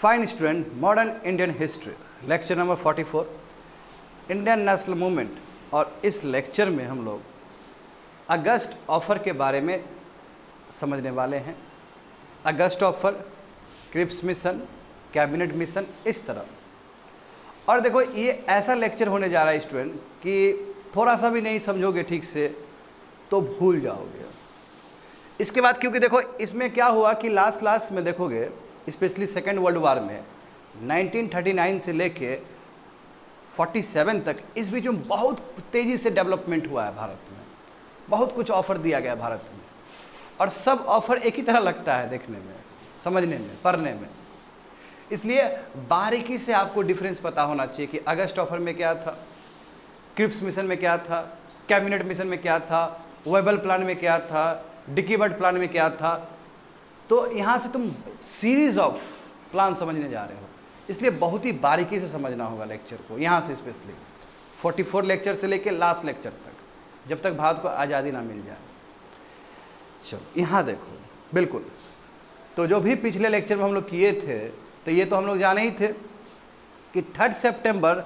Fine student, modern Indian history, lecture number 44, Indian national movement. और इस lecture में हम लोग अगस्त ऑफर के बारे में समझने वाले हैं। August offer, Cripps mission, cabinet mission, इस तरह। और देखो, ये ऐसा लेक्चर होने जा रहा है स्टूडेंट कि थोड़ा सा भी नहीं समझोगे ठीक से तो भूल जाओगे। इसके बाद क्योंकि देखो इसमें क्या हुआ कि लास्ट में देखोगे, स्पेशली सेकेंड वर्ल्ड वार में 1939 से लेके 47 तक, इस बीच में बहुत तेज़ी से डेवलपमेंट हुआ है भारत में। बहुत कुछ ऑफ़र दिया गया भारत में, और सब ऑफ़र एक ही तरह लगता है देखने में, समझने में, पढ़ने में। इसलिए बारीकी से आपको डिफरेंस पता होना चाहिए कि अगस्त ऑफर में क्या था, क्रिप्स मिशन में क्या था, कैबिनेट मिशन में क्या था, वेबल प्लान में क्या था, डिकी बर्ड प्लान में क्या था। तो यहाँ से तुम सीरीज ऑफ प्लान समझने जा रहे हो, इसलिए बहुत ही बारीकी से समझना होगा लेक्चर को। यहाँ से स्पेशली 44 लेक्चर से लेकर लास्ट लेक्चर तक, जब तक भारत को आज़ादी ना मिल जाए। चलो यहाँ देखो, बिल्कुल। तो जो भी पिछले लेक्चर में हम लोग किए थे, तो ये तो हम लोग जाने ही थे कि 3 सितंबर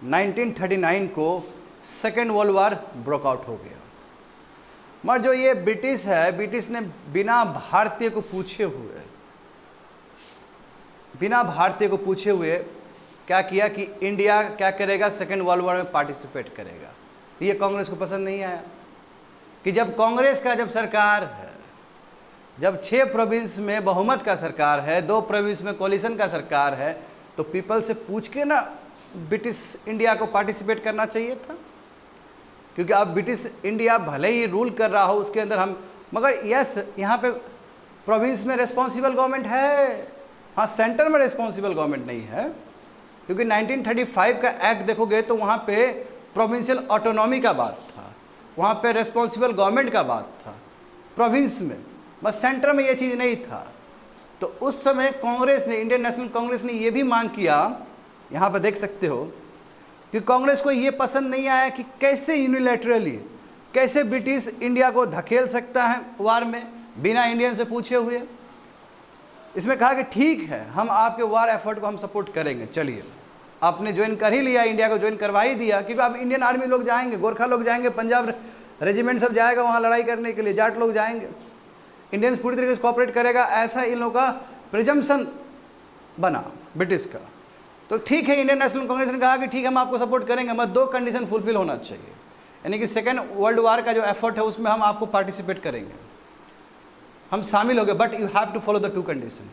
1939 को सेकेंड वर्ल्ड वार ब्रोकआउट हो गया। मगर जो ये ब्रिटिश है, ब्रिटिश ने बिना भारतीय को पूछे हुए क्या किया कि इंडिया क्या करेगा, सेकेंड वर्ल्ड वार में पार्टिसिपेट करेगा। तो ये कांग्रेस को पसंद नहीं आया कि जब कांग्रेस का जब सरकार है, जब 6 प्रोविंस में बहुमत का सरकार है, 2 प्रोविंस में कोलिशन का सरकार है, तो पीपल से पूछ के ना ब्रिटिश इंडिया को पार्टिसिपेट करना चाहिए था। क्योंकि अब ब्रिटिश इंडिया भले ही रूल कर रहा हो उसके अंदर हम, मगर यस, यहाँ पे प्रोविंस में रिस्पॉन्सिबल गवर्नमेंट है, हाँ, सेंटर में रिस्पॉन्सिबल गवर्नमेंट नहीं है। क्योंकि 1935 का एक्ट देखोगे तो वहाँ पे प्रोविंशियल ऑटोनॉमी का बात था, वहाँ पे रिस्पॉन्सिबल गवर्नमेंट का बात था प्रोविंस में, बस सेंटर में ये चीज़ नहीं था। तो उस समय कांग्रेस ने, इंडियन नेशनल कांग्रेस ने ये भी मांग किया, यहाँ पर देख सकते हो कि कांग्रेस को ये पसंद नहीं आया कि कैसे यूनिलैटरली, कैसे ब्रिटिश इंडिया को धकेल सकता है वार में बिना इंडियन से पूछे हुए। इसमें कहा कि ठीक है, हम आपके वार एफर्ट को हम सपोर्ट करेंगे। चलिए, आपने ज्वाइन कर ही लिया, इंडिया को ज्वाइन करवा ही दिया, क्योंकि अब इंडियन आर्मी लोग जाएंगे, गोरखा लोग जाएंगे, पंजाब रेजिमेंट सब जाएगा वहाँ लड़ाई करने के लिए, जाट लोग जाएंगे, इंडियंस पूरी तरीके से कोऑपरेट करेगा, ऐसा इन लोगों का प्रिजम्पशन बना ब्रिटिश का। तो ठीक है, इंडियन नेशनल कांग्रेस ने कहा कि ठीक है, हम आपको सपोर्ट करेंगे, मगर 2 कंडीशन फुलफिल होना चाहिए। यानी कि सेकेंड वर्ल्ड वार का जो एफर्ट है उसमें हम आपको पार्टिसिपेट करेंगे, हम शामिल हो गए, but you have to follow the 2 condition.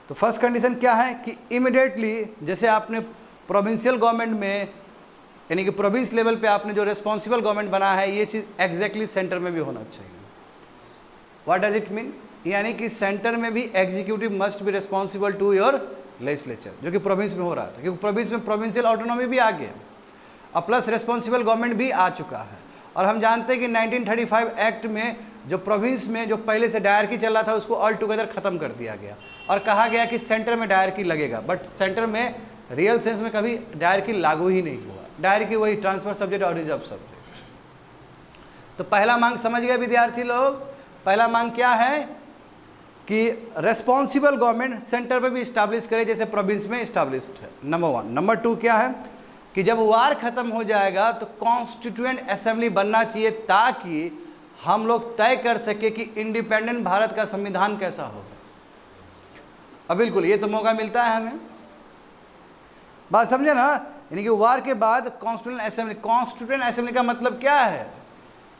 तो फर्स्ट कंडीशन क्या है कि इमिडिएटली, जैसे आपने प्रोविंशियल गवर्नमेंट में, यानी कि प्रोविंस लेवल पे आपने जो रिस्पॉन्सिबल गवर्नमेंट बना है, ये चीज़ एग्जैक्टली सेंटर में भी होना चाहिए। What does it mean? यानी कि सेंटर में भी executive must be responsible to your legislature, जो कि प्रोविंस में हो रहा था, क्योंकि प्रोविंस में प्रोविंशियल ऑटोनॉमी भी आ गया और प्लस रिस्पॉन्सिबल गवर्नमेंट भी आ चुका है। और हम जानते हैं कि 1935 एक्ट में जो प्रोविंस में जो पहले से डायरकी चल रहा था उसको ऑल टुगेदर ख़त्म कर दिया गया और कहा गया कि सेंटर में डायरकी लगेगा, बट सेंटर में रियल सेंस में कभी डायरकी लागू ही नहीं हुआ। डायरकी वही ट्रांसफर सब्जेक्ट और रिजर्व सब्जेक्ट। तो पहला मांग समझ गए विद्यार्थी लोग? पहला मांग क्या है कि रेस्पॉन्सिबल गवर्नमेंट सेंटर पे भी इस्टाब्लिश करे, जैसे प्रोविंस में इस्टाब्लिश्ड है, नंबर 1। नंबर 2 क्या है कि जब वार खत्म हो जाएगा तो कॉन्स्टिट्यूएंट असेंबली बनना चाहिए, ताकि हम लोग तय कर सके कि इंडिपेंडेंट भारत का संविधान कैसा होगा। अब बिल्कुल ये तो मौका मिलता है हमें, बात समझे ना? यानी कि वार के बाद कॉन्स्टिट्यूएंट असेंबली का मतलब क्या है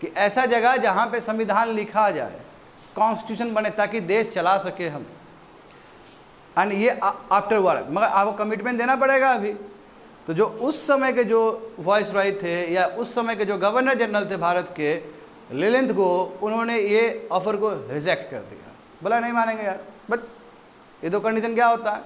कि ऐसा जगह जहाँ पे संविधान लिखा जाए, कॉन्स्टिट्यूशन बने, ताकि देश चला सके हम। एंड ये आफ्टर वार, मगर आपको कमिटमेंट देना पड़ेगा अभी। तो जो उस समय के जो वॉइस रॉय थे या उस समय के जो गवर्नर जनरल थे भारत के, लेलेंथ को, उन्होंने ये ऑफर को रिजेक्ट कर दिया, बोला नहीं मानेंगे यार। बट ये 2 कंडीशन क्या होता है?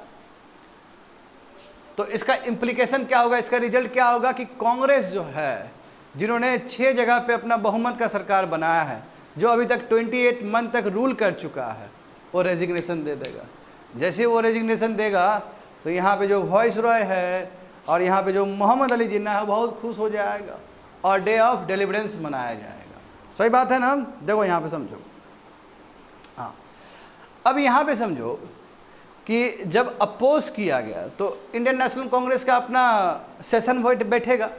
तो इसका इम्प्लीकेशन क्या होगा, इसका रिजल्ट क्या होगा कि कांग्रेस जो है, जिन्होंने 6 जगह पे अपना बहुमत का सरकार बनाया है, जो अभी तक 28 मंथ तक रूल कर चुका है, वो रेजिग्नेशन दे देगा। जैसे वो रेजिग्नेशन देगा तो यहाँ पे जो वॉइस रॉय है और यहाँ पे जो मोहम्मद अली जिन्ना है बहुत खुश हो जाएगा और डे ऑफ डिलीवरेंस मनाया जाएगा। सही बात है ना? देखो यहाँ पे समझो, हाँ, अब यहाँ पे समझो कि जब अपोज किया गया तो इंडियन नेशनल कांग्रेस का अपना सेशन बैठेगा,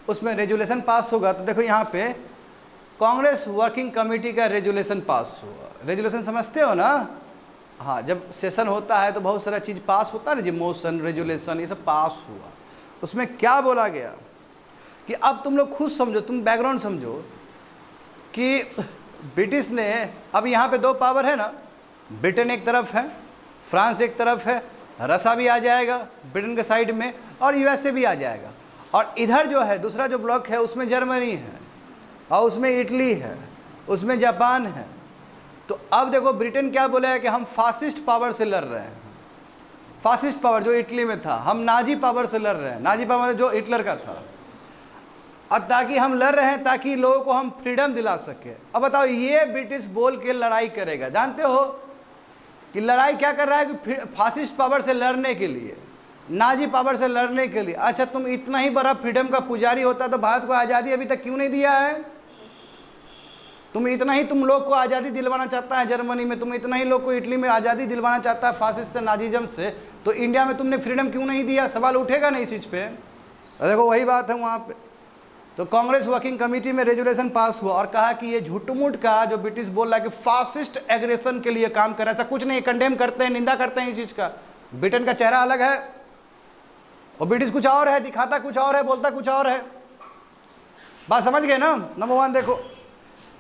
उसमें रेजुलेशन पास होगा। तो देखो यहाँ पे कांग्रेस वर्किंग कमेटी का रेजुलेशन पास हुआ। रेजुलेशन समझते हो ना? हाँ, जब सेशन होता है तो बहुत सारा चीज़ पास होता है ना जी, मोशन, रेजुलेशन, ये सब पास हुआ। उसमें क्या बोला गया कि अब तुम लोग खुद समझो, तुम बैकग्राउंड समझो कि ब्रिटिश ने, अब यहाँ पे दो पावर है ना, ब्रिटेन एक तरफ है, फ्रांस एक तरफ है, रसा भी आ जाएगा ब्रिटेन के साइड में, और यूएसए भी आ जाएगा, और इधर जो है दूसरा जो ब्लॉक है उसमें जर्मनी है, और उसमें इटली है, उसमें जापान है। तो अब देखो ब्रिटेन क्या बोला है कि हम फासिस्ट पावर से लड़ रहे हैं। फासिस्ट पावर जो इटली में था, हम नाजी पावर से लड़ रहे हैं। नाजी पावर जो हिटलर का था, और ताकि हम लड़ रहे हैं ताकि लोगों को हम फ्रीडम दिला सके। अब बताओ, ये ब्रिटिश बोल के लड़ाई करेगा? जानते हो कि लड़ाई क्या कर रहा है कि फासिस्ट पावर से लड़ने के लिए, नाजी पावर से लड़ने के लिए। अच्छा, तुम इतना ही बड़ा फ्रीडम का पुजारी होता तो भारत को आज़ादी अभी तक क्यों नहीं दिया है? तुम इतना ही तुम लोग को आज़ादी दिलवाना चाहता है जर्मनी में, तुम इतना ही लोग को इटली में आज़ादी दिलवाना चाहता है फासिस्ट नाजीजम से, तो इंडिया में तुमने फ्रीडम क्यों नहीं दिया? सवाल उठेगा नहीं इस चीज़ पे। देखो वही बात है वहाँ पे। तो कांग्रेस वर्किंग कमेटी में रेजुलेशन पास हुआ और कहा कि ये झूठ-मूठ का जो ब्रिटिश बोल रहा है कि फासिस्ट एग्रेशन के लिए काम कर रहा है, ऐसा कुछ नहीं। कंडेम करते हैं, निंदा करते हैं इस चीज़ का। ब्रिटेन का चेहरा अलग है और ब्रिटिश कुछ और है, दिखाता कुछ और है, बोलता कुछ और है। बात समझ गए ना? नंबर 1 देखो,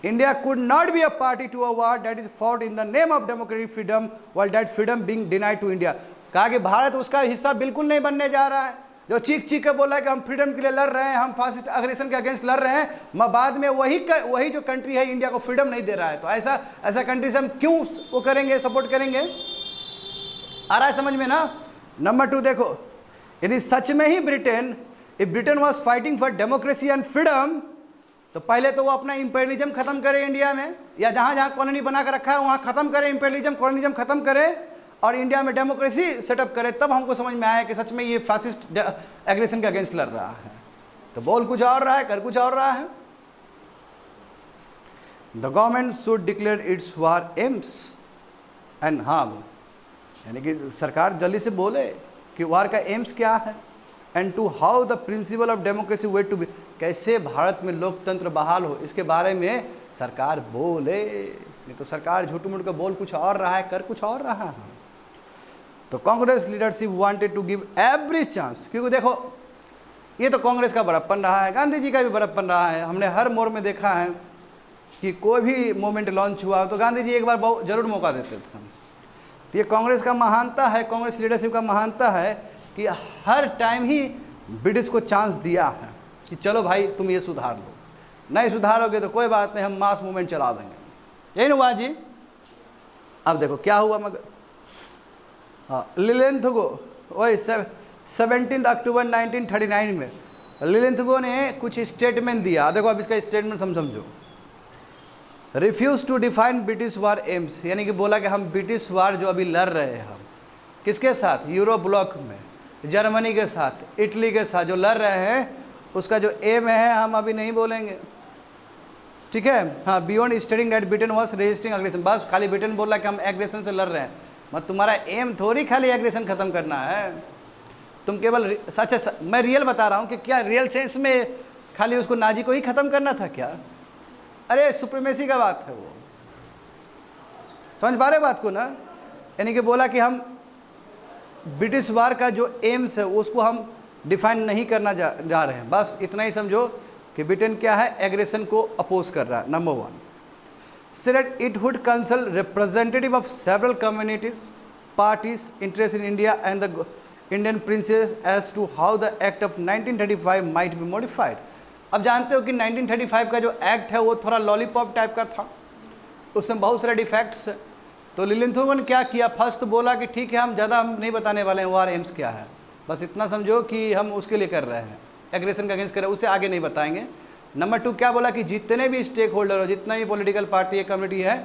India could not be a party to a war that is fought in the name of democratic freedom while that freedom being denied to India। कहा कि भारत उसका हिस्सा बिल्कुल नहीं बनने जा रहा है जो चीख चीख के बोला है कि हम फ्रीडम के लिए लड़ रहे हैं, हम फासिस्ट अग्रेशन के अगेंस्ट लड़ रहे हैं, बाद में वही जो कंट्री है इंडिया को फ्रीडम नहीं दे रहा है। तो ऐसा कंट्री से हम क्यों वो करेंगे, सपोर्ट करेंगे? आ रहा है समझ में ना? नंबर 2 देखो, यदि सच में ही if Britain was fighting for democracy and freedom, तो पहले तो वो अपना इंपेरियलिज्म खत्म करे इंडिया में, या जहाँ जहाँ कॉलोनी बना कर रखा है वहाँ खत्म करे, इंपेरियलिज्म कॉलोनिज्म खत्म करे और इंडिया में डेमोक्रेसी सेटअप करे। तब हमको समझ में आया कि सच में ये फासिस्ट एग्रेशन के अगेंस्ट लड़ रहा है। तो बोल कुछ और रहा है, कर कुछ और रहा है। The government should declare it's war AIIMS and harm, यानी कि सरकार जल्दी से बोले कि वार का एम्स क्या है, and to how the principle of democracy way to be, कैसे भारत में लोकतंत्र बहाल हो, इसके बारे में सरकार बोले। नहीं तो सरकार झूठ मूठ का बोल कुछ और रहा है, कर कुछ और रहा है। तो Congress leadership wanted to give every chance, क्योंकि देखो ये तो कांग्रेस का बड़प्पन रहा है, गांधी जी का भी बड़प्पन रहा है। हमने हर मोड़ में देखा है कि कोई भी मूवमेंट लॉन्च हुआ तो गांधी जी एक बार बहुत जरूर मौका देते थे। तो ये कांग्रेस का महानता है, कांग्रेस लीडरशिप का महानता है कि हर टाइम ही ब्रिटिश को चांस दिया है कि चलो भाई तुम ये सुधार लो, नहीं सुधारोगे तो कोई बात नहीं, हम मास मूवमेंट चला देंगे। यही ना हुआ जी? अब देखो क्या हुआ मगर, हाँ, लिलेंथगो वही 17 अक्टूबर 1939 में लिलेंथगो ने कुछ स्टेटमेंट दिया। देखो अब इसका स्टेटमेंट समझो। Refuse to define British war aims, यानी कि बोला कि हम ब्रिटिश वार जो अभी लड़ रहे हैं, हम किसके साथ? यूरोप ब्लॉक में, जर्मनी के साथ, इटली के साथ जो लड़ रहे हैं, उसका जो एम है हम अभी नहीं बोलेंगे, ठीक है? हाँ, beyond stating that Britain was resisting aggression, बस खाली ब्रिटेन बोल रहा है कि हम एग्रेशन से लड़ रहे हैं, मत तुम्हारा एम थोड़ी खाली एग्रेशन ख़त्म करना है। तुम केवल सच, मैं रियल बता रहा हूँ कि क्या रियल सेंस में खाली उसको नाजी को ही ख़त्म करना था क्या? अरे सुप्रीमेसी का बात है वो, समझ पा रहे बात को ना? यानी कि बोला कि हम ब्रिटिश वार का जो एम्स है उसको हम डिफाइन नहीं करना जा रहे हैं। बस इतना ही समझो कि ब्रिटेन क्या है, एग्रेशन को अपोज कर रहा है। Number 1 said it would consult representative of several communities, parties, interests in India and the Indian princes as to how the act of 1935 might be modified। अब जानते हो कि 1935 का जो एक्ट है वो थोड़ा लॉलीपॉप टाइप का था, उसमें बहुत सारे डिफेक्ट्स है। तो लिलिंथगो ने क्या किया, फर्स्ट तो बोला कि ठीक है, हम नहीं बताने वाले हैं वार एम्स क्या है, बस इतना समझो कि हम उसके लिए कर रहे हैं, एग्रेशन का अगेंस्ट कर रहे हैं, उससे आगे नहीं बताएंगे। नंबर 2 क्या बोला कि जितने भी स्टेक होल्डर हो, जितना भी पॉलिटिकल पार्टी या कम्युनिटी है,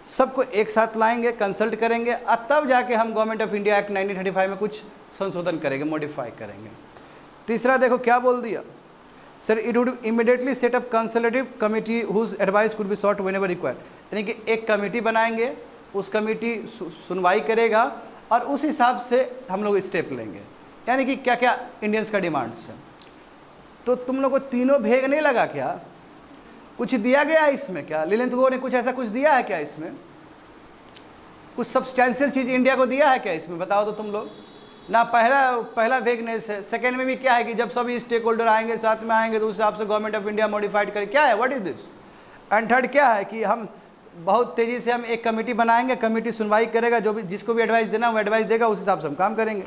सबको एक साथ लाएंगे, कंसल्ट करेंगे और तब जाके हम गवर्नमेंट ऑफ इंडिया एक्ट 1935 में कुछ संशोधन करेंगे, मॉडिफाई करेंगे। तीसरा देखो क्या बोल दिया, sir it would immediately set up consultative committee whose advice could be sought whenever required, यानी कि एक कमेटी बनाएंगे, उस कमेटी सुनवाई करेगा और उस हिसाब से हम लोग स्टेप लेंगे। यानी कि क्या क्या इंडियंस का डिमांड्स है। तो तुम लोग को तीनों भेग नहीं लगा क्या? कुछ दिया गया है इसमें क्या? लिलेंथगो ने कुछ ऐसा कुछ दिया है क्या इसमें? कुछ सब्सटैंशियल चीज़ इंडिया को दिया है क्या इसमें? बताओ तो तुम लोग ना। पहला वेगनेस है। सेकेंड में भी क्या है कि जब सभी स्टेक होल्डर आएंगे, साथ में आएंगे, तो उस हिसाब से गवर्नमेंट ऑफ इंडिया मॉडिफाइड करे। क्या है, what is this? And third क्या है कि हम बहुत तेज़ी से हम एक कमेटी बनाएंगे, कमेटी सुनवाई करेगा, जो भी जिसको भी एडवाइस देना वो एडवाइस देगा, उस हिसाब से हम काम करेंगे।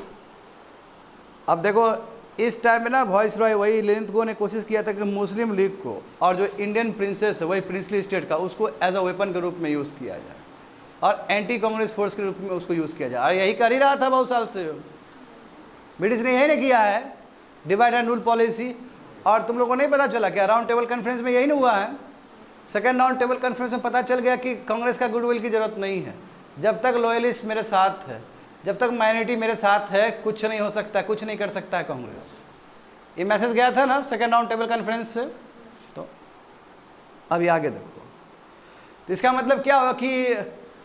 अब देखो इस टाइम में ना वॉइस रॉय वही लिलेंथगो ने कोशिश किया था कि मुस्लिम लीग को और जो इंडियन प्रिंसेस है वही प्रिंसली स्टेट का, उसको एज अ वेपन के रूप में यूज़ किया जाए और एंटी कांग्रेस फोर्स के रूप में उसको यूज़ किया जाए। और यही कर ही रहा था बहुत साल से, ब्रिटिश ने यही नहीं किया है, डिवाइड एंड रूल पॉलिसी। और तुम लोगों को नहीं पता चला क्या राउंड टेबल कॉन्फ्रेंस में यही नहीं हुआ है? सेकेंड राउंड टेबल कॉन्फ्रेंस में पता चल गया कि कांग्रेस का गुडविल की जरूरत नहीं है। जब तक लॉयलिस्ट मेरे साथ है, जब तक माइनॉरिटी मेरे साथ है, कुछ नहीं हो सकता, कुछ नहीं कर सकता है कांग्रेस। ये मैसेज गया था ना सेकेंड राउंड टेबल कॉन्फ्रेंस से। तो अभी आगे देखो, तो इसका मतलब क्या हुआ कि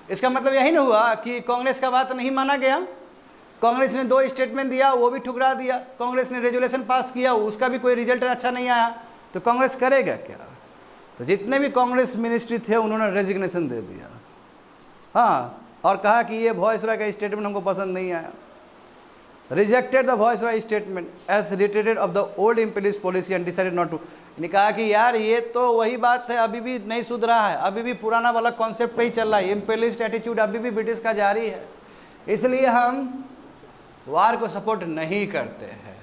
इसका मतलब यही नहीं हुआ कि कांग्रेस का बात नहीं माना गया। कांग्रेस ने 2 स्टेटमेंट दिया, वो भी ठुकरा दिया। कांग्रेस ने रेजोल्यूशन पास किया, उसका भी कोई रिजल्ट अच्छा नहीं आया। तो कांग्रेस करेगा क्या? तो जितने भी कांग्रेस मिनिस्ट्री थे उन्होंने रेजिग्नेशन दे दिया। हाँ, और कहा कि ये वॉइस रॉय का स्टेटमेंट हमको पसंद नहीं आया। Rejected the viceroy statement as reiterated of the old imperialist policy and decided not to. ने कहा कि यार ये तो वही बात है, अभी भी नहीं सुधरा है, अभी भी पुराना वाला कॉन्सेप्ट पे ही चल रहा है, इम्पीरियलिस्ट एटीट्यूड अभी भी ब्रिटिश का जारी है, इसलिए हम वार को सपोर्ट नहीं करते हैं।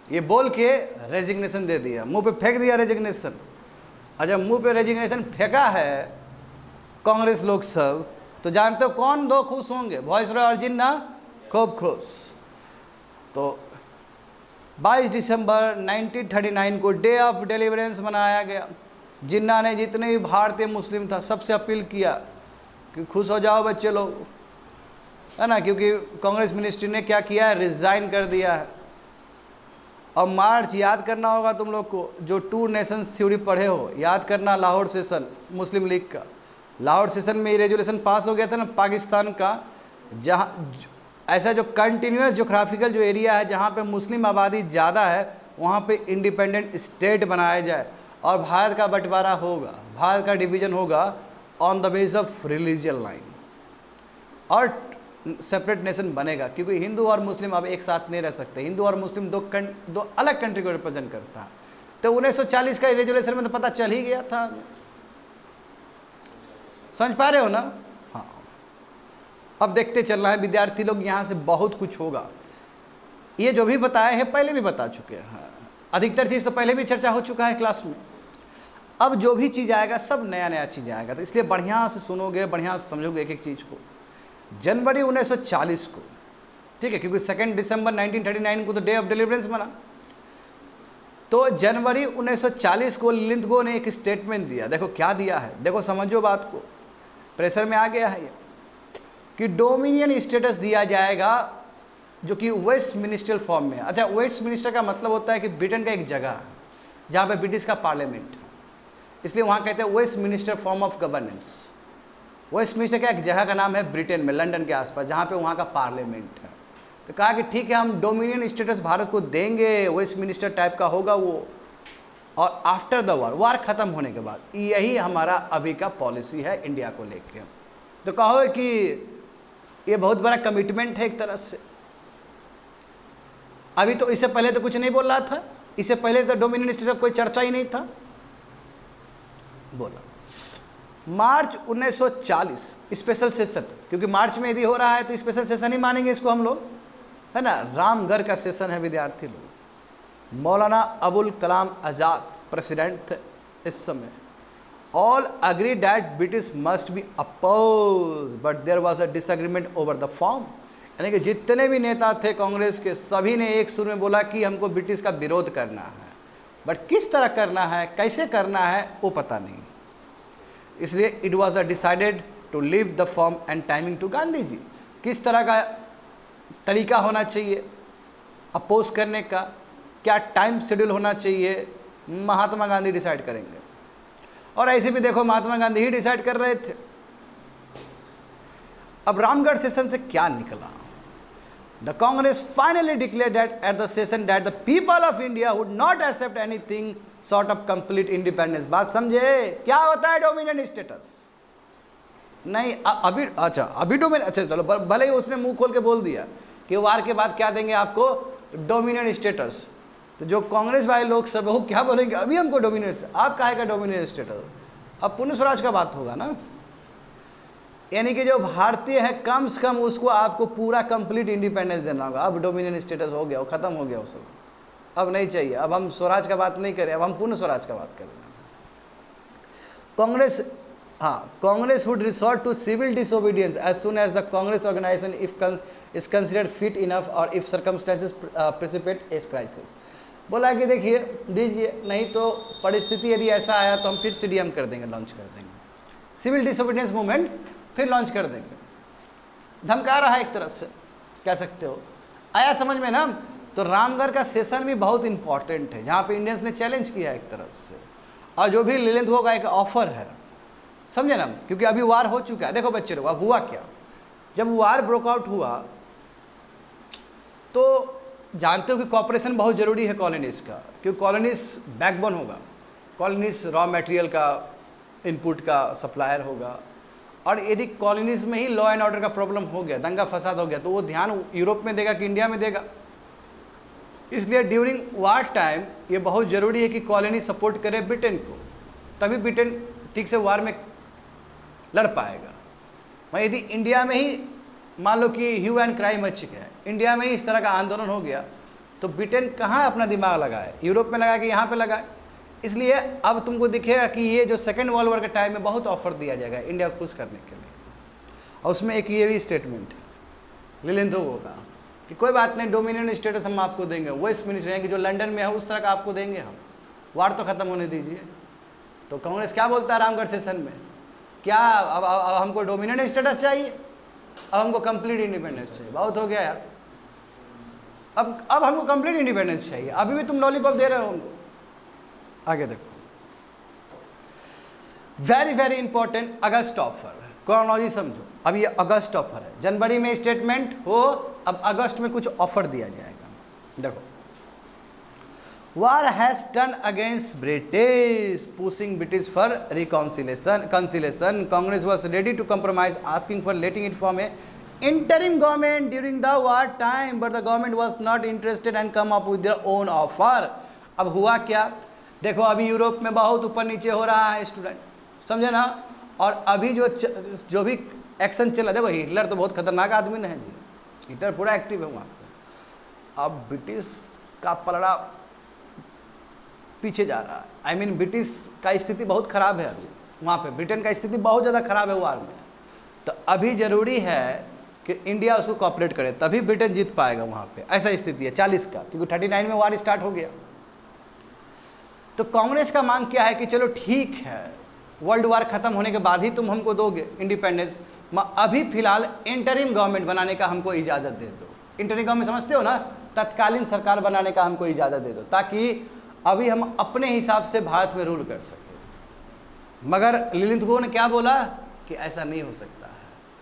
ये बोल के रेजिग्नेशन दे दिया, मुंह पे फेंक दिया रेजिग्नेशन। और जब मुंह पे रेजिग्नेशन फेंका है कांग्रेस लोग सब, तो जानते हो कौन 2 खुश होंगे? वॉइस रॉय और जिन्ना खूब खुश। तो 22 दिसंबर 1939 को डे ऑफ डिलीवरेंस मनाया गया। जिन्ना ने जितने भी भारतीय मुस्लिम था सबसे अपील किया कि खुश हो जाओ बच्चे लोग, है ना, क्योंकि कांग्रेस मिनिस्ट्री ने क्या किया है, रिजाइन कर दिया है। और मार्च याद करना होगा तुम लोग को, जो 2 नेशंस थ्योरी पढ़े हो, याद करना लाहौर सेशन मुस्लिम लीग का। लाहौर सेशन में ये रेजोल्यूशन पास हो गया था ना पाकिस्तान का, जहाँ ऐसा जो कंटिन्यूस जोग्राफिकल जो एरिया है जहाँ पे मुस्लिम आबादी ज़्यादा है, वहाँ पे इंडिपेंडेंट स्टेट बनाया जाए और भारत का बंटवारा होगा, भारत का डिवीज़न होगा on the base of religion line, और सेपरेट नेशन बनेगा। क्योंकि हिंदू और मुस्लिम अब एक साथ नहीं रह सकते, हिंदू और मुस्लिम दो अलग कंट्री को रिप्रेजेंट करता है। तो 1940 का रेजोल्यूशन में तो पता चल ही गया था। समझ पा रहे हो ना? हाँ, अब देखते चल रहा है विद्यार्थी लोग, यहाँ से बहुत कुछ होगा। ये जो भी बताए हैं पहले भी बता चुके हैं, अधिकतर चीज़ तो पहले भी चर्चा हो चुका है क्लास में। अब जो भी चीज़ आएगा सब नया नया चीज़ आएगा, तो इसलिए बढ़िया से सुनोगे, बढ़िया से समझोगे एक एक चीज़ को। जनवरी 1940 को, ठीक है, क्योंकि 2 दिसंबर 1939 को तो डे ऑफ डिलीवरेंस बना, तो जनवरी 1940 को लिलेंथगो ने एक स्टेटमेंट दिया। देखो क्या दिया है, देखो समझो बात को, प्रेशर में आ गया है ये कि डोमिनियन स्टेटस दिया जाएगा जो कि वेस्ट मिनिस्ट्रियल फॉर्म में। अच्छा, वेस्ट मिनिस्टर का मतलब होता है कि ब्रिटेन का एक जगह है जहाँ पे ब्रिटिश का पार्लियामेंट है, इसलिए वहाँ कहते हैं Westminster form of governance. Westminster का एक जगह का नाम है ब्रिटेन में, लंदन के आसपास, जहाँ पे वहाँ का पार्लियामेंट है। तो कहा कि ठीक है हम डोमिनियन स्टेटस भारत को देंगे, वेस्ट मिनिस्टर टाइप का होगा वो, और आफ्टर द वार ख़त्म होने के बाद यही हमारा अभी का पॉलिसी है इंडिया को लेके। तो कहो कि ये बहुत बड़ा कमिटमेंट है एक तरह से। अभी तो इससे पहले तो कुछ नहीं बोल रहा था, इससे पहले तो डोमिनियन स्टेटस कोई चर्चा ही नहीं था। बोला मार्च 1940 स्पेशल सेशन, क्योंकि मार्च में यदि हो रहा है तो स्पेशल सेशन ही मानेंगे इसको हम लोग, है ना। रामगढ़ का सेशन है विद्यार्थी लोग। मौलाना अबुल कलाम आज़ाद प्रेसिडेंट थे इस समय। All agree that British must be oppose but there was a disagreement over the form. यानी कि जितने भी नेता थे कांग्रेस के, सभी ने एक सुर में बोला कि हमको ब्रिटिश का विरोध करना है, बट किस तरह करना है, कैसे करना है वो पता नहीं। इसलिए it was a decided to leave the form and timing to Gandhi ji. किस तरह का तरीका होना चाहिए अपोज करने का, क्या टाइम शेड्यूल होना चाहिए, महात्मा गांधी डिसाइड करेंगे। और ऐसे भी देखो महात्मा गांधी ही डिसाइड कर रहे थे। अब रामगढ़ सेशन से क्या निकला, the Congress finally declared that at the session that the people of India would not accept anything sort of complete independence. बात समझे, क्या होता है डोमिनियन स्टेटस? नहीं अभी, अच्छा अभी डोमिनियन, अच्छा चलो भले ही उसने मुंह खोल के बोल दिया कि वार के बाद क्या देंगे आपको, डोमिनियन स्टेटस। तो जो कांग्रेस वाले लोग सब वो क्या बोलेंगे, अभी हमको डोमिनियन, आप काहे का डोमिनियन स्टेटस? अब पूर्ण स्वराज का बात होगा ना, यानी कि जो भारतीय है कम से कम उसको आपको पूरा कंप्लीट इंडिपेंडेंस देना होगा। अब डोमिनियन स्टेटस हो गया, वो खत्म हो गया, वो सब अब नहीं चाहिए। अब हम स्वराज का बात नहीं करें, अब हम पूर्ण स्वराज का बात कर रहे हैं। कांग्रेस, हाँ, Congress would resort to civil disobedience as soon as the Congress organisation is considered fit enough और if circumstances precipitate a crisis. बोला कि देखिए दीजिए, नहीं तो परिस्थिति यदि ऐसा आया तो हम फिर सीडीएम कर देंगे, लॉन्च कर देंगे, सिविल डिसोबीडियंस मूवमेंट फिर लॉन्च कर देंगे। धमका रहा है एक तरफ से, कह सकते हो। आया समझ में ना? तो रामगढ़ का सेशन भी बहुत इंपॉर्टेंट है, जहाँ पे इंडियंस ने चैलेंज किया एक तरफ से, और जो भी लिलेंथो का एक ऑफर है, समझे ना? क्योंकि अभी वार हो चुका है। देखो बच्चे लोग, अब हुआ क्या, जब वार ब्रोकआउट हुआ तो जानते हो कि कॉपरेशन बहुत ज़रूरी है कॉलोनीज का, क्योंकि कॉलोनीज बैकबोन होगा, कॉलोनीज रॉ मटेरियल का, इनपुट का सप्लायर होगा, और यदि कॉलोनीज में ही लॉ एंड ऑर्डर का प्रॉब्लम हो गया, दंगा फसाद हो गया, तो वो ध्यान यूरोप में देगा कि इंडिया में देगा। इसलिए ड्यूरिंग वार टाइम ये बहुत ज़रूरी है कि कॉलोनी सपोर्ट करे ब्रिटेन को, तभी ब्रिटेन ठीक से वार में लड़ पाएगा। मैं यदि इंडिया में ही मान लो कि ह्यू एंड क्राई मच चुके हैं, इंडिया में ही इस तरह का आंदोलन हो गया, तो ब्रिटेन कहाँ अपना दिमाग लगाए, यूरोप में लगाए कि यहाँ पे लगाए। इसलिए अब तुमको दिखेगा कि ये जो सेकेंड वर्ल्ड वॉर के टाइम में बहुत ऑफर दिया जाएगा इंडिया को खुश करने के लिए, और उसमें एक ये भी स्टेटमेंट है लिलेंथो का कि कोई बात नहीं, डोमिनियन स्टेटस हम आपको देंगे, वेस्ट मिनिस्टर कि जो लंदन में है उस तरह का आपको देंगे हम, वार तो ख़त्म होने दीजिए। तो कांग्रेस क्या बोलता है रामगढ़ सेशन में, क्या अब हमको डोमिनियन स्टेटस चाहिए, अब हमको कंप्लीट इंडिपेंडेंस चाहिए। बहुत हो गया यार, अब हमको कंप्लीट इंडिपेंडेंस चाहिए, अभी भी तुम लॉलीपॉप दे रहे हो हमको। आगे देखो, वेरी वेरी इंपॉर्टेंट अगस्त ऑफर, क्रोनोलॉजी समझो। अब ये अगस्त ऑफर है, जनवरी में स्टेटमेंट हो, अब अगस्त में कुछ ऑफर दिया जाएगा। देखो, war has turned against British, pushing British for conciliation. Congress was ready to compromise, asking for letting it form a interim government during the war time, but the government was not interested and come up with their own offer. अब हुआ क्या, देखो अभी Europe में बहुत ऊपर नीचे हो रहा है स्टूडेंट, समझे ना? और अभी जो भी एक्शन चला, देखो हिटलर तो बहुत खतरनाक आदमी नहीं है जी, हिटलर पूरा एक्टिव है वहाँ पर। अब ब्रिटिश का पलड़ा पीछे जा रहा है, आई मीन ब्रिटिश का स्थिति बहुत ख़राब है अभी वहाँ पे, ब्रिटेन का स्थिति बहुत ज़्यादा ख़राब है वार में। तो अभी ज़रूरी है कि इंडिया उसको कॉपरेट करे, तभी ब्रिटेन जीत पाएगा वहाँ पे, ऐसा स्थिति है 40 का, क्योंकि 39 में वार स्टार्ट हो गया। तो कांग्रेस का मांग क्या है कि चलो ठीक है, वर्ल्ड वार ख़त्म होने के बाद ही तुम हमको दोगे इंडिपेंडेंस, अभी फ़िलहाल इंटरिम गवर्नमेंट बनाने का हमको इजाज़त दे दो। इंटरिम गवर्नमेंट समझते हो ना, तत्कालीन सरकार बनाने का हमको इजाज़त दे दो, ताकि अभी हम अपने हिसाब से भारत में रूल कर सकें। मगर लिलेंथो ने क्या बोला कि ऐसा नहीं हो सकता है,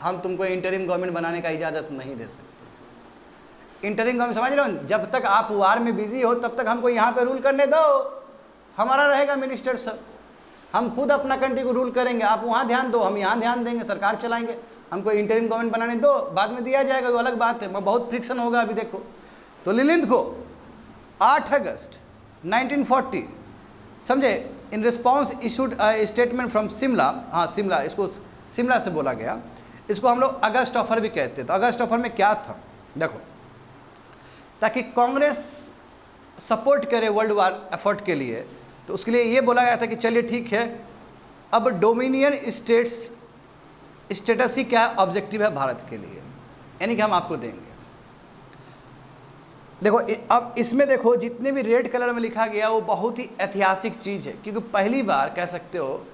हम तुमको इंटरिम गवर्नमेंट बनाने का इजाज़त नहीं दे सकते। इंटरिम गवर्नमेंट समझ रहे हो, जब तक आप वार में बिजी हो तब तक हमको यहाँ पे रूल करने दो, हमारा रहेगा मिनिस्टर सब, हम खुद अपना कंट्री को रूल करेंगे, आप वहाँ ध्यान दो, हम यहाँ ध्यान देंगे, सरकार चलाएंगे, हमको इंटरिम गवर्नमेंट बनाने दो, बाद में दिया जाएगा, वो अलग बात है, बहुत फ्रिक्शन होगा अभी देखो। तो लिलेंथो 8 अगस्त 1940 समझे, in response issued statement from Shimla, हाँ शिमला, इसको शिमला से बोला गया, इसको हम लोग अगस्त ऑफर भी कहते हैं। तो अगस्त ऑफर में क्या था, देखो, ताकि कांग्रेस सपोर्ट करे वर्ल्ड वार एफर्ट के लिए, तो उसके लिए ये बोला गया था कि चलिए ठीक है, अब डोमिनियन स्टेटस ही क्या ऑब्जेक्टिव है भारत के लिए, यानी कि हम आपको देंगे। देखो अब इसमें देखो जितने भी रेड कलर में लिखा गया वो बहुत ही ऐतिहासिक चीज़ है, क्योंकि पहली बार कह सकते हो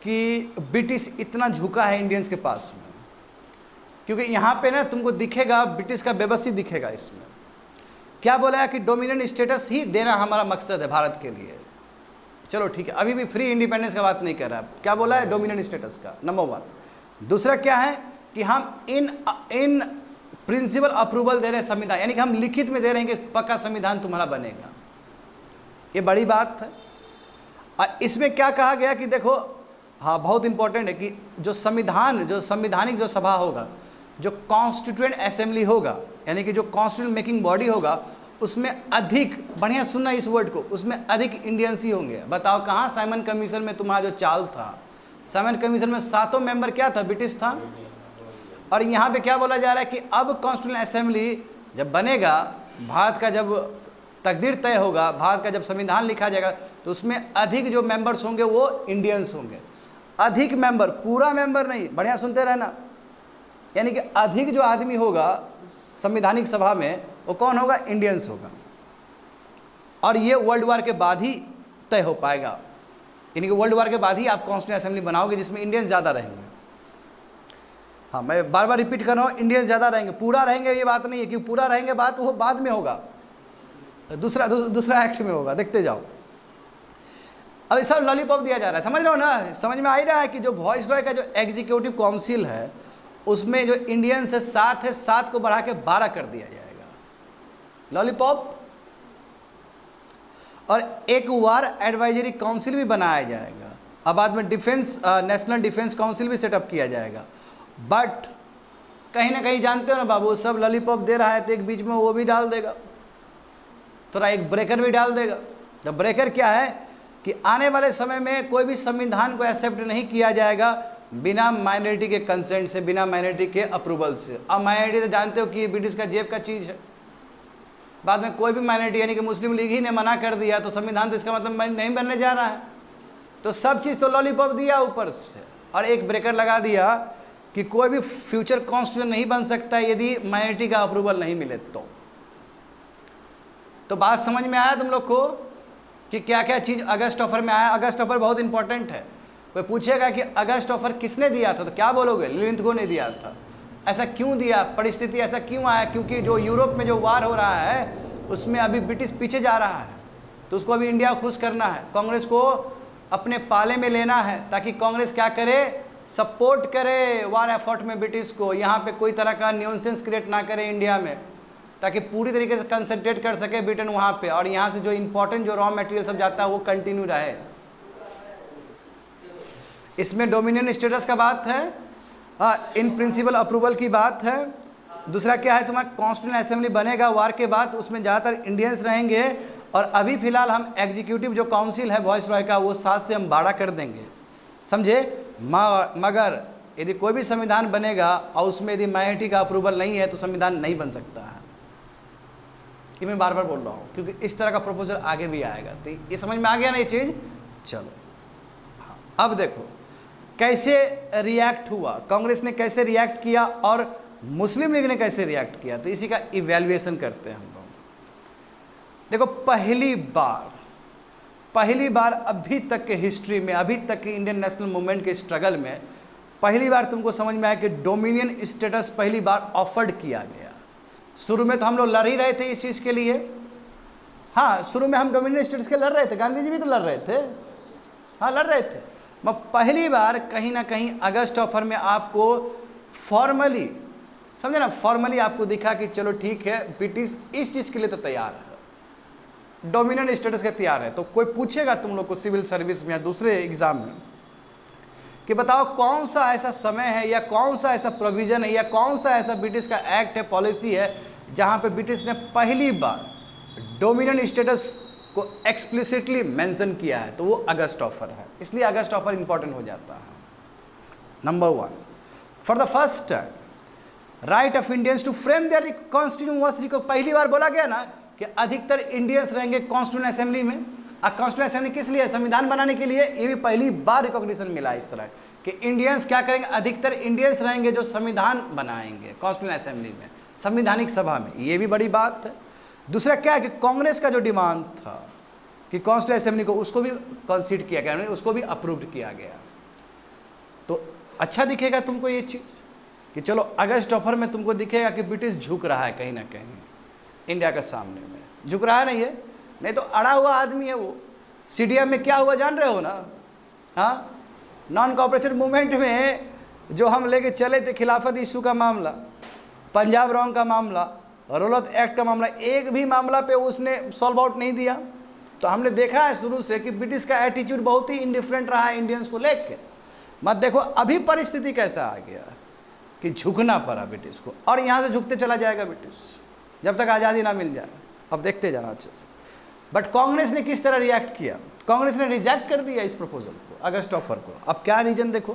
कि ब्रिटिश इतना झुका है इंडियंस के पास में, क्योंकि यहाँ पे ना तुमको दिखेगा ब्रिटिश का बेबसी दिखेगा। इसमें क्या बोला है कि डोमिनियन स्टेटस ही देना हमारा मकसद है भारत के लिए। चलो ठीक है, अभी भी फ्री इंडिपेंडेंस का बात नहीं कर रहा है, क्या बोला है, डोमिनियन स्टेटस का, नंबर 1। दूसरा क्या है कि हम इन प्रिंसिपल अप्रूवल दे रहे हैं संविधान, यानी कि हम लिखित में दे रहे हैं कि पक्का संविधान तुम्हारा बनेगा। ये बड़ी बात है। और इसमें क्या कहा गया कि देखो, हाँ बहुत इंपॉर्टेंट है कि जो संवैधानिक जो सभा होगा, जो कॉन्स्टिट्यूएंट असेंबली होगा, यानी कि जो कॉन्स्टिट्यूएंट मेकिंग बॉडी होगा, उसमें अधिक, बढ़िया सुनना इस वर्ड को, उसमें अधिक इंडियंस ही होंगे। बताओ कहाँ साइमन कमीशन में तुम्हारा जो चाल था, साइमन कमीशन में 7 मेंबर क्या था, ब्रिटिश था। और यहाँ पे क्या बोला जा रहा है कि अब कॉन्स्टिट्यूएंट असेंबली जब बनेगा, भारत का जब तकदीर तय होगा, भारत का जब संविधान लिखा जाएगा, तो उसमें अधिक जो मेंबर्स होंगे वो इंडियंस होंगे। अधिक मेंबर, पूरा मेंबर नहीं, बढ़िया सुनते रहना, यानी कि अधिक जो आदमी होगा संवैधानिक सभा में वो कौन होगा, इंडियंस होगा। और ये वर्ल्ड वार के बाद ही तय हो पाएगा, यानी कि वर्ल्ड वार के बाद ही आप कॉन्स्टिट्यूएंट असेंबली बनाओगे जिसमें इंडियंस ज़्यादा रहेंगे। हाँ, मैं बार बार रिपीट कर रहा हूँ, इंडियंस ज़्यादा रहेंगे, पूरा रहेंगे ये बात नहीं है, क्योंकि पूरा रहेंगे बात वो बाद में होगा, दूसरा एक्ट में होगा, देखते जाओ। अब सब लॉलीपॉप दिया जा रहा है, समझ रहे हो ना, समझ में आ ही रहा है कि जो वॉइसरॉय का जो एग्जीक्यूटिव काउंसिल है उसमें जो इंडियंस है 7 है, 7 को बढ़ा के 12 कर दिया जाएगा, लॉलीपॉप। और एक वार एडवाइजरी काउंसिल भी बनाया जाएगा, अब बाद में डिफेंस नेशनल डिफेंस काउंसिल भी सेटअप किया जाएगा। बट कहीं ना कहीं जानते हो ना बाबू, सब लॉलीपॉप दे रहा है तो एक बीच में वो भी डाल देगा, थोड़ा एक ब्रेकर भी डाल देगा। तो ब्रेकर क्या है कि आने वाले समय में कोई भी संविधान को एक्सेप्ट नहीं किया जाएगा बिना माइनॉरिटी के कंसेंट से, बिना माइनॉरिटी के अप्रूवल से। अब माइनॉरिटी तो जानते हो कि ये ब्रिटिश का जेब का चीज़ है, बाद में कोई भी माइनॉरिटी, यानी कि मुस्लिम लीग ही ने मना कर दिया तो संविधान तो इसका मतलब नहीं बनने जा रहा है। तो सब चीज़ तो लॉलीपॉप दिया ऊपर से, और एक ब्रेकर लगा दिया कि कोई भी फ्यूचर कॉन्स्टिट्यूशन नहीं बन सकता यदि माइनॉरिटी का अप्रूवल नहीं मिले। तो बात समझ में आया तुम लोग को कि क्या क्या चीज़ अगस्त ऑफर में आया। अगस्त ऑफर बहुत इंपॉर्टेंट है, कोई पूछेगा कि अगस्त ऑफर किसने दिया था तो क्या बोलोगे, लिलिंथगो ने दिया था। ऐसा क्यों दिया, परिस्थिति ऐसा क्यों आया, क्योंकि जो यूरोप में जो वार हो रहा है उसमें अभी ब्रिटिश पीछे जा रहा है, तो उसको अभी इंडिया को खुश करना है, कांग्रेस को अपने पाले में लेना है, ताकि कांग्रेस क्या करे, सपोर्ट करे वार एफर्ट में ब्रिटिश को, यहाँ पे कोई तरह का न्यूसेंस क्रिएट ना करे इंडिया में, ताकि पूरी तरीके से कंसंट्रेट कर सके ब्रिटेन वहाँ पे, और यहाँ से जो इंपॉर्टेंट जो रॉ मटेरियल सब जाता है वो कंटिन्यू रहे। इसमें डोमिनियन स्टेटस का बात है, इन प्रिंसिपल अप्रूवल की बात है। दूसरा क्या है, तुम्हारा कॉन्स्टिट्यूएंट असेंबली बनेगा वार के बाद, उसमें ज़्यादातर इंडियंस रहेंगे। और अभी फिलहाल हम एग्जीक्यूटिव जो काउंसिल है वॉइसरॉय का, वो 7 से हम 12 कर देंगे, समझे। मगर यदि कोई भी संविधान बनेगा और उसमें यदि माइनॉरिटी का अप्रूवल नहीं है तो संविधान नहीं बन सकता है। ये मैं बार बार बोल रहा हूँ क्योंकि इस तरह का प्रपोजल आगे भी आएगा। तो ये समझ में आ गया ना ये चीज़। चलो हाँ, अब देखो कैसे रिएक्ट हुआ, कांग्रेस ने कैसे रिएक्ट किया और मुस्लिम लीग ने कैसे रिएक्ट किया, तो इसी का इवैल्यूएशन करते हैं हम लोग। देखो पहली बार अभी तक के हिस्ट्री में, अभी तक के इंडियन नेशनल मूवमेंट के स्ट्रगल में पहली बार तुमको समझ में आया कि डोमिनियन स्टेटस पहली बार ऑफर्ड किया गया। शुरू में तो हम लोग लड़ ही रहे थे इस चीज़ के लिए, हाँ शुरू में हम डोमिनियन स्टेटस के लड़ रहे थे, गांधी जी भी तो लड़ रहे थे, हाँ लड़ रहे थे। मैं पहली बार कहीं ना कहीं अगस्त ऑफर में आपको फॉर्मली, समझे ना, फॉर्मली आपको दिखा कि चलो ठीक है ब्रिटिश इस चीज़ के लिए तो तैयार है, डोमिनियन स्टेटस के तैयार है। तो कोई पूछेगा तुम लोग को सिविल सर्विस में या दूसरे एग्जाम में कि बताओ कौन सा ऐसा समय है या कौन सा ऐसा प्रोविज़न है या कौन सा ऐसा ब्रिटिश का एक्ट है, पॉलिसी है, जहाँ पे ब्रिटिश ने पहली बार डोमिनियन स्टेटस को एक्सप्लिसिटली मेंशन किया है, तो वो अगस्त ऑफर है। इसलिए अगस्त ऑफर इंपॉर्टेंट हो जाता है। Number 1, for the first time right of Indians to frame their constitution was recognised. पहली बार बोला गया ना कि अधिकतर इंडियंस रहेंगे कॉन्स्टिट्यूशन असेंबली में। कॉन्स्टिट्यूशन असेंबली किस लिए, संविधान बनाने के लिए। ये भी पहली बार रिकॉग्निशन मिला इस तरह कि इंडियंस क्या करेंगे, अधिकतर इंडियंस रहेंगे जो संविधान बनाएंगे कॉन्स्टिट्यूशन असेंबली में, संविधानिक सभा में। ये भी बड़ी बात है। दूसरा क्या है कि कांग्रेस का जो डिमांड था कि कॉन्स्टिट्यूशन असेंबली को, उसको भी कंसीड किया गया, उसको भी अप्रूव्ड किया गया। तो अच्छा दिखेगा तुमको ये चीज़ कि चलो अगस्त ऑफर में तुमको दिखेगा कि ब्रिटिश झुक रहा है कहीं ना कहीं इंडिया के सामने में, झुक रहा है ना ये, नहीं तो अड़ा हुआ आदमी है वो। सीडीएम में क्या हुआ जान रहे हो ना, हाँ नॉन कोऑपरेशन मूवमेंट में जो हम लेके चले थे खिलाफत इशू का मामला, पंजाब रॉन्ग का मामला, रोलत एक्ट का मामला, एक भी मामला पे उसने सॉल्व आउट नहीं दिया। तो हमने देखा है शुरू से कि ब्रिटिश का एटीट्यूड बहुत ही इंडिफरेंट रहा है इंडियंस को लेकर। मत देखो अभी परिस्थिति कैसा आ गया कि झुकना पड़ा ब्रिटिश को, और यहाँ से झुकते चला जाएगा ब्रिटिश जब तक आज़ादी ना मिल जाए। अब देखते जाना अच्छे से। बट कांग्रेस ने किस तरह रिएक्ट किया? कांग्रेस ने रिजेक्ट कर दिया इस प्रपोजल को अगस्त ऑफर को। अब क्या रीजन देखो,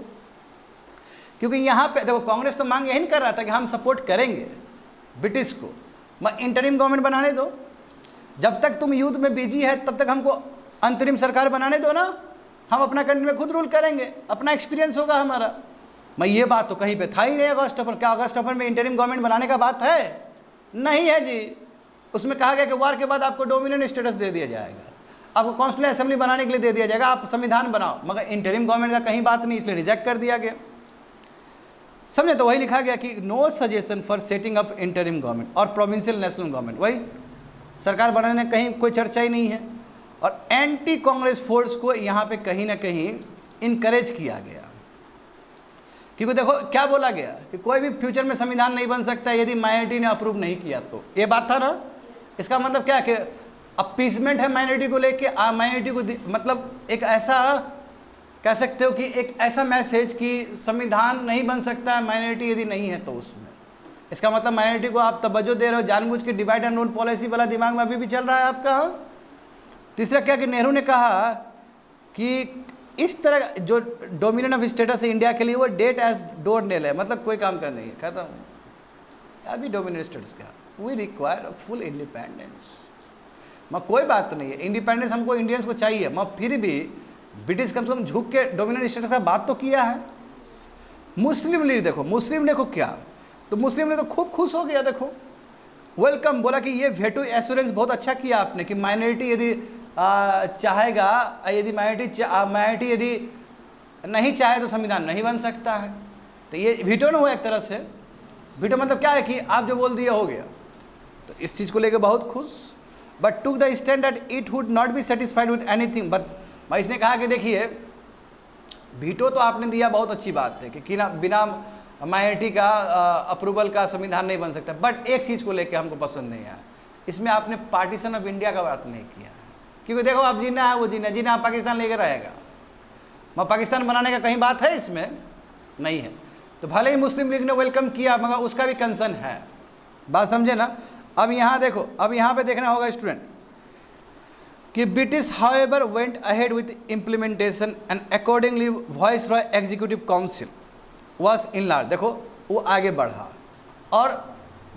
क्योंकि यहाँ पे देखो कांग्रेस तो मांग यही नहीं कर रहा था कि हम सपोर्ट करेंगे ब्रिटिश को, मैं इंटरिम गवर्नमेंट बनाने दो, जब तक तुम युद्ध में बिजी है तब तक हमको अंतरिम सरकार बनाने दो ना, हम अपना कंट्री में खुद रूल करेंगे, अपना एक्सपीरियंस होगा हमारा। मैं ये बात तो कहीं पे था ही नहीं अगस्त ऑफर। क्या अगस्त ऑफर में इंटरिम गवर्नमेंट बनाने का बात है? नहीं है जी। उसमें कहा गया कि वार के बाद आपको डोमिनियन स्टेटस दे दिया जाएगा, आपको कॉन्स्टिट्यूशन असेंबली बनाने के लिए दे दिया जाएगा, आप संविधान बनाओ, मगर इंटरिम गवर्नमेंट का कहीं बात नहीं, इसलिए रिजेक्ट कर दिया गया। समझे? तो वही लिखा गया कि no suggestion for setting up interim government और प्रोविंशियल नेशनल गवर्नमेंट, वही सरकार बनाने कहीं कोई चर्चा ही नहीं है। और एंटी कांग्रेस फोर्स को यहाँ पे कहीं ना कहीं इनकरेज किया गया, क्योंकि देखो क्या बोला गया कि कोई भी फ्यूचर में संविधान नहीं बन सकता यदि माइनॉरिटी ने अप्रूव नहीं किया। तो ये बात था ना। इसका मतलब क्या है कि अपीसमेंट है माइनॉरिटी को लेके, माइनॉरिटी को मतलब एक ऐसा कह सकते हो कि एक ऐसा मैसेज कि संविधान नहीं बन सकता है माइनॉरिटी यदि नहीं है तो उसमें। इसका मतलब माइनॉरिटी को आप तवज्जो दे रहे हो, जानबूझ के डिवाइड एंड रूल पॉलिसी वाला दिमाग में अभी भी चल रहा है आपका। तीसरा क्या कि नेहरू ने कहा कि इस तरह जो डोमिनियन ऑफ स्टेटस है इंडिया के लिए वो डेट एज डोर नेल है, मतलब कोई काम कर नहीं है, खत्म। अभी डोमिनियन स्टेटस क्या, वी रिक्वायर फुल इंडिपेंडेंस। मैं कोई बात नहीं है, इंडिपेंडेंस हमको इंडियंस को चाहिए, मैं फिर भी ब्रिटिश कम से कम झुक के डोमिनियन स्टेटस का बात तो किया है। मुस्लिम लीग देखो, मुस्लिम लीग को क्या, तो मुस्लिम लीग तो खूब खुश हो गया, देखो वेलकम, बोला कि ये वेटो एश्योरेंस बहुत अच्छा किया आपने कि माइनॉरिटी यदि चाहेगा, यदि माइनॉरिटी यदि नहीं चाहे तो संविधान नहीं बन सकता है। तो ये वीटो ना हुआ एक तरह से। वीटो मतलब क्या है कि आप जो बोल दिए हो गया। तो इस चीज़ को लेकर बहुत खुश। But took the stand that it would not be satisfied with anything. But इसने कहा कि देखिए वीटो तो आपने दिया, बहुत अच्छी बात है कि बिना माइनॉरिटी का अप्रूवल का संविधान नहीं बन सकता, बट एक चीज़ को लेकर हमको पसंद नहीं आया, इसमें आपने पार्टीशन ऑफ इंडिया का बात नहीं किया है। क्योंकि देखो आप जीना है वो जीना आप पाकिस्तान लेकर रहेगा, मैं पाकिस्तान बनाने का कहीं बात है इसमें नहीं है। तो भले ही मुस्लिम लीग ने वेलकम किया मगर उसका भी कंसर्न है, बात समझे ना। अब यहाँ देखो, अब यहाँ पे देखना होगा स्टूडेंट कि British however went ahead with implementation and accordingly viceroy executive council was enlarge. देखो वो आगे बढ़ा, और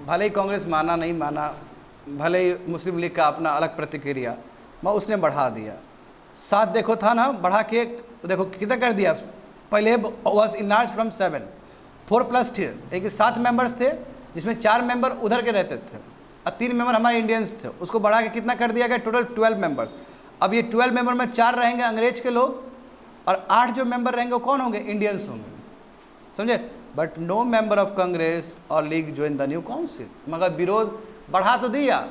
भले ही कांग्रेस माना नहीं माना, भले ही मुस्लिम लीग का अपना अलग प्रतिक्रिया, मैं उसने बढ़ा दिया। 7 देखो था ना, बढ़ा के देखो कितना कर दिया। पहले वाज इनलार्ज फ्रॉम 7, 4 + 3, एक 7 मेंबर्स थे जिसमें 4 मेंबर उधर के रहते थे और 3 मेंबर हमारे इंडियंस थे। उसको बढ़ा के कितना कर दिया गया, टोटल 12 मेंबर्स। अब ये 12 मेंबर में 4 रहेंगे अंग्रेज के लोग और 8 जो मेंबर रहेंगे वो कौन होंगे, इंडियंस होंगे, समझे। But no member of Congress और league join the new council. मगर विरोध बढ़ा तो दिया,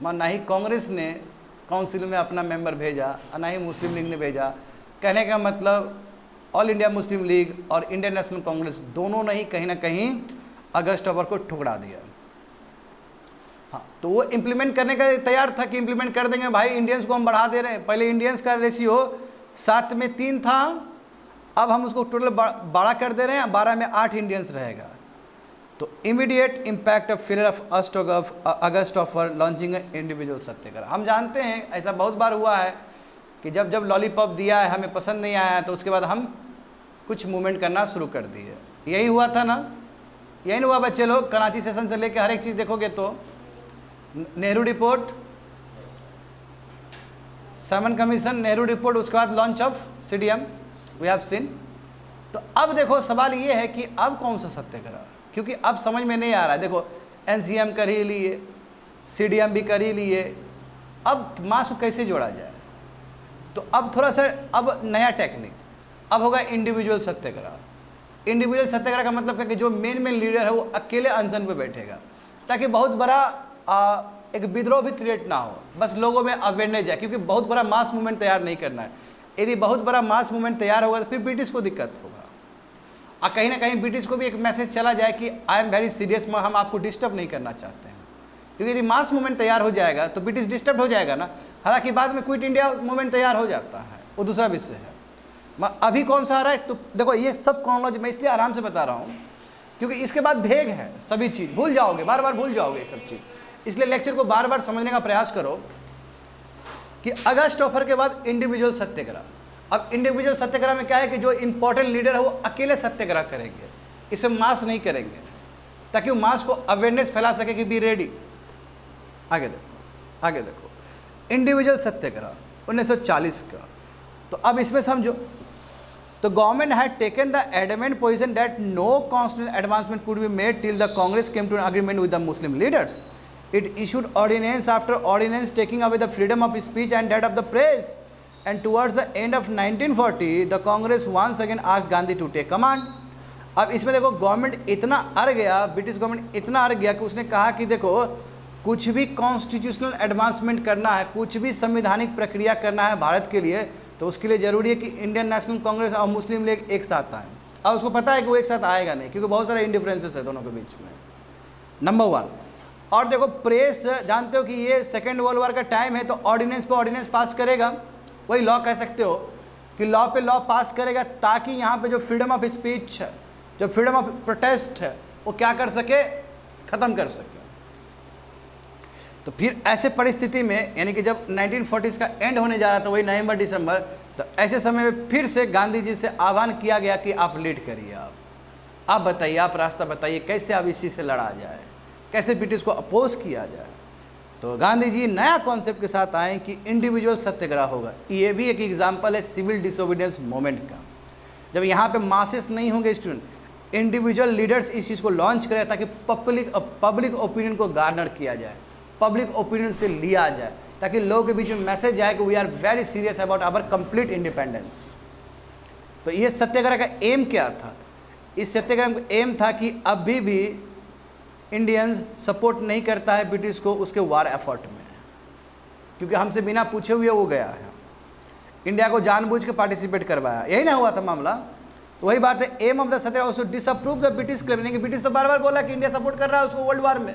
मगर ना ही कांग्रेस ने काउंसिल में अपना मेंबर भेजा और ना ही मुस्लिम लीग ने भेजा। कहने का मतलब ऑल इंडिया मुस्लिम लीग और इंडियन नेशनल कांग्रेस दोनों ने ही कहीं ना कहीं अगस्त ऑफर को ठुकरा दिया। हाँ, तो वो इम्प्लीमेंट करने का तैयार था कि इम्प्लीमेंट कर देंगे भाई, इंडियंस को हम बढ़ा दे रहे हैं। पहले इंडियंस का रेशियो 7 में 3 था, अब हम उसको टोटल बड़ा कर दे रहे हैं, 12 में 8 इंडियंस रहेगा। तो immediate impact of failure of August offer launching individual satyagraha. हम जानते हैं ऐसा बहुत बार हुआ है कि जब जब लॉलीपॉप दिया है हमें पसंद नहीं आया तो उसके बाद हम कुछ मूवमेंट करना शुरू कर दिए। यही हुआ था ना, यही नहीं हुआ बच्चे लोग। कराची सेशन से लेकर हर एक चीज़ देखोगे तो Nehru report, Simon commission, Nehru report, उसके बाद launch of CDM we have seen. तो अब देखो सवाल ये है कि अब कौन सा सत्याग्रह, क्योंकि अब समझ में नहीं आ रहा है। देखो NCM कर ही लिए, CDM भी कर ही लिए, अब मास को कैसे जोड़ा जाए। तो अब थोड़ा सा अब नया टेक्निक, अब होगा इंडिविजुअल सत्याग्रह। इंडिविजुअल सत्याग्रह का मतलब है कि जो मेन लीडर है वो अकेले अनशन पे बैठेगा, ताकि बहुत बड़ा एक विद्रोह भी क्रिएट ना हो, बस लोगों में अवेयरनेस जाए, क्योंकि बहुत बड़ा मास मूवमेंट तैयार नहीं करना है। यदि बहुत बड़ा मास मूवमेंट तैयार होगा तो फिर ब्रिटिश को दिक्कत होगा। और कहीं ना कहीं ब्रिटिश को भी एक मैसेज चला जाए कि आई एम वेरी सीरियस, हम आपको डिस्टर्ब नहीं करना चाहते हैं। क्योंकि यदि मास मूवमेंट तैयार हो जाएगा तो ब्रिटिश डिस्टर्ब हो जाएगा ना। हालांकि बाद में क्विट इंडिया मूवमेंट तैयार हो जाता है, वो दूसरा विषय है। अभी कौन सा आ रहा है, तो देखो ये सब क्रोनोलॉजी मैं इसलिए आराम से बता रहा हूँ क्योंकि इसके बाद भेग है, सभी चीज़ भूल जाओगे, बार बार भूल जाओगे ये सब चीज़। इसलिए लेक्चर को बार बार समझने का प्रयास करो कि अगस्त ऑफर के बाद इंडिविजुअल सत्याग्रह। अब इंडिविजुअल सत्याग्रह में क्या है कि जो इंपॉर्टेंट लीडर है वो अकेले सत्याग्रह करेंगे, इसमें मास नहीं करेंगे, ताकि वो मास को अवेयरनेस फैला सके कि बी रेडी। आगे देखो इंडिविजुअल सत्याग्रह 1940 का। तो अब इसमें समझो, तो government had taken the adamant position that no constitutional advancement could be made till the Congress came to an agreement with the Muslim leaders. It issued ordinance after ordinance taking away the freedom of speech and that of the press. And towards the end of 1940, the Congress once again asked Gandhi to take command. अब इसमें देखो government इतना अड़ गया, British government इतना अड़ गया कि उसने कहा कि देखो कुछ भी कॉन्स्टिट्यूशनल एडवांसमेंट करना है, कुछ भी संवैधानिक प्रक्रिया करना है भारत के लिए, तो उसके लिए ज़रूरी है कि इंडियन नेशनल कांग्रेस और मुस्लिम लीग एक साथ आए। अब उसको पता है कि वो एक साथ आएगा नहीं, क्योंकि बहुत सारे इंडिफरेंसेस है दोनों के बीच में, नंबर 1। और देखो प्रेस, जानते हो कि ये सेकेंड वर्ल्ड वॉर का टाइम है, तो ऑर्डिनेंस पे ऑर्डिनेंस पास करेगा, वही लॉ कह सकते हो कि लॉ पे लॉ पास करेगा, ताकि यहाँ पे जो फ्रीडम ऑफ स्पीच है, जो फ्रीडम ऑफ प्रोटेस्ट है, वो क्या कर सके, ख़त्म कर सके। तो फिर ऐसे परिस्थिति में, यानी कि जब 1940s का एंड होने जा रहा था, वही नवंबर दिसंबर, तो ऐसे समय में फिर से गांधी जी से आह्वान किया गया कि आप लीड करिए, आप बताइए, आप रास्ता बताइए, कैसे अब इस चीज़ से लड़ा जाए, कैसे ब्रिटिश को अपोज किया जाए। तो गांधी जी नया कॉन्सेप्ट के साथ आए कि इंडिविजुअल सत्याग्रह होगा। ये भी एक एग्जांपल है सिविल डिसोबीडियंस मूवमेंट का। जब यहाँ पे मासेस नहीं होंगे स्टूडेंट, इंडिविजुअल लीडर्स इस चीज़ को लॉन्च करें ताकि पब्लिक ओपिनियन को गार्नर किया जाए, पब्लिक ओपिनियन से लिया जाए, ताकि लोगों के बीच में मैसेज जाए कि we are very serious about our complete independence. तो ये सत्याग्रह का एम क्या था? इस सत्याग्रह का एम था कि अभी भी इंडियन सपोर्ट नहीं करता है ब्रिटिश को उसके वार एफर्ट में, क्योंकि हमसे बिना पूछे हुए वो गया है, इंडिया को जानबूझ के पार्टिसिपेट करवाया, यही ना हुआ था मामला। तो वही बात है, aim of the satyagraha also disapprove the British claim, कि ब्रिटिश तो बार बार बोला कि इंडिया सपोर्ट कर रहा है उसको वर्ल्ड वार में।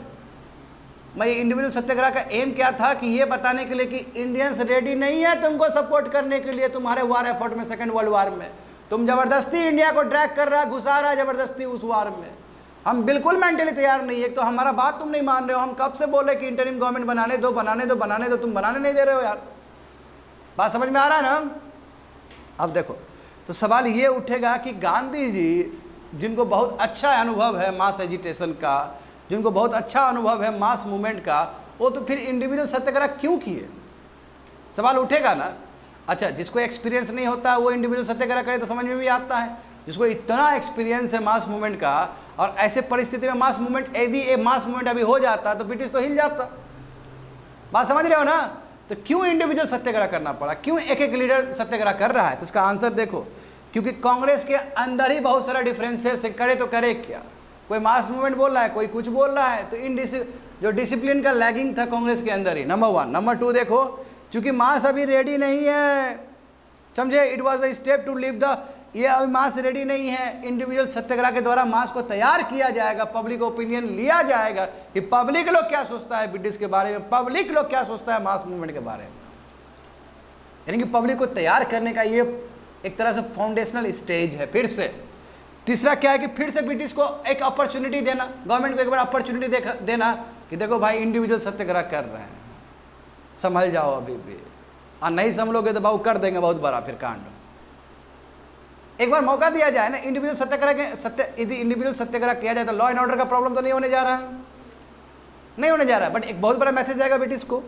मैं इंडिविजुअल सत्याग्रह का एम क्या था कि ये बताने के लिए कि इंडियंस रेडी नहीं है तुमको सपोर्ट करने के लिए तुम्हारे वार एफर्ट में, सेकेंड वर्ल्ड वार में। तुम जबरदस्ती इंडिया को ड्रैग कर रहा, घुसा रहा जबरदस्ती उस वार में, हम बिल्कुल मेंटली तैयार नहीं है। तो हमारा बात तुम नहीं मान रहे हो, हम कब से बोले कि इंटरिम गवर्नमेंट बनाने दो, तुम बनाने नहीं दे रहे हो यार। बात समझ में आ रहा है ना? अब देखो, तो सवाल ये उठेगा कि गांधी जी जिनको बहुत अच्छा अनुभव है मास एजिटेशन का, जिनको बहुत अच्छा अनुभव है मास मूवमेंट का, वो तो फिर इंडिविजुअल सत्याग्रह क्यों किए? सवाल उठेगा ना। अच्छा, जिसको एक्सपीरियंस नहीं होता वो इंडिविजुअल सत्याग्रह करे तो समझ में भी आता है, जिसको इतना एक्सपीरियंस है मास मूवमेंट का, और ऐसे परिस्थिति में मास मूवमेंट, यदि ये मास मूवमेंट अभी हो जाता तो ब्रिटिश तो हिल जाता। बात समझ रहे हो ना? तो क्यों इंडिविजुअल सत्याग्रह करना पड़ा, क्यों एक एक लीडर सत्याग्रह कर रहा है? तो इसका आंसर देखो, क्योंकि कांग्रेस के अंदर ही बहुत सारा डिफरेंसेस है, करे तो करे क्या। कोई मास मूवमेंट बोल रहा है, कोई कुछ बोल रहा है, तो जो डिसिप्लिन का लैगिंग था कांग्रेस के अंदर ही, नंबर 1। नंबर 2 देखो, चूंकि मास अभी रेडी नहीं है, समझे, it was the step to leave the, ये अभी मास रेडी नहीं है, इंडिविजुअल सत्याग्रह के द्वारा मास को तैयार किया जाएगा, पब्लिक ओपिनियन लिया जाएगा कि पब्लिक लोग क्या सोचता है ब्रिटिश के बारे में, पब्लिक लोग क्या सोचता है मास मूवमेंट के बारे में। यानी कि पब्लिक को तैयार करने का ये एक तरह से फाउंडेशनल स्टेज है। फिर से तीसरा क्या है कि फिर से ब्रिटिश को एक अपॉर्चुनिटी देना, गवर्नमेंट को एक बार अपॉर्चुनिटी देना कि देखो भाई इंडिविजुअल सत्याग्रह कर रहे हैं, संभल जाओ अभी भी, और नहीं संभलोगे तो बाबू कर देंगे बहुत बड़ा फिर कांड। एक बार मौका दिया जाए ना इंडिविजुअल सत्याग्रह के, यदि इंडिविजुअल सत्याग्रह किया जाए तो लॉ एंड ऑर्डर का प्रॉब्लम तो नहीं होने जा रहा है, नहीं होने जा रहा है, बट एक बहुत बड़ा मैसेज जाएगा ब्रिटिश को।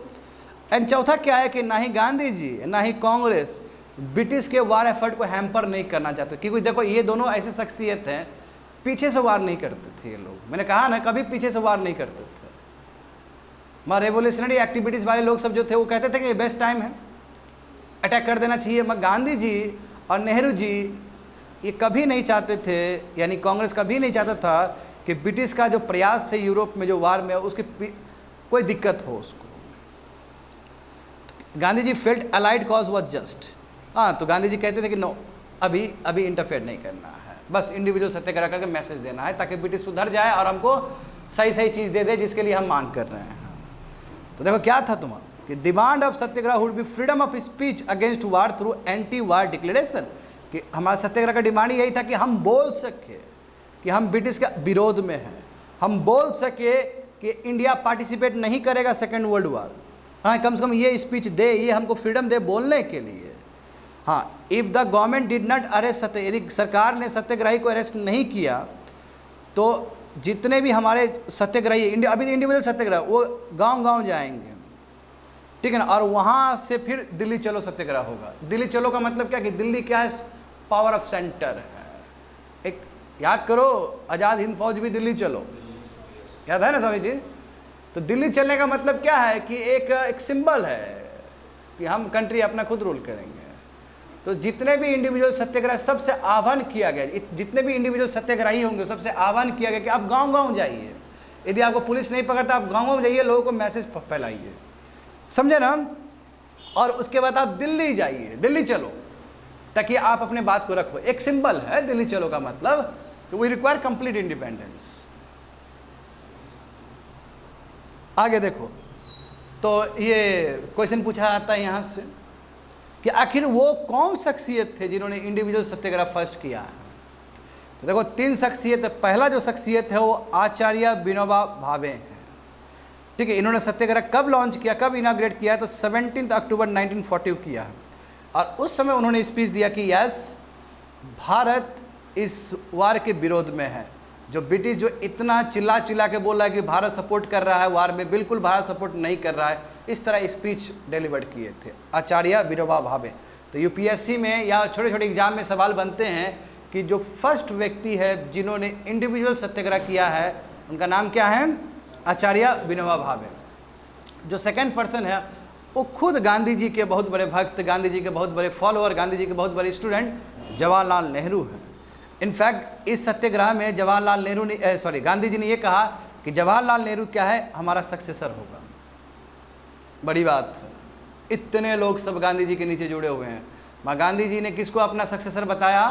एंड चौथा क्या है कि ना ही गांधी जी ना ही कांग्रेस ब्रिटिश के वार एफर्ट को हैम्पर नहीं करना चाहते, क्योंकि देखो ये दोनों ऐसे शख्सियत हैं, पीछे से वार नहीं करते थे ये लोग, मैंने कहा ना कभी पीछे से वार नहीं करते थे। मगर रेवोल्यूशनरी एक्टिविटीज़ वाले लोग सब जो थे वो कहते थे कि ये बेस्ट टाइम है, अटैक कर देना चाहिए। मगर गांधी जी और नेहरू जी ये कभी नहीं चाहते थे, यानी कांग्रेस कभी नहीं चाहता था कि ब्रिटिश का जो प्रयास है यूरोप में जो वार में उसकी कोई दिक्कत हो उसको। तो Gandhi ji felt allied cause was just, हाँ, तो गांधी जी कहते थे कि नो, अभी इंटरफेयर नहीं करना है। बस इंडिविजुअल सत्याग्रह करके मैसेज देना है ताकि ब्रिटिश सुधर जाए और हमको सही सही चीज़ दे दे जिसके लिए हम मांग कर रहे हैं। तो देखो क्या था तुम्हारा कि demand of Satyagraha would be freedom of speech against war through anti war declaration, कि हमारा सत्याग्रह का डिमांड यही था कि हम बोल सके कि हम ब्रिटिश के विरोध में हैं, हम बोल सके कि इंडिया पार्टिसिपेट नहीं करेगा सेकेंड वर्ल्ड वार। हाँ, कम से कम ये स्पीच दे, ये हमको फ्रीडम दे बोलने के लिए। हाँ, if the government did not arrest सत्य, यदि सरकार ने सत्याग्रही को अरेस्ट नहीं किया तो जितने भी हमारे सत्याग्रही अभी इंडिविजुअल सत्याग्रह वो गांव-गांव जाएंगे, ठीक है ना, और वहाँ से फिर दिल्ली चलो सत्याग्रह होगा। दिल्ली चलो का मतलब क्या कि दिल्ली क्या है, पावर ऑफ सेंटर है। एक याद करो, आज़ाद हिंद फौज भी दिल्ली चलो, याद है ना स्वामी जी। तो दिल्ली चलने का मतलब क्या है कि एक सिंबल है कि हम कंट्री अपना खुद रूल करेंगे। तो जितने भी इंडिविजुअल सत्याग्रह सबसे आह्वान किया गया, जितने भी इंडिविजुअल सत्याग्रही होंगे सबसे आह्वान किया गया कि आप गांव-गांव जाइए, यदि आपको पुलिस नहीं पकड़ता आप गांव-गांव जाइए, लोगों को मैसेज फैलाइए, समझे ना। और उसके बाद आप दिल्ली जाइए, दिल्ली चलो, ताकि आप अपने बात को रखो। एक सिंबल है दिल्ली चलो का मतलब, वी रिक्वायर कंप्लीट इंडिपेंडेंस। आगे देखो, तो ये क्वेश्चन पूछा जाता है यहाँ से कि आखिर वो कौन शख्सियत थे जिन्होंने इंडिविजुअल सत्याग्रह फर्स्ट किया है। तो देखो 3 शख्सियत है। पहला जो शख्सियत है वो आचार्य विनोबा भावे हैं, ठीक है। इन्होंने सत्याग्रह कब लॉन्च किया, कब इनाग्रेट किया, तो 17 अक्टूबर 1940 किया है। और उस समय उन्होंने स्पीच दिया कि यस, भारत इस वार के विरोध में है। जो ब्रिटिश जो इतना चिल्ला चिल्ला के बोल रहा है कि भारत सपोर्ट कर रहा है वार में, बिल्कुल भारत सपोर्ट नहीं कर रहा है, इस तरह स्पीच डिलीवर किए थे आचार्य विनोबा भावे। तो यूपीएससी में या छोटे छोटे एग्जाम में सवाल बनते हैं कि जो फर्स्ट व्यक्ति है जिन्होंने इंडिविजुअल सत्याग्रह किया है उनका नाम क्या है, आचार्य विनोबा भावे। जो सेकंड पर्सन है वो खुद गांधी जी के बहुत बड़े भक्त, गांधी जी के बहुत बड़े फॉलोअर, गांधी जी के बहुत बड़े स्टूडेंट जवाहरलाल नेहरू हैं। इनफैक्ट इस सत्याग्रह में जवाहरलाल नेहरू ने गांधी जी ने ये कहा कि जवाहरलाल नेहरू क्या है, हमारा सक्सेसर होगा। बड़ी बात है, इतने लोग सब गांधी जी के नीचे जुड़े हुए हैं, मगर गांधी जी ने किसको अपना सक्सेसर बताया,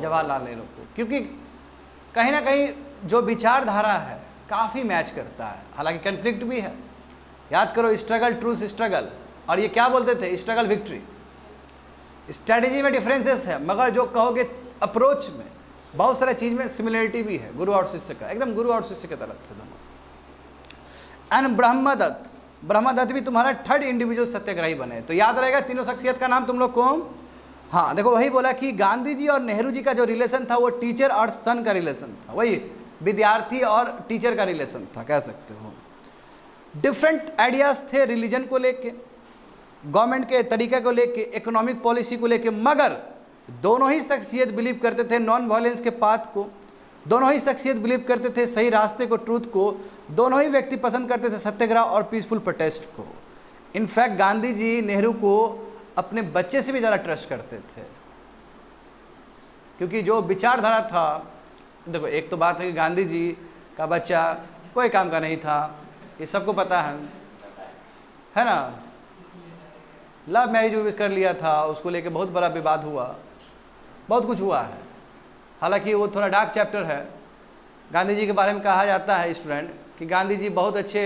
जवाहरलाल नेहरू को, क्योंकि कहीं ना कहीं जो विचारधारा है काफ़ी मैच करता है। हालांकि कन्फ्लिक्ट भी है, याद करो स्ट्रगल ट्रूथ स्ट्रगल, और ये क्या बोलते थे, स्ट्रगल विक्ट्री। स्ट्रैटेजी में डिफरेंसेस है, मगर जो कहोगे अप्रोच में बहुत सारे चीज़ में सिमिलरिटी भी है, गुरु और शिष्य का, एकदम गुरु और शिष्य की तरह थे दोनों। एंड ब्रह्मदत्त भी तुम्हारा थर्ड इंडिविजुअल सत्याग्रही बने। तो याद रहेगा तीनों शख्सियत का नाम तुम लोग को। हाँ देखो, वही बोला कि गांधी जी और नेहरू जी का जो रिलेशन था वो टीचर और सन का रिलेशन था, वही विद्यार्थी और टीचर का रिलेशन था, कह सकते हो। डिफरेंट आइडियाज़ थे रिलीजन को लेके, गवर्नमेंट के तरीके को लेके, इकोनॉमिक पॉलिसी को लेके, मगर दोनों ही शख्सियत बिलीव करते थे नॉन वायलेंस के पाथ को, दोनों ही शख्सियत बिलीव करते थे सही रास्ते को, ट्रूथ को, दोनों ही व्यक्ति पसंद करते थे सत्याग्रह और पीसफुल प्रोटेस्ट को। इनफैक्ट गांधी जी नेहरू को अपने बच्चे से भी ज़्यादा ट्रस्ट करते थे, क्योंकि जो विचारधारा था, देखो एक तो बात है कि गांधी जी का बच्चा कोई काम का नहीं था, ये सबको पता है ना, लव मैरिज कर लिया था, उसको लेके बहुत बड़ा विवाद हुआ, बहुत कुछ हुआ है। हालांकि वो थोड़ा डार्क चैप्टर है। गांधी जी के बारे में कहा जाता है स्टूडेंट कि गांधी जी बहुत अच्छे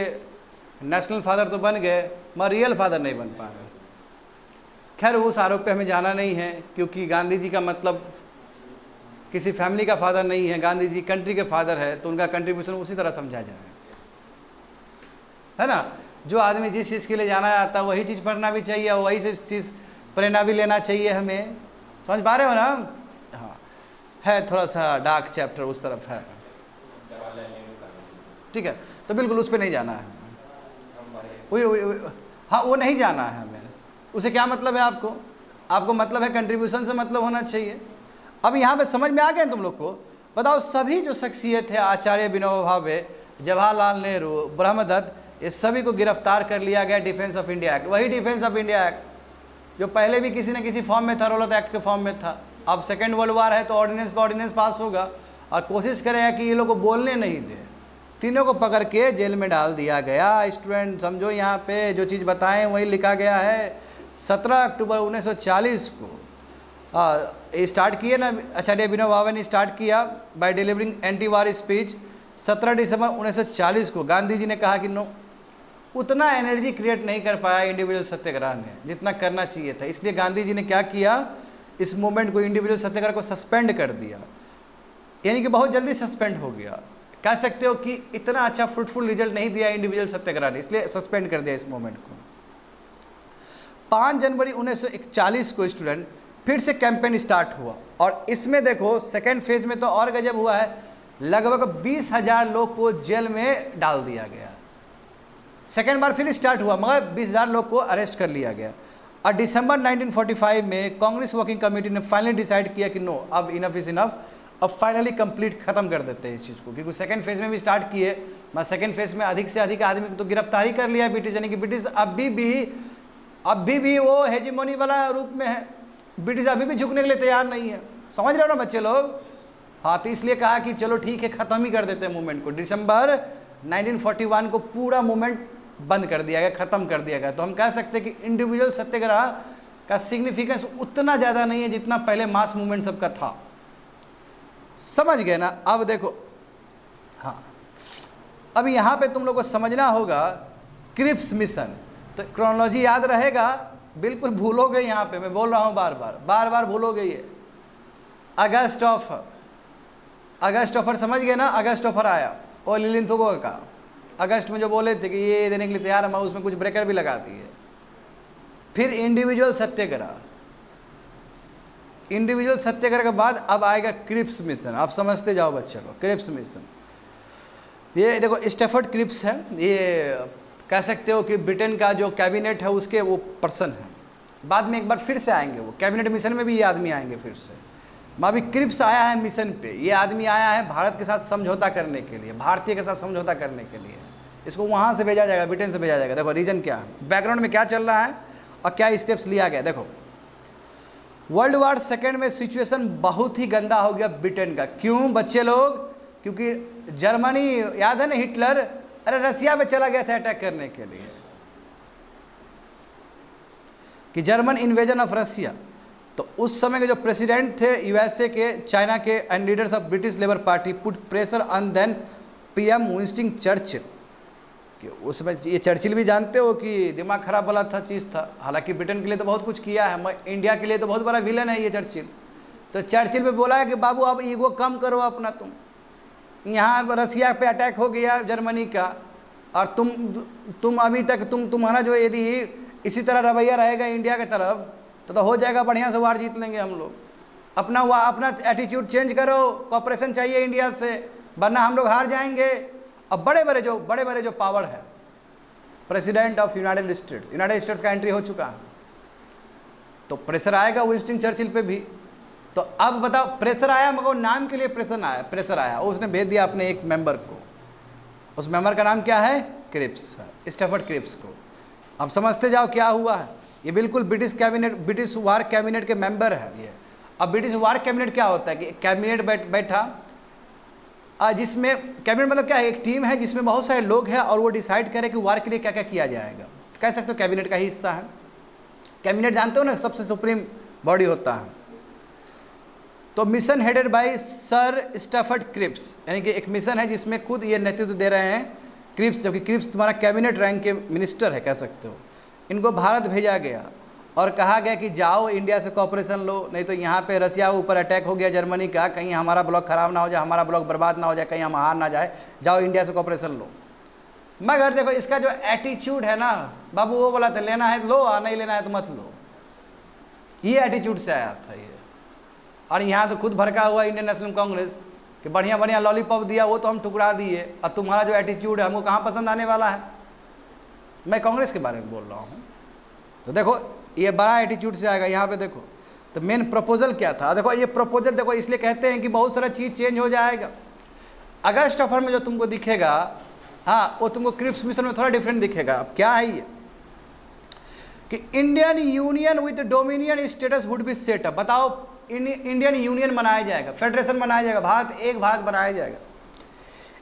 नेशनल फादर तो बन गए मगर रियल फादर नहीं बन पाए। खैर उस आरोप पे हमें जाना नहीं है, क्योंकि गांधी जी का मतलब किसी फैमिली का फादर नहीं है, गांधी जी कंट्री के फादर है, तो उनका कंट्रीब्यूशन उसी तरह समझा जाए, है ना। जो आदमी जिस चीज़ के लिए जाना जाता है वही चीज़ पढ़ना भी चाहिए और वही से चीज़ प्रेरणा भी लेना चाहिए हमें, समझ पा रहे हो ना। हाँ, है थोड़ा सा डार्क चैप्टर उस तरफ है, ठीक है, तो बिल्कुल उस पर नहीं जाना है, हाँ वो नहीं जाना है हमें। उसे क्या मतलब है आपको, आपको मतलब है कंट्रीब्यूशन से मतलब होना चाहिए। अब यहाँ पे समझ में आ गए तुम लोग को। बताओ सभी जो शख्सियत है, आचार्य विनोबा भावे, जवाहरलाल नेहरू, ब्रह्मदत्त, ये सभी को गिरफ्तार कर लिया गया डिफेंस ऑफ इंडिया एक्ट, वही डिफेंस ऑफ इंडिया एक्ट जो पहले भी किसी न किसी फॉर्म में था, रौलत एक्ट के फॉर्म में था। अब सेकेंड वर्ल्ड वार है तो ऑर्डिनेंस पर ऑर्डिनेंस पास होगा और कोशिश करेगा कि ये लोग को बोलने नहीं दे। तीनों को पकड़ के जेल में डाल दिया गया। स्टूडेंट समझो, यहाँ पे जो चीज़ बताएं वही लिखा गया है। 17 अक्टूबर 1940 को ये स्टार्ट किए ना आचार्य विनोबा भावे ने स्टार्ट किया बाय डिलीवरिंग एंटी वार स्पीच 17 दिसंबर 1940 को। गांधी जी ने कहा कि नो, उतना एनर्जी क्रिएट नहीं कर पाया इंडिविजुअल सत्याग्रह ने जितना करना चाहिए था, इसलिए गांधी जी ने क्या किया, इस मूवमेंट को, इंडिविजुअल सत्याग्रह को सस्पेंड कर दिया, यानी कि बहुत जल्दी सस्पेंड हो गया। कह सकते हो कि इतना अच्छा फ्रूटफुल रिजल्ट नहीं दिया इंडिविजुअल सत्याग्रह ने, इसलिए सस्पेंड कर दिया इस मूवमेंट को। 5 जनवरी 1941 को स्टूडेंट फिर से कैंपेन स्टार्ट हुआ, और इसमें देखो सेकेंड फेज में तो और गजब हुआ है, लगभग 20,000 लोग को जेल में डाल दिया गया। सेकेंड बार फिर स्टार्ट हुआ, मगर 20,000 लोग को अरेस्ट कर लिया गया। और दिसंबर 1945 में कांग्रेस वर्किंग कमेटी ने फाइनली डिसाइड किया कि नो, अब इनफ इज इनफ, अब फाइनली कंप्लीट खत्म कर देते हैं इस चीज़ को, क्योंकि सेकंड फेज में भी स्टार्ट किए, मैं सेकंड फेज में अधिक से अधिक आदमी को तो गिरफ्तारी कर लिया ब्रिटिश, यानी कि ब्रिटिश अभी भी वो हेजिमोनी वाला रूप में है, ब्रिटिश अभी भी झुकने के लिए तैयार नहीं है। समझ रहे हो ना बच्चे लोग? हाँ, तो इसलिए कहा कि चलो ठीक है, ख़त्म ही कर देते हैं मूवमेंट को। दिसंबर 1941 को पूरा मूवमेंट बंद कर दिया गया, ख़त्म कर दिया गया। तो हम कह सकते हैं कि इंडिविजुअल सत्याग्रह का सिग्निफिकेंस उतना ज़्यादा नहीं है जितना पहले मास मूवमेंट सबका था। समझ गए ना? अब देखो, हाँ, अब यहाँ पे तुम लोग को समझना होगा क्रिप्स मिशन, तो क्रोनोलॉजी याद रहेगा, बिल्कुल भूलोगे। यहाँ पे मैं बोल रहा हूँ बार बार भूलोगे ये। अगस्ट ऑफर समझ गए ना? अगस्ट ऑफर आया और लिलिंथुगो का अगस्त में जो बोले थे कि ये देने के लिए तैयार, हम उसमें कुछ ब्रेकर भी लगा दिए। फिर इंडिविजुअल सत्याग्रह के बाद अब आएगा क्रिप्स मिशन। आप समझते जाओ बच्चों को, क्रिप्स मिशन। ये देखो स्टैफर्ड क्रिप्स है, ये कह सकते हो कि ब्रिटेन का जो कैबिनेट है उसके वो पर्सन है। बाद में एक बार फिर से आएंगे, वो कैबिनेट मिशन में भी ये आदमी आएंगे फिर से। अभी क्रिप्स आया है मिशन पे, ये आदमी आया है भारत के साथ समझौता करने के लिए, भारतीय के साथ समझौता करने के लिए। इसको वहाँ से भेजा जाएगा, ब्रिटेन से भेजा जाएगा। देखो रीजन क्या है, बैकग्राउंड में क्या चल रहा है और क्या स्टेप्स लिया गया। देखो वर्ल्ड वॉर सेकेंड में सिचुएशन बहुत ही गंदा हो गया ब्रिटेन का। क्यों बच्चे लोग? क्योंकि जर्मनी, याद है ना हिटलर, अरे रसिया में चला गया था अटैक करने के लिए, कि जर्मन इन्वेजन ऑफ रसिया। तो उस समय के जो प्रेसिडेंट थे यूएसए के, चाइना के and leaders of British Labour Party put pressure on then PM Winston Churchill, कि उसमें ये चर्चिल भी जानते हो कि दिमाग खराब वाला था चीज़ था। हालांकि ब्रिटेन के लिए तो बहुत कुछ किया है, इंडिया के लिए तो बहुत बड़ा विलन है ये चर्चिल। तो चर्चिल पे बोला है कि बाबू अब ईगो कम करो अपना, यहाँ रसिया पे अटैक हो गया जर्मनी का, और तुम अभी तक तुम्हारा जो यदि इसी तरह रवैया रहेगा इंडिया की तरफ तो हो जाएगा, बढ़िया से वार जीत लेंगे हम लोग। अपना एटीट्यूड चेंज करो, कॉपरेशन चाहिए इंडिया से, वरना हम लोग हार जाएंगे। अब बड़े बड़े जो पावर है, प्रेसिडेंट ऑफ यूनाइटेड स्टेट्स का एंट्री हो चुका है, तो प्रेशर आएगा विंस्टन चर्चिल पे भी। तो अब बताओ, प्रेशर आया मगर नाम के लिए प्रेशर आया, उसने भेज दिया अपने एक मेंबर को। उस मेंबर का नाम क्या है? क्रिप्स, स्टैफर्ड क्रिप्स को। अब समझते जाओ क्या हुआ है। ये बिल्कुल ब्रिटिश वार कैबिनेट के मेंबर है ये। अब ब्रिटिश वार कैबिनेट क्या होता है कि कैबिनेट बैठा, जिसमें कैबिनेट मतलब क्या है, एक टीम है जिसमें बहुत सारे लोग हैं और वो डिसाइड करे कि वार के लिए क्या क्या किया जाएगा। कह सकते हो कैबिनेट का ही हिस्सा है। कैबिनेट जानते हो ना, सबसे सुप्रीम बॉडी होता है। तो mission headed by sir Stafford Cripps, यानी कि एक मिशन है जिसमें खुद ये नेतृत्व दे रहे हैं क्रिप्स, जबकि क्रिप्स तुम्हारा कैबिनेट रैंक के मिनिस्टर है कह सकते हो। इनको भारत भेजा गया और कहा गया कि जाओ इंडिया से कॉपरेशन लो, नहीं तो यहाँ पे रसिया ऊपर अटैक हो गया जर्मनी का, कहीं हमारा ब्लॉक खराब ना हो जाए, हमारा ब्लॉक बर्बाद ना हो जाए, कहीं हम हार ना जाए, जाओ इंडिया से कॉपरेशन लो। मगर देखो इसका जो एटीट्यूड है ना बाबू, वो बोला था लेना है लो, नहीं लेना है तो मत लो, ये एटीट्यूड से आया था ये। और यहाँ तो खुद भड़का हुआ इंडियन नेशनल कांग्रेस कि बढ़िया लॉलीपॉप दिया वो तो हम टुकड़ा दिए, और तुम्हारा जो एटीट्यूड है हमको कहाँ पसंद आने वाला है। मैं कांग्रेस के बारे में बोल रहा हूँ। तो देखो ये बड़ा एटीट्यूड से आएगा यहाँ पे। देखो तो मेन प्रपोजल क्या था, देखो ये प्रपोजल देखो इसलिए कहते हैं कि बहुत सारा चीज़ चेंज हो जाएगा। अगस्त ऑफर में जो तुमको दिखेगा, हाँ, वो तुमको क्रिप्स मिशन में थोड़ा डिफरेंट दिखेगा। अब क्या है ये कि Indian union with dominion status would be set up. बताओ, इंडियन यूनियन बनाया जाएगा, फेडरेशन बनाया जाएगा, भारत एक भारत बनाया जाएगा।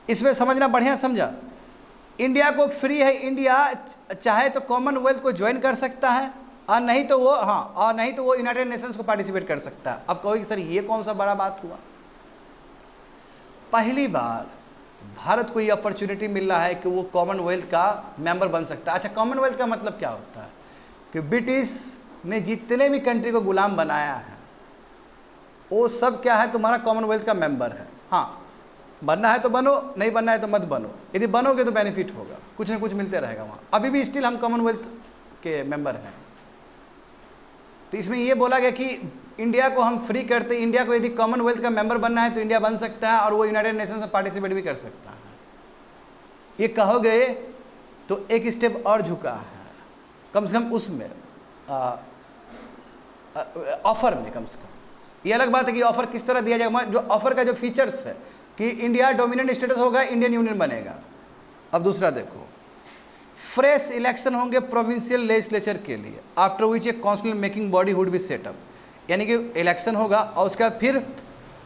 इसमें समझना, बढ़िया समझा, इंडिया को फ्री है, इंडिया चाहे तो कॉमनवेल्थ को ज्वाइन कर सकता है, और नहीं तो वो, हाँ, और नहीं तो वो यूनाइटेड नेशंस को पार्टिसिपेट कर सकता है। अब कहोगे सर ये कौन सा बड़ा बात हुआ? पहली बार भारत को ये अपॉर्चुनिटी मिल रहा है कि वो कॉमनवेल्थ का मेंबर बन सकता है। अच्छा, कॉमनवेल्थ का मतलब क्या होता है? कि ब्रिटिश ने जितने भी कंट्री को गुलाम बनाया है वो सब क्या है, तुम्हारा कॉमनवेल्थ का मेंबर है। हाँ, बनना है तो बनो, नहीं बनना है तो मत बनो। यदि बनोगे तो बेनिफिट होगा, कुछ ना कुछ मिलते रहेगा वहाँ। अभी भी स्टिल हम कॉमनवेल्थ के मेंबर हैं। तो इसमें ये बोला गया कि इंडिया को हम फ्री करते, इंडिया को यदि कॉमनवेल्थ का मेंबर बनना है तो इंडिया बन सकता है और वो यूनाइटेड नेशंस में पार्टिसिपेट भी कर सकता है। ये कहोगे तो एक स्टेप और झुका है, कम से कम उसमें ऑफर में कम से कम। ये अलग बात है कि ऑफर किस तरह दिया जाएगा, जो ऑफर का जो फीचर्स है कि इंडिया डोमिनेंट स्टेटस होगा, इंडियन यूनियन बनेगा। अब दूसरा देखो, फ्रेश इलेक्शन होंगे प्रोविंशियल लेजिस्लेचर के लिए, after which a constitution making body would be set up. यानी कि इलेक्शन होगा और उसके बाद फिर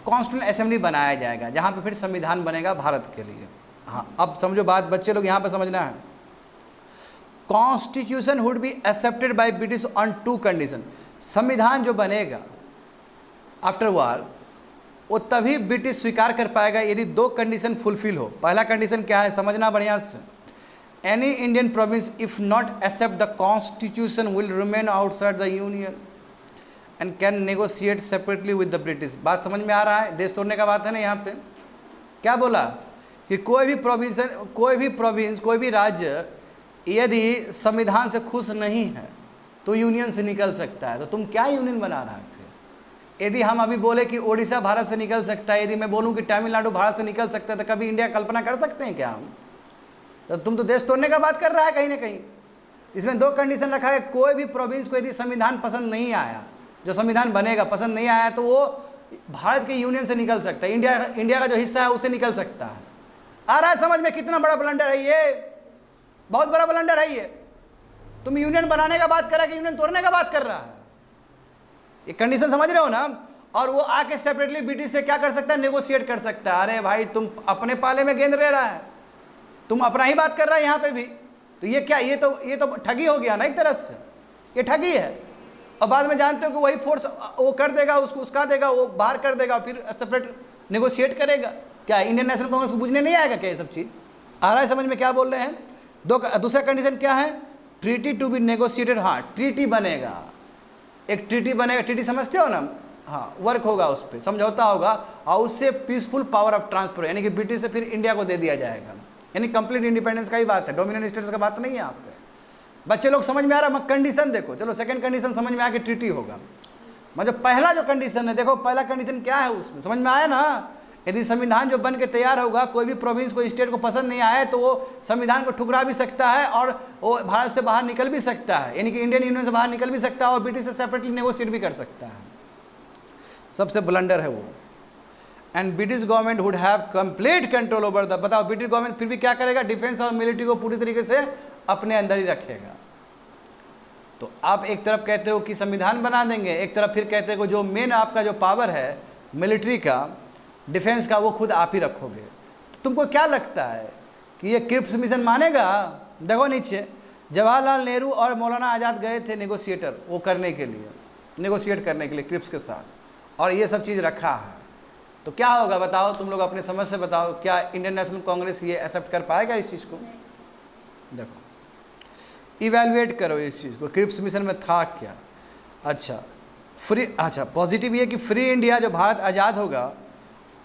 कॉन्स्टिट्यूशन असेंबली बनाया जाएगा जहाँ पे फिर संविधान बनेगा भारत के लिए। हाँ, अब समझो बात, बच्चे लोग यहाँ पे समझना है। Constitution would be accepted by British on 2 condition. संविधान जो बनेगा आफ्टर वार वो तभी ब्रिटिश स्वीकार कर पाएगा यदि 2 कंडीशन फुलफिल हो। पहला कंडीशन क्या है, समझना बढ़िया से। Any Indian province if not accept the constitution will remain outside the union and can negotiate separately with the British. बात समझ में आ रहा है? देश तोड़ने का बात है ना यहाँ पे। क्या बोला कि कोई भी प्रोविंस, कोई भी राज्य यदि संविधान से खुश नहीं है तो यूनियन से निकल सकता है। तो तुम क्या यूनियन बना रहा है फिर? यदि हम अभी बोले कि ओडिशा भारत से निकल सकता है, यदि मैं बोलूं कि तमिलनाडु भारत से निकल सकता है, तो कभी इंडिया कल्पना कर सकते हैं क्या हम? तो तुम तो देश तोड़ने का बात कर रहा है कहीं ना कहीं। इसमें 2 कंडीशन रखा है, कोई भी प्रोविंस को यदि संविधान पसंद नहीं आया, जो संविधान बनेगा पसंद नहीं आया, तो वो भारत के यूनियन से निकल सकता है, इंडिया का जो हिस्सा है उससे निकल सकता है। आ रहा है समझ में? कितना बड़ा ब्लंडर है ये, बहुत बड़ा ब्लंडर है ये। तुम यूनियन बनाने का बात कर रहा है कि यूनियन तोड़ने का बात कर रहा है? ये कंडीशन समझ रहे हो ना? और वो आके सेपरेटली ब्रिटिश से क्या कर सकता है, नेगोशिएट कर सकता है। अरे भाई, तुम अपने पाले में गेंद ले रहा है, तुम अपना ही बात कर रहा है यहाँ पे भी। तो ये क्या, ये तो ठगी हो गया ना एक तरह से, ये ठगी है। और बाद में जानते हो कि वही फोर्स वो कर देगा, उसको उसका देगा, वो बाहर कर देगा, फिर सेपरेट नेगोशिएट करेगा। क्या इंडियन नेशनल कांग्रेस को बुझने नहीं आएगा क्या ये सब चीज़? आ रहा है समझ में क्या बोल रहे हैं? दूसरा कंडीशन क्या है, ट्रीटी टू बी नेगोशिएटेड। हाँ, ट्रीटी बनेगा, एक ट्रीटी बनेगा। ट्रीटी समझते हो ना? हाँ, वर्क होगा, उस पर समझौता होगा और उससे पीसफुल पावर ऑफ ट्रांसफर, यानी कि ब्रिटिश से फिर इंडिया को दे दिया जाएगा। यानी कंप्लीट इंडिपेंडेंस का ही बात है, डोमिनेंट स्टेटस का बात नहीं है यहाँ पे। बच्चे लोग समझ में आ रहा है? कंडीशन देखो, चलो सेकंड कंडीशन समझ में आ कि ट्रीटी होगा। मतलब पहला जो कंडीशन है, देखो पहला कंडीशन क्या है उसमें समझ में आया ना? यदि संविधान जो बन के तैयार होगा, कोई भी प्रोविंस को, स्टेट को पसंद नहीं आए तो वो संविधान को ठुकरा भी सकता है और वो भारत से बाहर निकल भी सकता है, यानी कि इंडियन यूनियन से बाहर निकल भी सकता है और ब्रिटिश से सेपरेटली नेगोशिएट भी कर सकता है। सबसे ब्लंडर है वो। And British government would have complete control over the, बताओ ब्रिटिश गवर्नमेंट फिर भी क्या करेगा, डिफेंस और मिलिट्री को पूरी तरीके से अपने अंदर ही रखेगा। तो आप एक तरफ कहते हो कि संविधान बना देंगे, एक तरफ फिर कहते हो जो मेन आपका जो पावर है मिलिट्री का, डिफेंस का, वो खुद आप ही रखोगे। तो तुमको क्या लगता है कि ये क्रिप्स मिशन मानेगा? देखो नीचे, जवाहरलाल नेहरू और मौलाना आज़ाद गए थे नेगोशिएटर वो करने के लिए, नेगोशिएट करने के लिए क्रिप्स के साथ, और ये सब चीज़ रखा है। तो क्या होगा बताओ, तुम लोग अपने समझ से बताओ, क्या इंडियन नेशनल कांग्रेस ये एक्सेप्ट कर पाएगा इस चीज़ को? देखो, इवेलुएट करो इस चीज़ को, क्रिप्स मिशन में था क्या। अच्छा, पॉजिटिव ये कि फ्री इंडिया, जो भारत आज़ाद होगा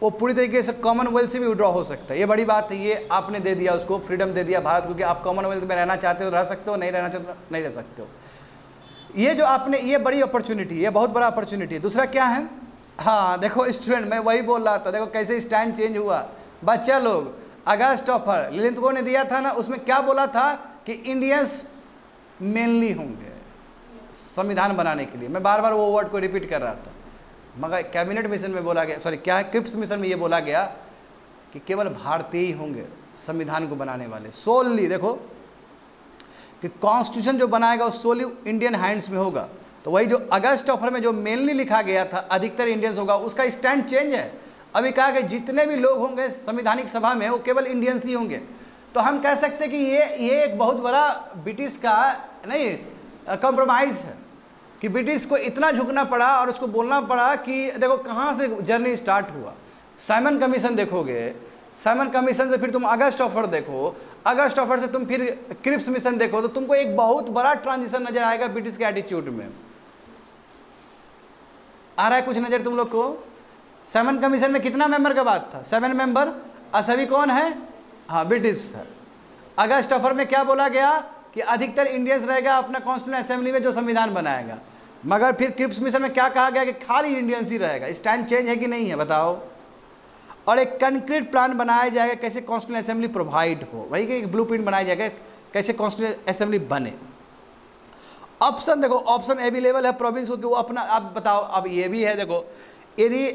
वो पूरी तरीके से कॉमनवेल्थ से भी विड्रॉ हो सकता है। ये बड़ी बात है, ये आपने दे दिया उसको, फ्रीडम दे दिया भारत को कि आप कॉमनवेल्थ में रहना चाहते हो रह सकते हो, नहीं रहना चाहते हो नहीं रह सकते हो। ये जो आपने, ये बड़ी अपॉर्चुनिटी, ये बहुत बड़ा अपॉर्चुनिटी है। दूसरा क्या है, हाँ देखो स्टूडेंट, मैं वही बोल रहा था, देखो कैसे स्टैंड चेंज हुआ। बच्चा लोग, अगस्त ऑफर लिलिंथगो ने दिया था ना, उसमें क्या बोला था कि इंडियंस मेनली होंगे संविधान बनाने के लिए। मैं बार बार वो वर्ड को रिपीट कर रहा था, मगर कैबिनेट मिशन में बोला गया, सॉरी क्या है, क्रिप्स मिशन में ये बोला गया कि केवल भारतीय ही होंगे संविधान को बनाने वाले। सोलली देखो कि कॉन्स्टिट्यूशन जो बनाएगा वो सोली इंडियन हैंड्स में होगा। तो वही जो अगस्त ऑफर में जो मेनली लिखा गया था अधिकतर इंडियंस होगा, उसका स्टैंड चेंज है। अभी कहा कि जितने भी लोग होंगे संवैधानिक सभा में वो केवल इंडियंस ही होंगे। तो हम कह सकते हैं कि ये एक बहुत बड़ा ब्रिटिश का नहीं कॉम्प्रोमाइज़ है, कि ब्रिटिश को इतना झुकना पड़ा और उसको बोलना पड़ा कि देखो कहाँ से जर्नी स्टार्ट हुआ। साइमन कमीशन देखोगे, साइमन कमीशन से फिर तुम अगस्ट ऑफर देखो, अगस्ट ऑफर से तुम फिर क्रिप्स मिशन देखो, तो तुमको एक बहुत बड़ा ट्रांजिशन नजर आएगा ब्रिटिश के एटीट्यूड में। आ रहा है कुछ नजर तुम लोग को? साइमन कमीशन में कितना मेंबर का बात था? 7 मेंबर, और सभी कौन है? हाँ, ब्रिटिश है। अगस्त ऑफर में क्या बोला गया कि अधिकतर इंडियंस रहेगा अपना कॉन्स्टिट्यूएंट असेंबली में जो संविधान बनाएगा, मगर फिर क्रिप्स मिशन में क्या कहा गया कि खाली इंडियंस ही रहेगा। स्टैंड चेंज है कि नहीं है बताओ? और एक कंक्रीट प्लान बनाया जाएगा कैसे कॉन्स्टिट्यूएंट असेंबली प्रोवाइड हो, वही कि एक ब्लूप्रिंट बनाया जाएगा कैसे कॉन्स्टिट्यूएंट असेंबली बने। ऑप्शन देखो, ऑप्शन अवेलेबल है प्रोविंस को कि वो अपना, आप बताओ। अब ये भी है देखो, यदि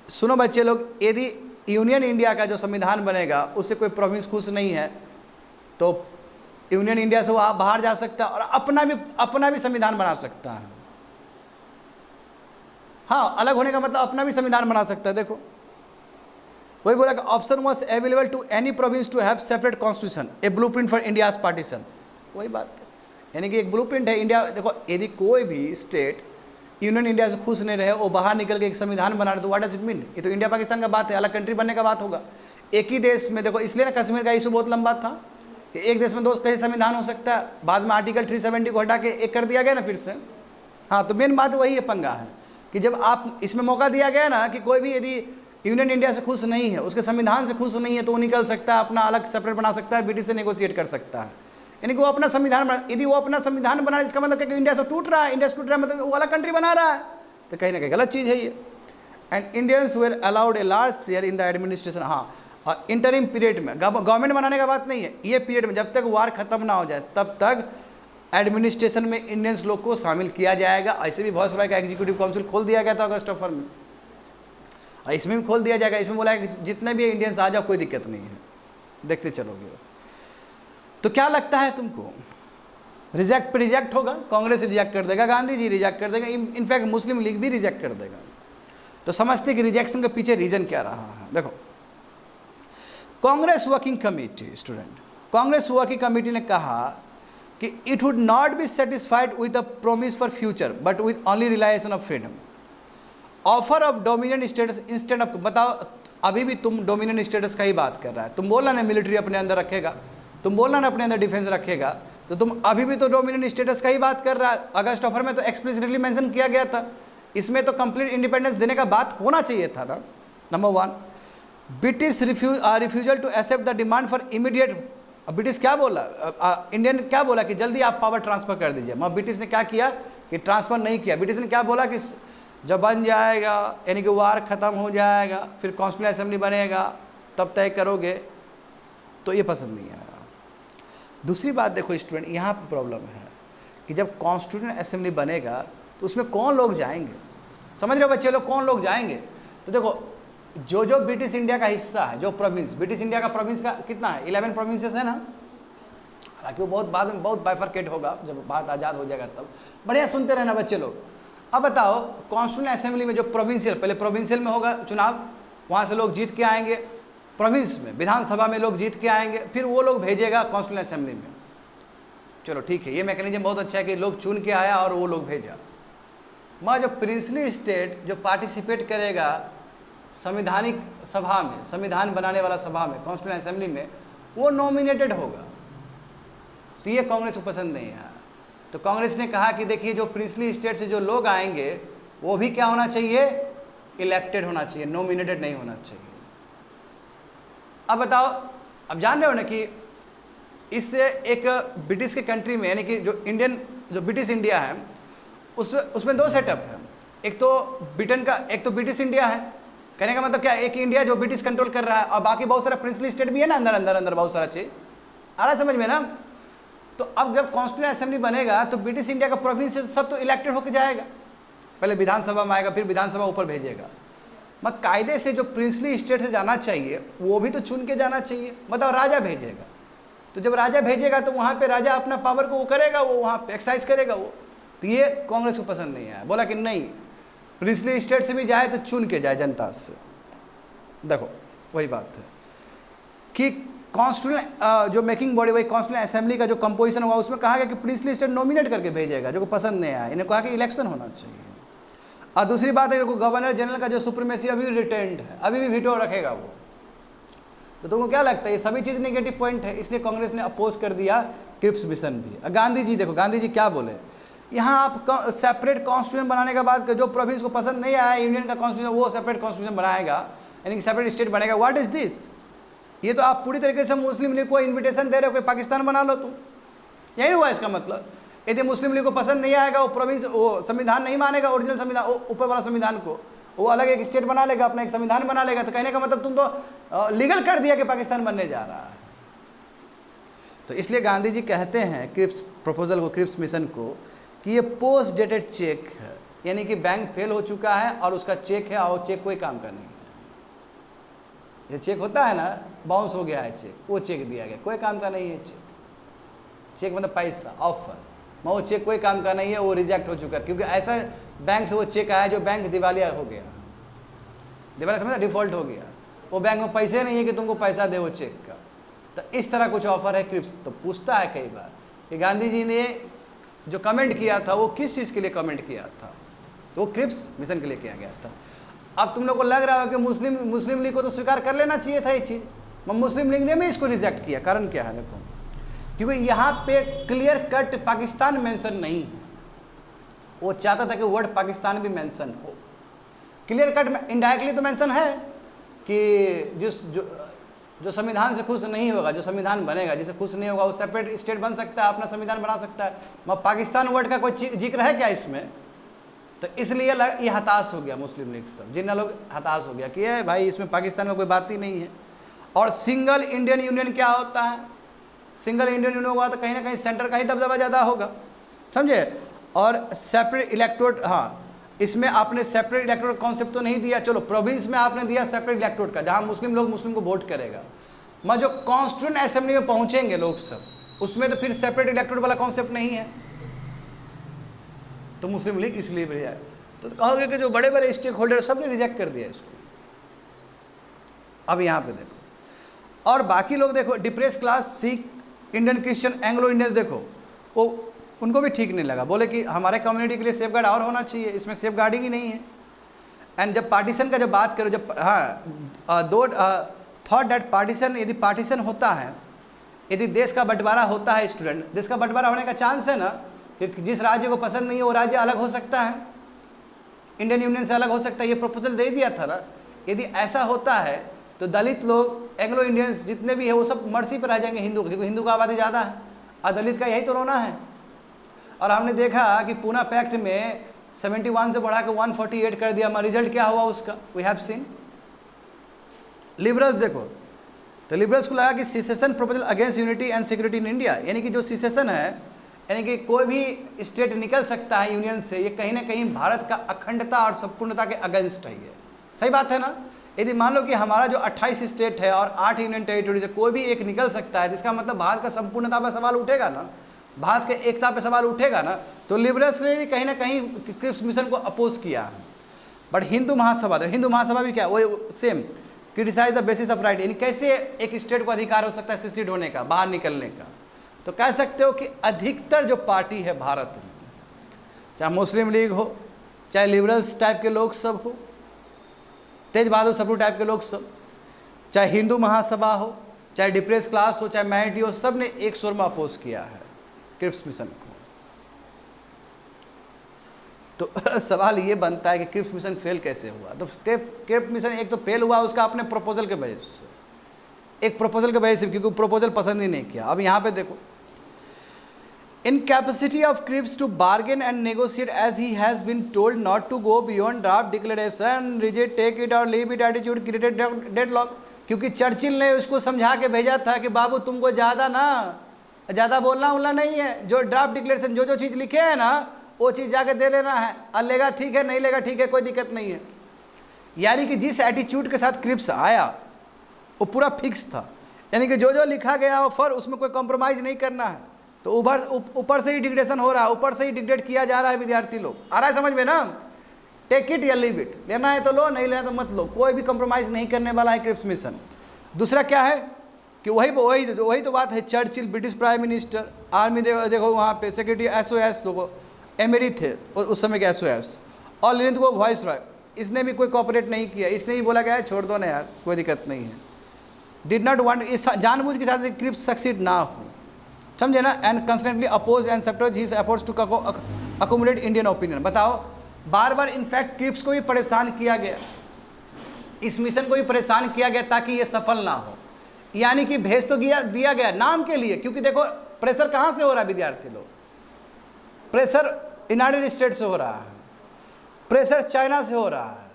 सुनो बच्चे लोग, यदि यूनियन इंडिया का जो संविधान बनेगा उससे कोई प्रोविंस खुश नहीं है तो यूनियन इंडिया से वो आप बाहर जा सकता है और अपना भी संविधान बना सकता है। हाँ, अलग होने का मतलब अपना भी संविधान बना सकता है। देखो वही बोला कि option was available to any province to have separate constitution, a blueprint for India's partition. वही बात है, यानी कि एक ब्लूप्रिंट है इंडिया। देखो यदि कोई भी स्टेट यूनियन इंडिया से खुश नहीं रहे, वो बाहर निकल के एक संविधान बना रहे, तो व्हाट डज इट मीन? ये तो इंडिया पाकिस्तान का बात है, अलग कंट्री बनने का बात होगा। एक ही देश में देखो, इसलिए ना कश्मीर का इशू बहुत लंबा था कि एक देश में दो कैसे संविधान हो सकता है। बाद में आर्टिकल 370 को हटा के एक कर दिया गया ना फिर से। हाँ, तो मेन बात वही है, पंगा है कि जब आप इसमें मौका दिया गया ना कि कोई भी यदि यूनियन इंडिया से खुश नहीं है, उसके संविधान से खुश नहीं है, तो वो निकल सकता है, अपना अलग सेपरेट बना सकता है, ब्रिटिश से नेगोशिएट कर सकता है। यानी कि वो अपना संविधान बना, यदि वो अपना संविधान बना, इसका मतलब कि इंडिया से टूट रहा है, इंडिया से टूट रहा है मतलब वो अलग कंट्री बना रहा है, तो कहीं ना कहीं गलत चीज़ है ये। And Indians were allowed a large share in the administration. हाँ, और इंटरिम पीरियड में गवर्नमेंट बनाने का बात नहीं है, ये पीरियड में जब तक वार खत्म ना हो जाए तब तक एडमिनिस्ट्रेशन में इंडियंस लोग को शामिल किया जाएगा। ऐसे भी बहुत सारा का एग्जीक्यूटिव काउंसिल खोल दिया गया था अगस्त ऑफर में, और इसमें भी खोल दिया जाएगा। इसमें बोला है कि जितने भी इंडियंस आ जाओ, कोई दिक्कत नहीं है, देखते चलोगे। तो क्या लगता है तुमको, रिजेक्ट होगा? कांग्रेस रिजेक्ट कर देगा, गांधी जी रिजेक्ट कर देगा, इनफैक्ट मुस्लिम लीग भी रिजेक्ट कर देगा। तो समझते कि रिजेक्शन के पीछे रीजन क्या रहा है। देखो, Congress working committee, student, Congress working committee ने कहा कि it would not be satisfied with the promise for future but with only रिलायसन of freedom, offer of dominion status instead of. बताओ, अभी भी तुम डोमिनियन स्टेटस का ही बात कर रहा है। तुम बोलना ना मिलिट्री अपने अंदर रखेगा, तुम बोलना ना अपने अंदर डिफेंस रखेगा, तो तुम अभी भी तो डोमिनियन स्टेटस का ही बात कर रहा है। अगस्त ऑफर में तो एक्सप्लिसिटली मेंशन किया गया था, इसमें तो कंप्लीट इंडिपेंडेंस देने का बात होना चाहिए था ना। Number 1, British refusal to accept the demand for immediate. British क्या बोला, इंडियन क्या बोला कि जल्दी आप पावर ट्रांसफर कर दीजिए, मगर ब्रिटिश ने क्या किया कि ट्रांसफर नहीं किया। ब्रिटिश ने क्या बोला कि जब बन जाएगा, यानी कि वार ख़त्म हो जाएगा, फिर कॉन्स्टिट्यूएंट असेंबली बनेगा, तब तय करोगे, तो ये पसंद नहीं आया। दूसरी बात देखो स्टूडेंट, यहाँ पर प्रॉब्लम है कि जब कॉन्स्टिट्यूएंट असेंबली बनेगा तो उसमें कौन लोग जाएंगे? समझ रहे हो बच्चे लोग, कौन लोग जाएंगे? तो देखो, जो जो ब्रिटिश इंडिया का हिस्सा है, जो प्रोविंस, ब्रिटिश इंडिया का प्रोविंस का कितना है, 11 प्रोविंसेस है ना। हालांकि वो बहुत बाद में बहुत बाइफरकेट होगा, जब भारत आज़ाद हो जाएगा तब। बढ़िया सुनते रहना बच्चे लोग। अब बताओ, कॉन्स्टिट्यूएंट असेंबली में जो प्रोविंशियल, पहले प्रोविंशियल में होगा चुनाव, वहाँ से लोग जीत के आएंगे, प्रोविंस में विधानसभा में लोग जीत के आएंगे, फिर वो लोग भेजेगा कॉन्स्टिट्यूएंट असेंबली में। चलो ठीक है, ये मैकेनिज्म बहुत अच्छा है कि लोग चुन के आया और वो लोग भेजा। मगर जो प्रिंसली स्टेट जो पार्टिसिपेट करेगा संवैधानिक सभा में, संविधान बनाने वाला सभा में, कॉन्स्टिट्यूएंट असेंबली में, वो नॉमिनेटेड होगा। तो ये कांग्रेस को पसंद नहीं है। तो कांग्रेस ने कहा कि देखिए, जो प्रिंसली स्टेट से जो लोग आएंगे वो भी क्या होना चाहिए, इलेक्टेड होना चाहिए, नॉमिनेटेड नहीं होना चाहिए। अब बताओ, अब जान रहे हो ना कि इससे एक ब्रिटिश के कंट्री में, यानी कि जो इंडियन, जो ब्रिटिश इंडिया है, उसमें 2 सेटअप है। एक तो ब्रिटेन का, एक तो ब्रिटिश इंडिया है। कहने का मतलब क्या, एक इंडिया जो ब्रिटिश कंट्रोल कर रहा है, और बाकी बहुत सारा प्रिंसली स्टेट भी है ना, अंदर अंदर अंदर बहुत सारा चीज़ आ रहा समझ में ना। तो अब जब कॉन्स्टिट्यूएंट असेंबली बनेगा तो ब्रिटिश इंडिया का प्रोविंस सब तो इलेक्टेड होकर जाएगा, पहले विधानसभा में आएगा, फिर विधानसभा ऊपर भेजेगा। मगर कायदे से जो प्रिंसली स्टेट से जाना चाहिए वो भी तो चुन के जाना चाहिए, मतलब राजा भेजेगा। तो जब राजा भेजेगा तो वहाँ पे राजा अपना पावर को वो करेगा, वो वहाँ पे एक्सरसाइज करेगा वो। तो ये कांग्रेस को पसंद नहीं आया, बोला कि नहीं, प्रिंसली स्टेट से भी जाए तो चुन के जाए जनता से। देखो वही बात है कि कॉन्स्टिट्यूएंट जो मेकिंग बॉडी वही कॉन्स्टिट्यूएंट असेंबली का जो कंपोजिशन हुआ उसमें कहा गया कि प्रिंसली स्टेट नॉमिनेट करके भेजेगा, जो को पसंद नहीं आया इन्हें कहा कि इलेक्शन होना चाहिए। और दूसरी बात है कि गवर्नर जनरल का जो सुप्रीमेसी अभी भी रिटेन्ड है, अभी भी वीटो रखेगा वो। तो तुमको क्या लगता है ये सभी चीज़ नेगेटिव पॉइंट है, इसलिए कांग्रेस ने अपोज कर दिया क्रिप्स मिशन भी। गांधी जी देखो, गांधी जी क्या बोले, यहाँ आप सेपरेट कॉन्स्टिट्यूशन बनाने के बाद जो प्रोविंस को पसंद नहीं आया यूनियन का कॉन्स्टिट्यूशन वो सेपरेट कॉन्स्टिट्यूशन बनाएगा, यानी कि सेपरेट स्टेट बनेगा। What is this? ये तो आप पूरी तरीके से मुस्लिम लीग को इन्विटेशन दे रहे हो कि पाकिस्तान बना लो तुम, यही हुआ इसका मतलब। यदि मुस्लिम लीग को पसंद नहीं आएगा, वो प्रोविंस वो संविधान नहीं मानेगा, ओरिजिनल संविधान ऊपर वाला संविधान को, वो अलग एक स्टेट बना लेगा, अपना एक संविधान बना लेगा, तो कहने का मतलब तुम तो लीगल कर दिया कि पाकिस्तान बनने जा रहा है। तो इसलिए गांधी जी कहते हैं क्रिप्स प्रपोजल को, क्रिप्स मिशन को, कि ये पोस्ट डेटेड चेक है, यानी कि बैंक फेल हो चुका है और उसका चेक है और चेक कोई काम का नहीं है। ये चेक होता है ना, बाउंस हो गया है चेक, वो चेक दिया गया, कोई काम का नहीं है चेक। चेक मतलब पैसा, ऑफर, वो चेक कोई काम का नहीं है, वो रिजेक्ट हो चुका है, क्योंकि ऐसा बैंक से वो चेक आया जो बैंक दिवालिया हो गया, दिवालिया समझा, डिफॉल्ट हो गया, वो बैंक में पैसे नहीं है कि तुमको पैसा दे वो चेक का। तो इस तरह कुछ ऑफर है क्रिप्स। तो पूछता है कई बार कि गांधी जी ने जो कमेंट किया था वो किस चीज़ के लिए कमेंट किया था, तो वो क्रिप्स मिशन के लिए किया गया था। अब तुम लोग को लग रहा हो कि मुस्लिम लीग को तो स्वीकार कर लेना चाहिए था ये चीज़, मुस्लिम लीग ने भी इसको रिजेक्ट किया। कारण क्या है देखो, क्योंकि यहाँ पे क्लियर कट पाकिस्तान मेंशन नहीं है, वो चाहता था कि वर्ड पाकिस्तान भी मेंशन हो। क्लियर कट में इनडायरेक्टली तो मेंशन है कि जो संविधान से खुश नहीं होगा, जो संविधान बनेगा, जिसे खुश नहीं होगा, वो सेपरेट स्टेट बन सकता है, अपना संविधान बना सकता है। मगर पाकिस्तान वर्ड का कोई जिक्र है क्या इसमें? तो इसलिए ये हताश हो गया मुस्लिम लीग सब, जिन लोग हताश हो गया कि ये भाई इसमें पाकिस्तान का कोई बात ही नहीं है। और सिंगल इंडियन यूनियन क्या होता है? सिंगल इंडियन यूनियन होगा तो कहीं ना कहीं सेंटर का ही दबदबा ज़्यादा होगा, समझे। और सेपरेट इलेक्टोरेट, हाँ, इसमें आपने सेपरेट इलेक्टोरेट कॉन्सेप्ट तो नहीं दिया, चलो प्रोविंस में आपने दिया सेपरेट इलेक्टोरेट का, जहाँ मुस्लिम लोग मुस्लिम को वोट करेगा। मगर जो कॉन्स्टिट्यूएंट असेंबली में पहुँचेंगे लोग सब, उसमें तो फिर सेपरेट इलेक्टोरेट वाला कॉन्सेप्ट नहीं है, तो मुस्लिम लीग इसलिए भी है। तो कहोगे कि जो बड़े बड़े स्टेक होल्डर सब ने रिजेक्ट कर दिया इसको। अब यहाँ पे देखो, और बाकी लोग देखो, depress class, Sikh, Indian Christian, Anglo Indians, देखो वो उनको भी ठीक नहीं लगा, बोले कि हमारे कम्युनिटी के लिए सेफ गार्ड और होना चाहिए, इसमें सेफ गार्डिंग ही नहीं है। एंड जब पार्टीशन का जब बात करो, जब दो थॉट दैट पार्टीशन, यदि पार्टीशन होता है, यदि देश का बंटवारा होता है, स्टूडेंट, देश का बंटवारा होने का चांस है ना, कि जिस राज्य को पसंद नहीं है वो राज्य अलग हो सकता है, इंडियन यूनियन से अलग हो सकता है। ये प्रपोजल दे दिया था ना। यदि ऐसा होता है तो दलित लोग, एंग्लो इंडियंस जितने भी है वो सब मर्सी पर रह जाएंगे हिंदू, क्योंकि हिंदू का आबादी ज़्यादा है और दलित का यही तो रोना है। और हमने देखा कि पूना पैक्ट में 71 से बढ़ा के 148 कर दिया, मगर रिजल्ट क्या हुआ उसका, वी हैव सीन। लिबरल्स देखो, तो लिबरल्स को लगा कि cessation proposal against unity and security in India, यानी कि जो सिसेशन है, यानी कि कोई भी स्टेट निकल सकता है यूनियन से, ये कहीं ना कहीं भारत का अखंडता और संपूर्णता के अगेंस्ट है। ये सही बात है ना। यदि मान लो कि हमारा जो 28 स्टेट है और 8 यूनियन टेरिटरी से कोई भी एक निकल सकता है, जिसका मतलब भारत का संपूर्णता पर सवाल उठेगा ना, भारत के एकता पर सवाल उठेगा ना। तो लिबरल्स ने भी कहीं ना कहीं क्रिप्स मिशन को अपोज किया है। बट हिंदू महासभा, तो हिंदू महासभा भी क्या, वो same criticise the basis of right, यानी कैसे एक स्टेट को अधिकार हो सकता है सेसिड होने का, बाहर निकलने का। तो कह सकते हो कि अधिकतर जो पार्टी है भारत में, चाहे मुस्लिम लीग हो, चाहे लिबरल्स टाइप के लोग सब हो, तेज बहादुर सप्रू टाइप के लोग सब, चाहे हिंदू महासभा हो, चाहे डिप्रेस क्लास हो, चाहे माइनॉरिटी हो, सब ने एक सुर में अपोज किया है क्रिप्स मिशन को। तो सवाल ये बनता है कि क्रिप्स मिशन फेल कैसे हुआ। तो क्रिप्स मिशन एक तो फेल हुआ उसका अपने प्रपोजल के वजह से, एक प्रपोजल के वजह से, क्योंकि प्रपोजल पसंद ही नहीं किया। अब यहाँ पे देखो, incapacity of Cripps to bargain and negotiate as he has been told not to go beyond draft declaration, rigid take it or leave it attitude created deadlock। क्योंकि चर्चिल ने उसको समझा के भेजा था कि बाबू तुमको ज़्यादा बोलना उलना नहीं है, जो ड्राफ्ट डिक्लेरेशन जो चीज़ लिखे है ना वो चीज़ जाके दे लेना है, और लेगा ठीक है, नहीं लेगा ठीक है, कोई दिक्कत नहीं है। यानी कि जिस एटीट्यूड के साथ क्रिप्स आया वो पूरा फिक्स था, यानी कि जो लिखा गया ऑफर उसमें कोई कॉम्प्रोमाइज़ नहीं करना है। तो ऊपर से ही डिग्रेडेशन हो रहा है, ऊपर से ही डिग्रेड किया जा रहा है विद्यार्थी लोग। आ रहा है समझ में ना, टेक इट या लीव इट, लेना है तो लो, नहीं लेना तो मत लो, कोई भी कॉम्प्रोमाइज़ नहीं करने वाला है क्रिप्स मिशन। दूसरा क्या है, कि वही तो बात है। Churchill British prime minister, army देखो वहाँ पे सेक्रेटरी SOS देखो एमरी थे उस समय के SOS, और लेनिन को वॉइस रॉय, इसने भी कोई कोऑपरेट नहीं किया, इसने भी बोला गया छोड़ दो ना यार कोई दिक्कत नहीं है। डिड नॉट वांट, इस जानबूझ के साथ क्रिप्स सक्सीड ना हो, समझे ना। And constantly oppose and support his efforts to accommodate Indian opinion. बताओ, बार बार इनफैक्ट क्रिप्स को भी परेशान किया गया, इस मिशन को भी परेशान किया गया ताकि ये सफल ना हो। यानी कि भेज तो दिया गया नाम के लिए, क्योंकि देखो प्रेशर कहाँ से हो रहा है विद्यार्थी लोग, प्रेशर यूनाइटेड स्टेट से हो रहा है, प्रेशर चाइना से हो रहा है।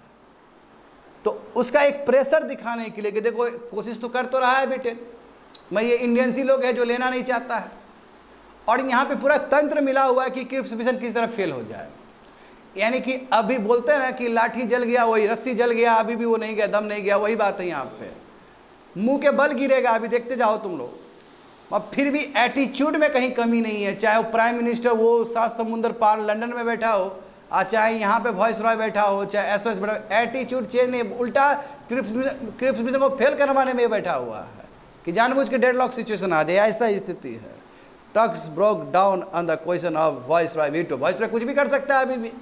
तो उसका एक प्रेशर दिखाने के लिए कि देखो कोशिश तो कर तो रहा है ब्रिटेन, मैं ये इंडियन सी लोग है जो लेना नहीं चाहता है, और यहाँ पे पूरा तंत्र मिला हुआ है कि क्रिप्स मिशन किस तरह फेल हो जाए। यानी कि अभी बोलते हैं ना कि लाठी जल गया, वही रस्सी जल गया, अभी भी वो नहीं गया, दम नहीं गया, वही बात है यहाँ पे। मुंह के बल गिरेगा, अभी देखते जाओ तुम लोग। अब फिर भी एटीट्यूड में कहीं कमी नहीं है, चाहे वो प्राइम मिनिस्टर वो 7 समुंदर पार लंदन में बैठा हो, चाहे यहाँ पे वॉइस रॉय बैठा हो, चाहे SOS बैठा हो, एटीट्यूड चेंज नहीं, उल्टा क्रिप्स मिशन को फेल करवाने में बैठा हुआ है कि जानबूझ के डेडलॉक सिचुएशन आ जाए, ऐसा स्थिति है। Talks broke down on the question of voice Roy veto. Voice Roy कुछ भी कर सकता है, अभी भी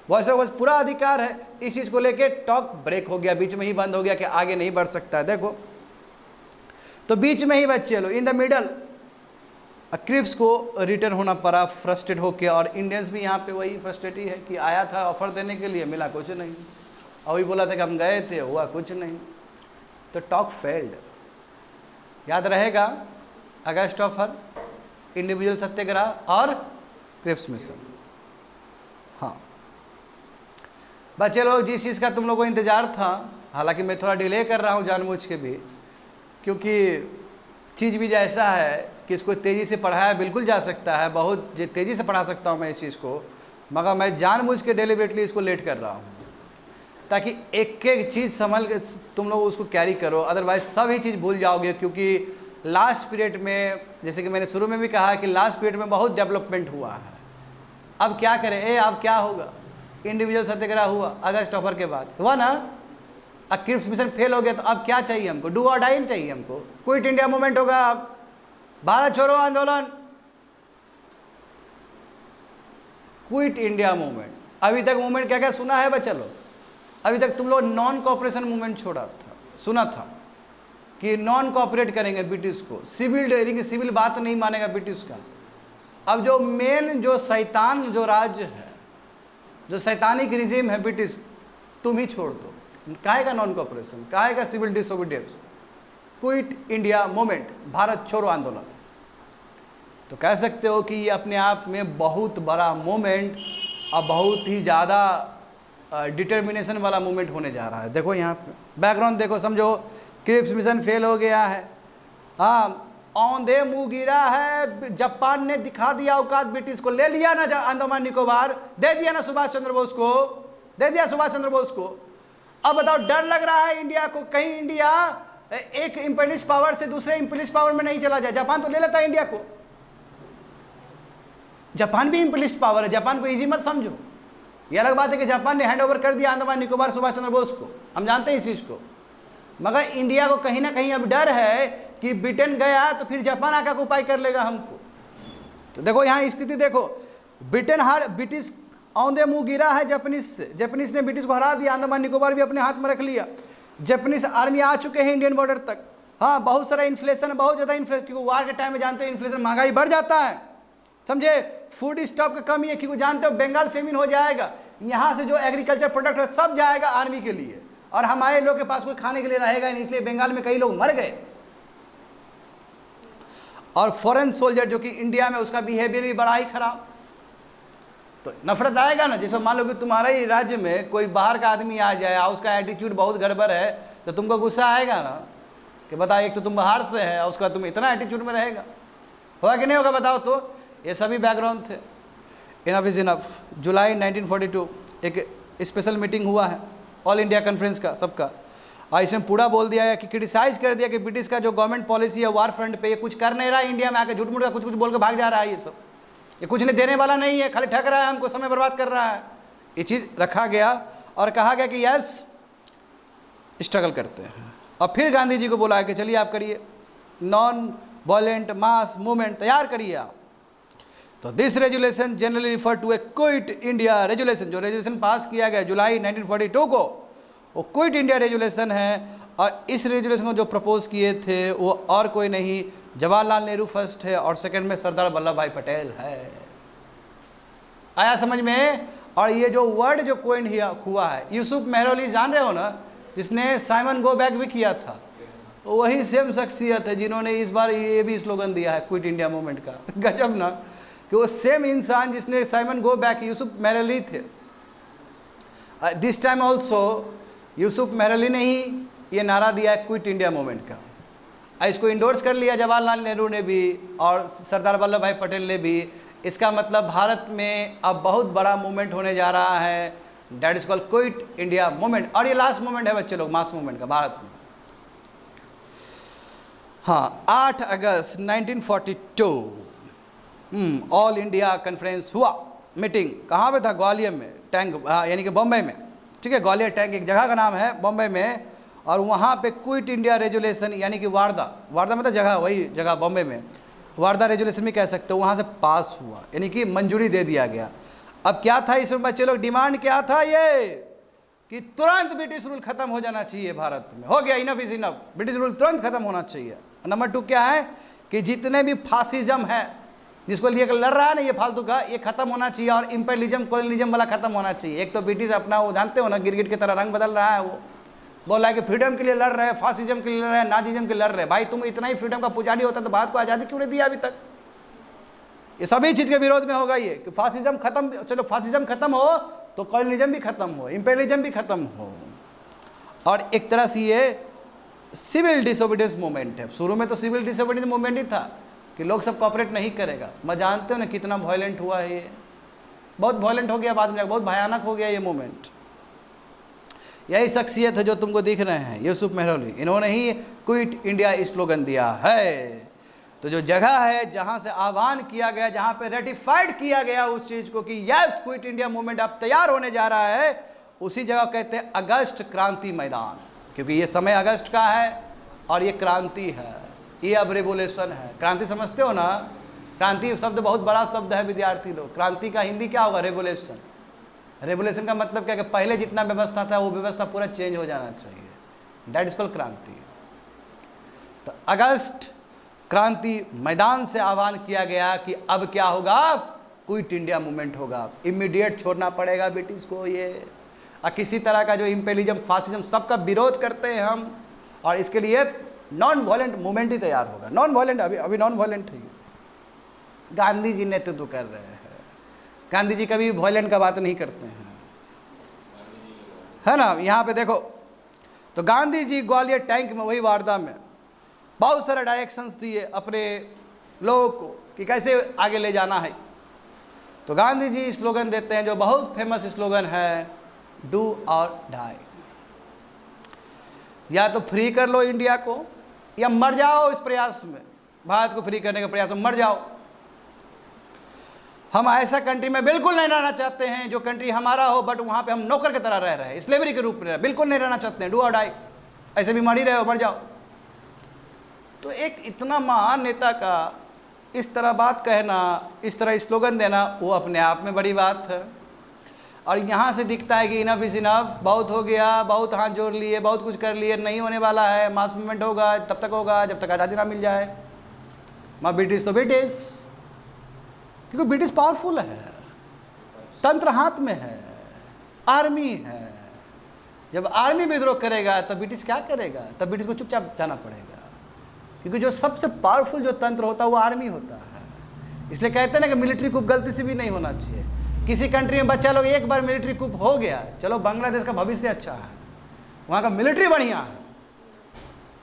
वॉइस रॉय को पूरा अधिकार है। इस चीज़ को लेके टॉक ब्रेक हो गया, बीच में ही बंद हो गया कि आगे नहीं बढ़ सकता है। देखो तो बीच में ही बच्चे लोग इन द मिडल क्रिप्स को रिटर्न होना पड़ा फ्रस्ट्रेट होके, और इंडियंस भी यहाँ पे वही फ्रस्ट्रेट ही है कि आया था ऑफर देने के लिए, मिला कुछ नहीं, और वही बोला था कि हम गए थे, हुआ कुछ नहीं। तो टॉक फेल्ड। याद रहेगा अगस्त ऑफर, इंडिविजुअल सत्याग्रह और क्रिप्स मिशन। हाँ बच्चे लोग, जिस चीज़ का तुम लोगों को इंतज़ार था, हालांकि मैं थोड़ा डिले कर रहा हूँ जानबूझ के भी, क्योंकि चीज़ भी जैसा है कि इसको तेज़ी से पढ़ाया बिल्कुल जा सकता है, बहुत तेज़ी से पढ़ा सकता हूँ मैं इस चीज़ को, मगर मैं जानबूझ के डेलिबरेटली इसको लेट कर रहा हूँ ताकि एक एक चीज़ संभल के तुम लोग उसको कैरी करो, अदरवाइज सभी चीज़ भूल जाओगे। क्योंकि लास्ट पीरियड में, जैसे कि मैंने शुरू में भी कहा कि लास्ट पीरियड में बहुत डेवलपमेंट हुआ है। अब क्या करें, अब क्या होगा, इंडिविजुअल सत्याग्रह हुआ अगस्त ऑफर के बाद, हुआ ना, क्रिप्स मिशन फेल हो गया, तो अब क्या चाहिए हमको, डू और डाई चाहिए हमको, क्विट इंडिया मूवमेंट होगा, अब भारत छोड़ो आंदोलन, क्विट इंडिया मूवमेंट। अभी तक मूवमेंट क्या क्या सुना है बच्चा लोग, अभी तक तुम लोग नॉन कॉपरेशन मूवमेंट छोड़ा था, सुना था कि नॉन कॉपरेट करेंगे ब्रिटिश को, सिविल सिविल बात नहीं मानेगा ब्रिटिश का। अब जो मेन जो शैतान जो राज्य है, जो शैतानिक रिजीम है ब्रिटिश, तुम ही छोड़ दो। काहे का नॉन कॉपरेशन, काहे का civil disobedience, quit India movement, Bharat छोड़ो आंदोलन। तो कह सकते हो कि ये अपने आप में बहुत बड़ा मूवमेंट और बहुत ही ज़्यादा डिटर्मिनेशन वाला मूवमेंट होने जा रहा है। देखो यहाँ पे बैकग्राउंड देखो, समझो क्रिप्स मिशन फेल हो गया है, हाँ औंधे मुंह गिरा है, जापान ने दिखा दिया औकात, ब्रिटिश को ले लिया ना अंडमान निकोबार, दे दिया ना सुभाष चंद्र बोस को, दे दिया सुभाष चंद्र बोस को। अब बताओ डर लग रहा है इंडिया को, कहीं इंडिया एक इंपीरियलिस्ट पावर से दूसरे इंपीरियलिस्ट पावर में नहीं चला जाए। जापान तो ले लेता है इंडिया को, जापान भी इंपीरियलिस्ट पावर है, जापान को इजी मत समझो। ये अलग बात है कि जापान ने हैंड ओवर कर दिया अंडमान निकोबार सुभाष चंद्र बोस को, हम जानते हैं इस चीज़ को, मगर इंडिया को कहीं ना कहीं अब डर है कि ब्रिटेन गया तो फिर जापान आकर के उपाय कर लेगा हमको। तो देखो यहाँ स्थिति देखो, ब्रिटिश औंधे मुंह गिरा है जापानीज से, जापानीज ने ब्रिटिश को हरा दिया, अंडमान निकोबार भी अपने हाथ में रख लिया, जापानीज आर्मी आ चुके हैं इंडियन बॉर्डर तक। हाँ बहुत सारा इन्फ्लेशन, बहुत ज़्यादा इन्फ्लेशन, क्योंकि वार के टाइम में जानते हो इन्फ्लेशन, महंगाई बढ़ जाता है, समझे, फूड स्टॉक की कमी है, क्योंकि जानते हो बंगाल फेमिन हो जाएगा, यहाँ से जो एग्रीकल्चर प्रोडक्ट है सब जाएगा आर्मी के लिए, और हमारे लोग के पास कोई खाने के लिए रहेगा नहीं, इसलिए बंगाल में कई लोग मर गए। और फॉरेन सोल्जर जो कि इंडिया में, उसका बिहेवियर भी बड़ा ही खराब, तो नफरत आएगा ना। जैसे मान लो कि तुम्हारे ही राज्य में कोई बाहर का आदमी आ जाए और उसका एटीट्यूड बहुत गड़बड़ है, तो तुमको गुस्सा आएगा ना कि बता, एक तो तुम बाहर से है और उसका तुम इतना एटीट्यूड में रहेगा, होगा कि नहीं होगा बताओ। तो ये सभी बैकग्राउंड थे। Enough is enough. जुलाई 1942 एक स्पेशल मीटिंग हुआ है ऑल इंडिया कॉन्फ्रेंस का, सबका, और इसमें पूरा बोल दिया है कि क्रिटिसाइज कर दिया कि ब्रिटिश का जो गवर्नमेंट पॉलिसी है वार फ्रंट पे, ये कुछ कर नहीं रहा है, इंडिया में आकर झूठ मूठ का कुछ कुछ बोल के भाग जा रहा है, ये सब ये कुछ नहीं देने वाला नहीं है, खाली ठग रहा है हमको, समय बर्बाद कर रहा है। ये चीज़ रखा गया और कहा गया कि यस स्ट्रगल करते हैं। और फिर गांधी जी को बोला कि चलिए आप करिए, नॉन वायलेंट मास मूवमेंट तैयार करिए आप। तो this resolution generally refer to a quit India resolution, जो रेजुलेशन पास किया गया जुलाई 1942 को, वो क्विट इंडिया रेजुलेशन है। और इस रेजुलेशन को जो प्रपोज किए थे वो और कोई नहीं, जवाहरलाल नेहरू फर्स्ट है और सेकंड में सरदार वल्लभ भाई पटेल है। आया समझ में? और ये जो वर्ड जो कोइन हुआ है, यूसुफ मेहरौली जान रहे हो ना, जिसने साइमन गो बैक भी किया था, तो वही सेम शख्सियत है जिन्होंने इस बार ये भी स्लोगन दिया है क्विट इंडिया मूवमेंट का। गजब ना, कि वो सेम इंसान जिसने Simon go back, Yusuf Meherally थे। This time also Yusuf Meherally ने ही ये नारा दिया है क्विट इंडिया मूवमेंट का। इसको इंडोर्स कर लिया जवाहरलाल नेहरू ने भी और सरदार वल्लभ भाई पटेल ने भी। इसका मतलब भारत में अब बहुत बड़ा मूवमेंट होने जा रहा है, that is called quit India movement. और ये लास्ट मूवमेंट है बच्चे लोग मास मूवमेंट का भारत में। हाँ, 8 अगस्त 1942 ऑल इंडिया कॉन्फ्रेंस हुआ। मीटिंग कहाँ पे था? ग्वालियर में, टैंक यानी कि बॉम्बे में, ठीक है। ग्वालियर टैंक एक जगह का नाम है बॉम्बे में। और वहाँ पे क्विट इंडिया रेजुलेशन यानी कि वारदा, वारदा मतलब जगह, वही जगह बॉम्बे में, वारदा रेजुलेशन भी कह सकते हो, वहाँ से पास हुआ, यानी कि मंजूरी दे दिया गया। अब क्या था इसमें बच्चे लोग? डिमांड क्या था ये कि तुरंत ब्रिटिश रूल खत्म हो जाना चाहिए भारत में। हो गया, enough is enough, British rule तुरंत खत्म होना चाहिए। नंबर 2 क्या है कि जितने भी फासिज्म है जिसको लिए लड़ रहा है ना ये फालतू का, ये खत्म होना चाहिए। और इंपेरियलिज्म कॉलोनिज्म वाला खत्म होना चाहिए। एक तो ब्रिटिश अपना वो जानते हो ना, गिरगिट की तरह रंग बदल रहा है, वो बोला है कि फ्रीडम के लिए लड़ रहे हैं, फासिज्म के लिए लड़ रहे हैं, नाजिज्म के लिए लड़ रहे हैं। भाई तुम इतना ही फ्रीडम का पुजारी होता तो भारत को आज़ादी क्यों नहीं दिया अभी तक? ये सभी चीज़ के विरोध में होगा ये कि फासिज्म खत्म, चलो फासिज्म खत्म हो तो कॉलोनिज्म भी खत्म हो, इंपेरियलिज्म भी खत्म हो। और एक तरह से ये सिविल डिसोबीडियंस मूवमेंट है। शुरू में तो सिविल डिसोबीडियंस मूवमेंट ही था कि लोग सब कॉपरेट नहीं करेगा। मैं जानते हो ना कितना वायलेंट हुआ है ये, बहुत वायलेंट हो गया बाद में, बहुत भयानक हो गया ये मूवमेंट। यही शख्सियत है जो तुमको दिख रहे हैं, यूसुफ मेहरौली, इन्होंने ही क्विट इंडिया स्लोगन दिया है। तो जो जगह है जहाँ से आह्वान किया गया, जहाँ पे रेटिफाइड किया गया उस चीज़ को कि यस क्विट इंडिया मूवमेंट अब तैयार होने जा रहा है, उसी जगह कहते हैं अगस्त क्रांति मैदान। क्योंकि ये समय अगस्त का है और ये क्रांति है, ये अब रेवोल्यूशन है। क्रांति समझते हो ना? क्रांति शब्द बहुत बड़ा शब्द है विद्यार्थी लोग। क्रांति का हिंदी क्या होगा? रेवोल्यूशन। रेवोल्यूशन का मतलब क्या कि पहले जितना व्यवस्था था वो व्यवस्था पूरा चेंज हो जाना चाहिए, दैट इज कॉल्ड क्रांति। तो अगस्त क्रांति मैदान से आह्वान किया गया कि अब क्या होगा? क्विट इंडिया मूवमेंट होगा। इमीडिएट छोड़ना पड़ेगा ब्रिटिश को ये, और किसी तरह का जो इंपेरियलिज्म फासिज्म सबका विरोध करते हैं हम। और इसके लिए नॉन वायलेंट मूवमेंट ही तैयार होगा। नॉन वायलेंट अभी नॉन वायलेंट है, गांधी जी नेतृत्व कर रहे हैं। गांधी जी कभी वायलेंट का बात नहीं करते हैं, है ना। यहाँ पे देखो तो गांधी जी ग्वालियर टैंक में, वही वारदा में बहुत सारे डायरेक्शंस दिए अपने लोगों को कि कैसे आगे ले जाना है। तो गांधी जी स्लोगन देते हैं जो बहुत फेमस स्लोगन है, डू और डाई। या तो फ्री कर लो इंडिया को या मर जाओ इस प्रयास में, भारत को फ्री करने के प्रयास में मर जाओ। हम ऐसा कंट्री में बिल्कुल नहीं रहना चाहते हैं जो कंट्री हमारा हो बट वहाँ पे हम नौकर की तरह रह रहे हैं, स्लेवरी के रूप में रह रहे, बिल्कुल नहीं रहना चाहते हैं। डू और डाई, ऐसे भी मर ही रहे हो, मर जाओ। तो एक इतना महान नेता का इस तरह बात कहना, इस तरह स्लोगन देना, वो अपने आप में बड़ी बात है। और यहाँ से दिखता है कि इनफ इज इनफ, बहुत हो गया, बहुत हाथ जोड़ लिए, बहुत कुछ कर लिए, नहीं होने वाला है। मास मूवमेंट होगा तब तक होगा जब तक आज़ादी ना मिल जाए। माँ ब्रिटिश तो ब्रिटिश, क्योंकि ब्रिटिश पावरफुल है, तंत्र हाथ में है, आर्मी है। जब आर्मी विद्रोह करेगा तब ब्रिटिश क्या करेगा? तब ब्रिटिश को चुपचाप जाना पड़ेगा, क्योंकि जो सबसे पावरफुल जो तंत्र होता है वो आर्मी होता है। इसलिए कहते हैं ना कि मिलिट्री कूप गलती से भी नहीं होना चाहिए। किसी कंट्री में बच्चा लोग एक बार मिलिट्री कूप हो गया, चलो बांग्लादेश का भविष्य अच्छा है, वहाँ का मिलिट्री बढ़िया है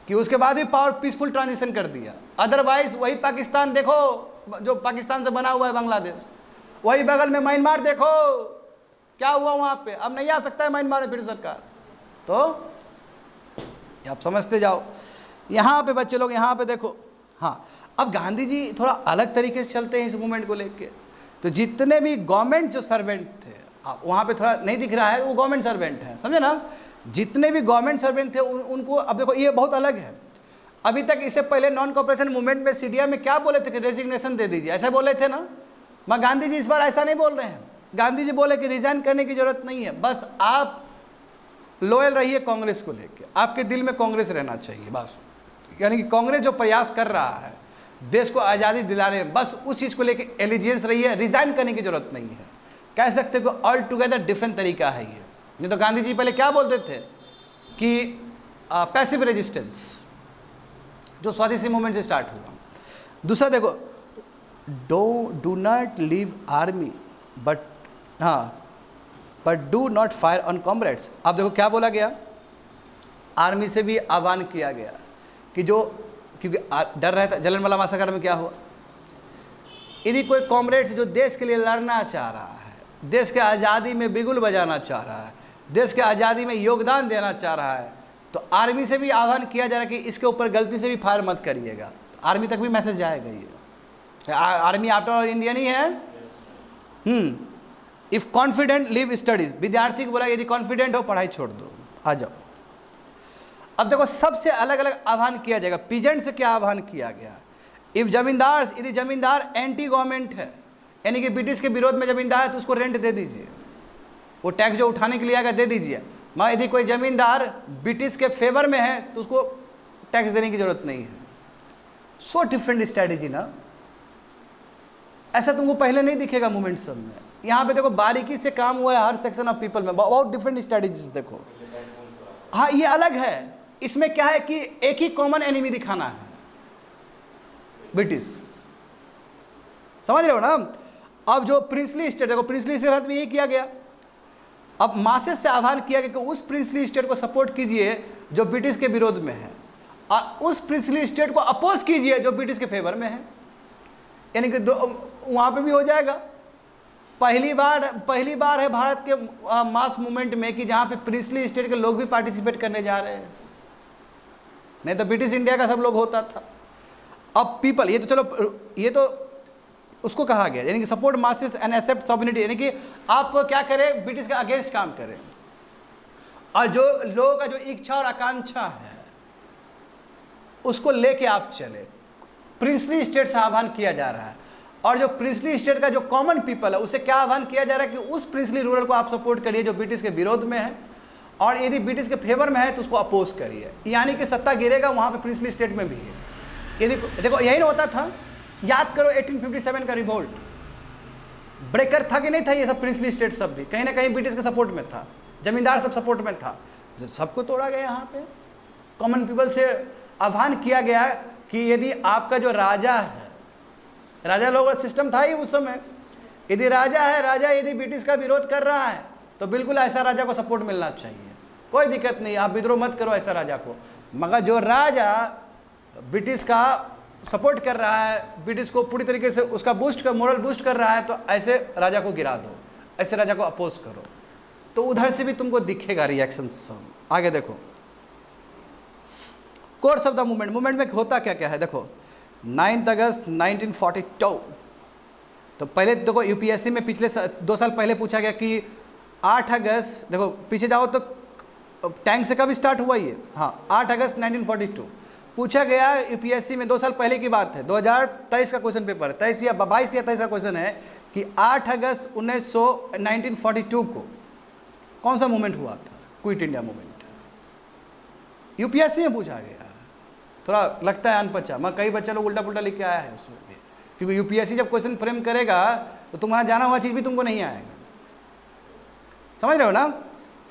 कि उसके बाद भी पावर पीसफुल ट्रांजिशन कर दिया। अदरवाइज वही पाकिस्तान देखो, जो पाकिस्तान से बना हुआ है बांग्लादेश, वही बगल में म्यांमार देखो क्या हुआ वहाँ पे। अब नहीं आ सकता है म्यांमार में फिर सरकार, तो आप समझते जाओ। यहाँ पे बच्चे लोग यहाँ पे देखो, हाँ अब गांधी जी थोड़ा अलग तरीके से चलते हैं इस मूवमेंट को लेके। तो जितने भी गवर्नमेंट जो सर्वेंट थे, वहाँ पे थोड़ा नहीं दिख रहा है, वो गवर्नमेंट सर्वेंट है, समझे ना। जितने भी गवर्नमेंट सर्वेंट थे उनको, अब देखो ये बहुत अलग है। अभी तक इससे पहले नॉन कॉपरेशन मूवमेंट में सीडिया में क्या बोले थे कि रेजिग्नेशन दे दीजिए, ऐसे बोले थे ना। मगर गांधी जी इस बार ऐसा नहीं बोल रहे हैं। गांधी जी बोले कि रिजाइन करने की जरूरत नहीं है, बस आप लॉयल रहिए कांग्रेस को लेके, आपके दिल में कांग्रेस रहना चाहिए बस। यानी कि कांग्रेस जो प्रयास कर रहा है देश को आज़ादी दिलाने में, बस उस चीज़ को लेके एलिजियंस रहिए, रिजाइन करने की जरूरत नहीं है। कह सकते हो ऑल टुगेदर डिफरेंट तरीका है ये। नहीं तो गांधी जी पहले क्या बोलते थे कि पैसिव रेजिस्टेंस, जो स्वदेशी मूवमेंट से स्टार्ट हुआ। दूसरा देखो, do not leave army but do not fire on comrades. अब देखो क्या बोला गया, आर्मी से भी आह्वान किया गया कि जो, क्योंकि डर रहता, जलियांवाला मैसाकर में क्या हुआ, यदि कोई कॉमरेड्स जो देश के लिए लड़ना चाह रहा है, देश के आज़ादी में बिगुल बजाना चाह रहा है, देश के आज़ादी में योगदान देना चाह रहा है, तो आर्मी से भी आह्वान किया जा रहा है कि इसके ऊपर गलती से भी फायर मत करिएगा। तो आर्मी तक भी मैसेज जाएगा ये। आर्मी आफ्टर ऑल इंडियन ही है। इफ़ कॉन्फिडेंट लीव स्टडीज, विद्यार्थी को बोला यदि कॉन्फिडेंट हो पढ़ाई छोड़ दो, आ जाओ। अब देखो सबसे अलग अलग आह्वान किया जाएगा। पीजेंट से क्या आह्वान किया गया, इफ जमींदार, यदि जमींदार एंटी गवर्नमेंट है, यानी कि ब्रिटिश के विरोध में जमींदार है, तो उसको रेंट दे दीजिए, वो टैक्स जो उठाने के लिए आएगा दे दीजिए। मगर यदि कोई जमींदार ब्रिटिश के फेवर में है तो उसको टैक्स देने की जरूरत नहीं है। सो डिफरेंट स्ट्रैटेजी ना, ऐसा तुमको पहले नहीं दिखेगा मूवमेंट सब में। यहाँ पे देखो बारीकी से काम हुआ है हर सेक्शन ऑफ पीपल में, बहुत डिफरेंट स्ट्रैटेजीज देखो। हाँ ये अलग है, इसमें क्या है कि एक ही कॉमन एनिमी दिखाना है, ब्रिटिश, समझ रहे हो ना। अब जो प्रिंसली स्टेट, देखो प्रिंसली स्टेट में ये किया गया। अब मासेस से आह्वान किया गया कि उस प्रिंसली स्टेट को सपोर्ट कीजिए जो ब्रिटिश के विरोध में है, और उस प्रिंसली स्टेट को अपोज कीजिए जो ब्रिटिश के फेवर में है। यानी कि वहाँ पे भी हो जाएगा। पहली बार है भारत के मास मूवमेंट में कि जहाँ पे प्रिंसली स्टेट के लोग भी पार्टिसिपेट करने जा रहे हैं, नहीं तो ब्रिटिश इंडिया का सब लोग होता था। अब पीपल, ये तो चलो, ये तो उसको कहा गया, यानी कि support masses and accept sovereignty, यानी कि आप क्या करें, ब्रिटिश के अगेंस्ट काम करें, और जो लोगों का जो इच्छा और आकांक्षा है उसको लेके आप चले। प्रिंसली स्टेट से आह्वान किया जा रहा है, और जो प्रिंसली स्टेट का जो कॉमन पीपल है उससे क्या आह्वान किया जा रहा है कि उस प्रिंसली रूरल को आप सपोर्ट करिए जो ब्रिटिश के विरोध में है, और यदि ब्रिटिश के फेवर में है तो उसको अपोज करिए। यानी कि सत्ता गिरेगा वहाँ पे प्रिंसली स्टेट में भी है। यदि देखो यही ना होता था, याद करो 1857 का रिवोल्ट, ब्रेकर था कि नहीं था, ये सब प्रिंसली स्टेट सब भी कहीं ना कहीं ब्रिटिश के सपोर्ट में था, जमींदार सब सपोर्ट में था, सबको तोड़ा गया। यहाँ पे कॉमन पीपल से आह्वान किया गया कि यदि आपका जो राजा है, राजा लोग सिस्टम था ही उस समय, यदि राजा है, राजा यदि ब्रिटिश का विरोध कर रहा है तो बिल्कुल ऐसा राजा को सपोर्ट मिलना चाहिए, कोई दिक्कत नहीं, आप विद्रोह मत करो ऐसा राजा को। मगर जो राजा ब्रिटिश का सपोर्ट कर रहा है, ब्रिटिश को पूरी तरीके से उसका मोरल बूस्ट कर रहा है, तो ऐसे राजा को गिरा दो, ऐसे राजा को अपोज करो। तो उधर से भी तुमको दिखेगा रिएक्शन सब। आगे देखो कोर्स ऑफ द मूवमेंट में होता क्या क्या है। देखो 9 अगस्त 1942, तो पहले देखो यूपीएससी में पिछले 2 साल पहले पूछा गया कि 8 अगस्त, देखो पीछे जाओ तो टैंक से कब स्टार्ट हुआ ये, हाँ 8 अगस्त 1942 पूछा गया यूपीएससी में। 2 साल पहले की बात है, 2023 का क्वेश्चन पेपर, 23 या 22 या 23 का क्वेश्चन है कि 8 अगस्त 1942 को कौन सा मूवमेंट हुआ था, क्विट इंडिया मूवमेंट, यूपीएससी में पूछा गया। थोड़ा लगता है अनपचा, मैं कई बच्चे लोग उल्टा पुल्टा लिख के आया है उसमें भी, क्योंकि यूपीएससी जब क्वेश्चन फ्रेम करेगा तो तुम्हारा जाना हुआ चीज़ भी तुमको नहीं आएगा, समझ रहे हो ना।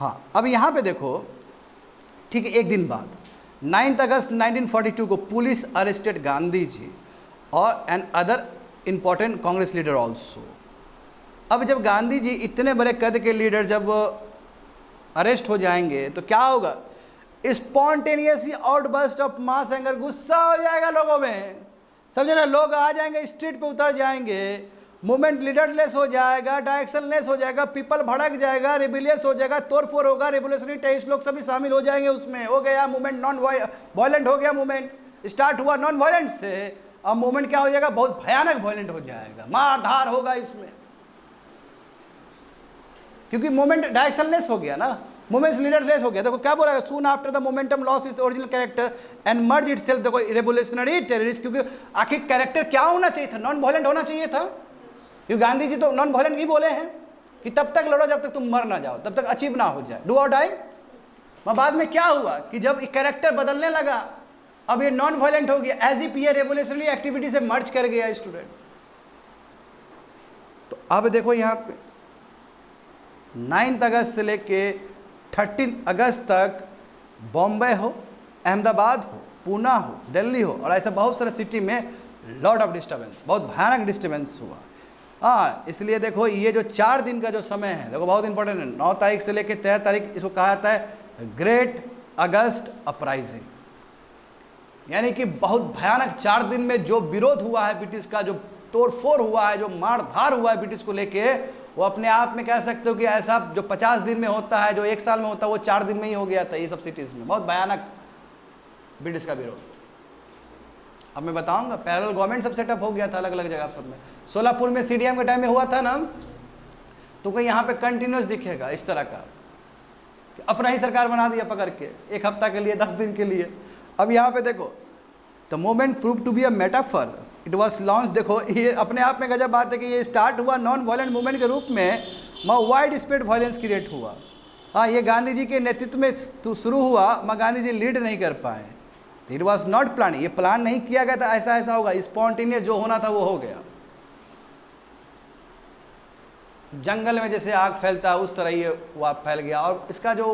हाँ अब यहाँ पे देखो, ठीक है, एक दिन बाद 9 अगस्त 1942 को पुलिस अरेस्टेड गांधी जी और and other important Congress leader also. अब जब गांधी जी इतने बड़े कद के लीडर जब अरेस्ट हो जाएंगे तो क्या होगा, spontaneously outburst of mass anger, गुस्सा हो जाएगा लोगों में, समझे ना, लोग आ जाएंगे, स्ट्रीट पे उतर जाएंगे, मूवमेंट लीडरलेस हो जाएगा, डायरेक्शनलेस हो जाएगा, पीपल भड़क जाएगा, रिबिलियस हो जाएगा, तोड़फोड़ होगा, रेवोल्यूशनरी टेस्ट लोग सभी शामिल हो जाएंगे उसमें। हो गया मूवमेंट नॉन वायलेंट, हो गया मूवमेंट, स्टार्ट हुआ नॉन वायलेंट से, अब मूवमेंट क्या हो जाएगा, बहुत भयानक वायलेंट हो जाएगा, मार धार होगा इसमें, क्योंकि मूवमेंट डायरेक्शनलेस हो गया ना। मूवमेंट्स लीडरलेस हो गया। देखो क्या बोला, soon after the momentum loss is original character and merge it self. देखो रेवोल्यूशनरी टेररिस्ट, क्योंकि आखिर कैरेक्टर क्या होना चाहिए था, नॉन वायलेंट होना चाहिए था। क्योंकि गांधी जी तो नॉन वायलेंट ही बोले हैं कि तब तक लड़ो जब तक तुम मर ना जाओ, तब तक अचीव ना हो जाए, डू और डाई। बाद में क्या हुआ कि जब कैरेक्टर बदलने लगा, अब ये नॉन वायलेंट हो गया, एज इफ ये रेवोल्यूशनरी एक्टिविटी से मर्ज कर गया स्टूडेंट। तो अब देखो यहाँ पे 9 अगस्त से लेके 13 अगस्त तक बॉम्बे हो, अहमदाबाद हो, पूना हो, दिल्ली हो, और ऐसा बहुत सारे सिटी में लॉट ऑफ डिस्टर्बेंस, बहुत भयानक डिस्टर्बेंस हुआ। हाँ, इसलिए देखो ये जो 4 दिन का जो समय है, देखो बहुत इंपॉर्टेंट है। 9 तारीख से लेकर 13 तारीख इसको कहा जाता है ग्रेट अगस्त अपराइजिंग, यानी कि बहुत भयानक 4 दिन में जो विरोध हुआ है ब्रिटिश का, जो तोड़फोड़ हुआ है, जो मारधार हुआ है ब्रिटिश को लेके, वो अपने आप में कह सकते हो कि ऐसा जो 50 दिन में होता है, जो 1 साल में होता है, वो 4 दिन में ही हो गया था ये सब सिटीज़ में। बहुत भयानक ब्रिटिश का विरोध। अब मैं बताऊंगा, पैरेलल गवर्नमेंट सब सेटअप हो गया था अलग अलग जगह सब में। सोलापुर में सीडीएम के टाइम में हुआ था ना, तो कोई यहाँ पे कंटिन्यूस दिखेगा इस तरह का, अपना ही सरकार बना दिया पकड़ के 1 हफ्ता के लिए, 10 दिन के लिए। अब यहाँ पे देखो, the moment prove to be a metaphor, it was launch. देखो ये अपने आप में गजब बात है कि ये स्टार्ट हुआ नॉन वायलेंट मूवमेंट के रूप में, वाइड स्प्रेड वायलेंस क्रिएट हुआ। हाँ, ये गांधी जी के नेतृत्व में शुरू हुआ, मगर गांधी जी लीड नहीं कर पाए। इट वॉज नॉट प्लान, ये प्लान नहीं किया गया था ऐसा ऐसा होगा, स्पॉन्टेनियस जो होना था वो हो गया। जंगल में जैसे आग फैलता है उस तरह ये फैल गया। और इसका जो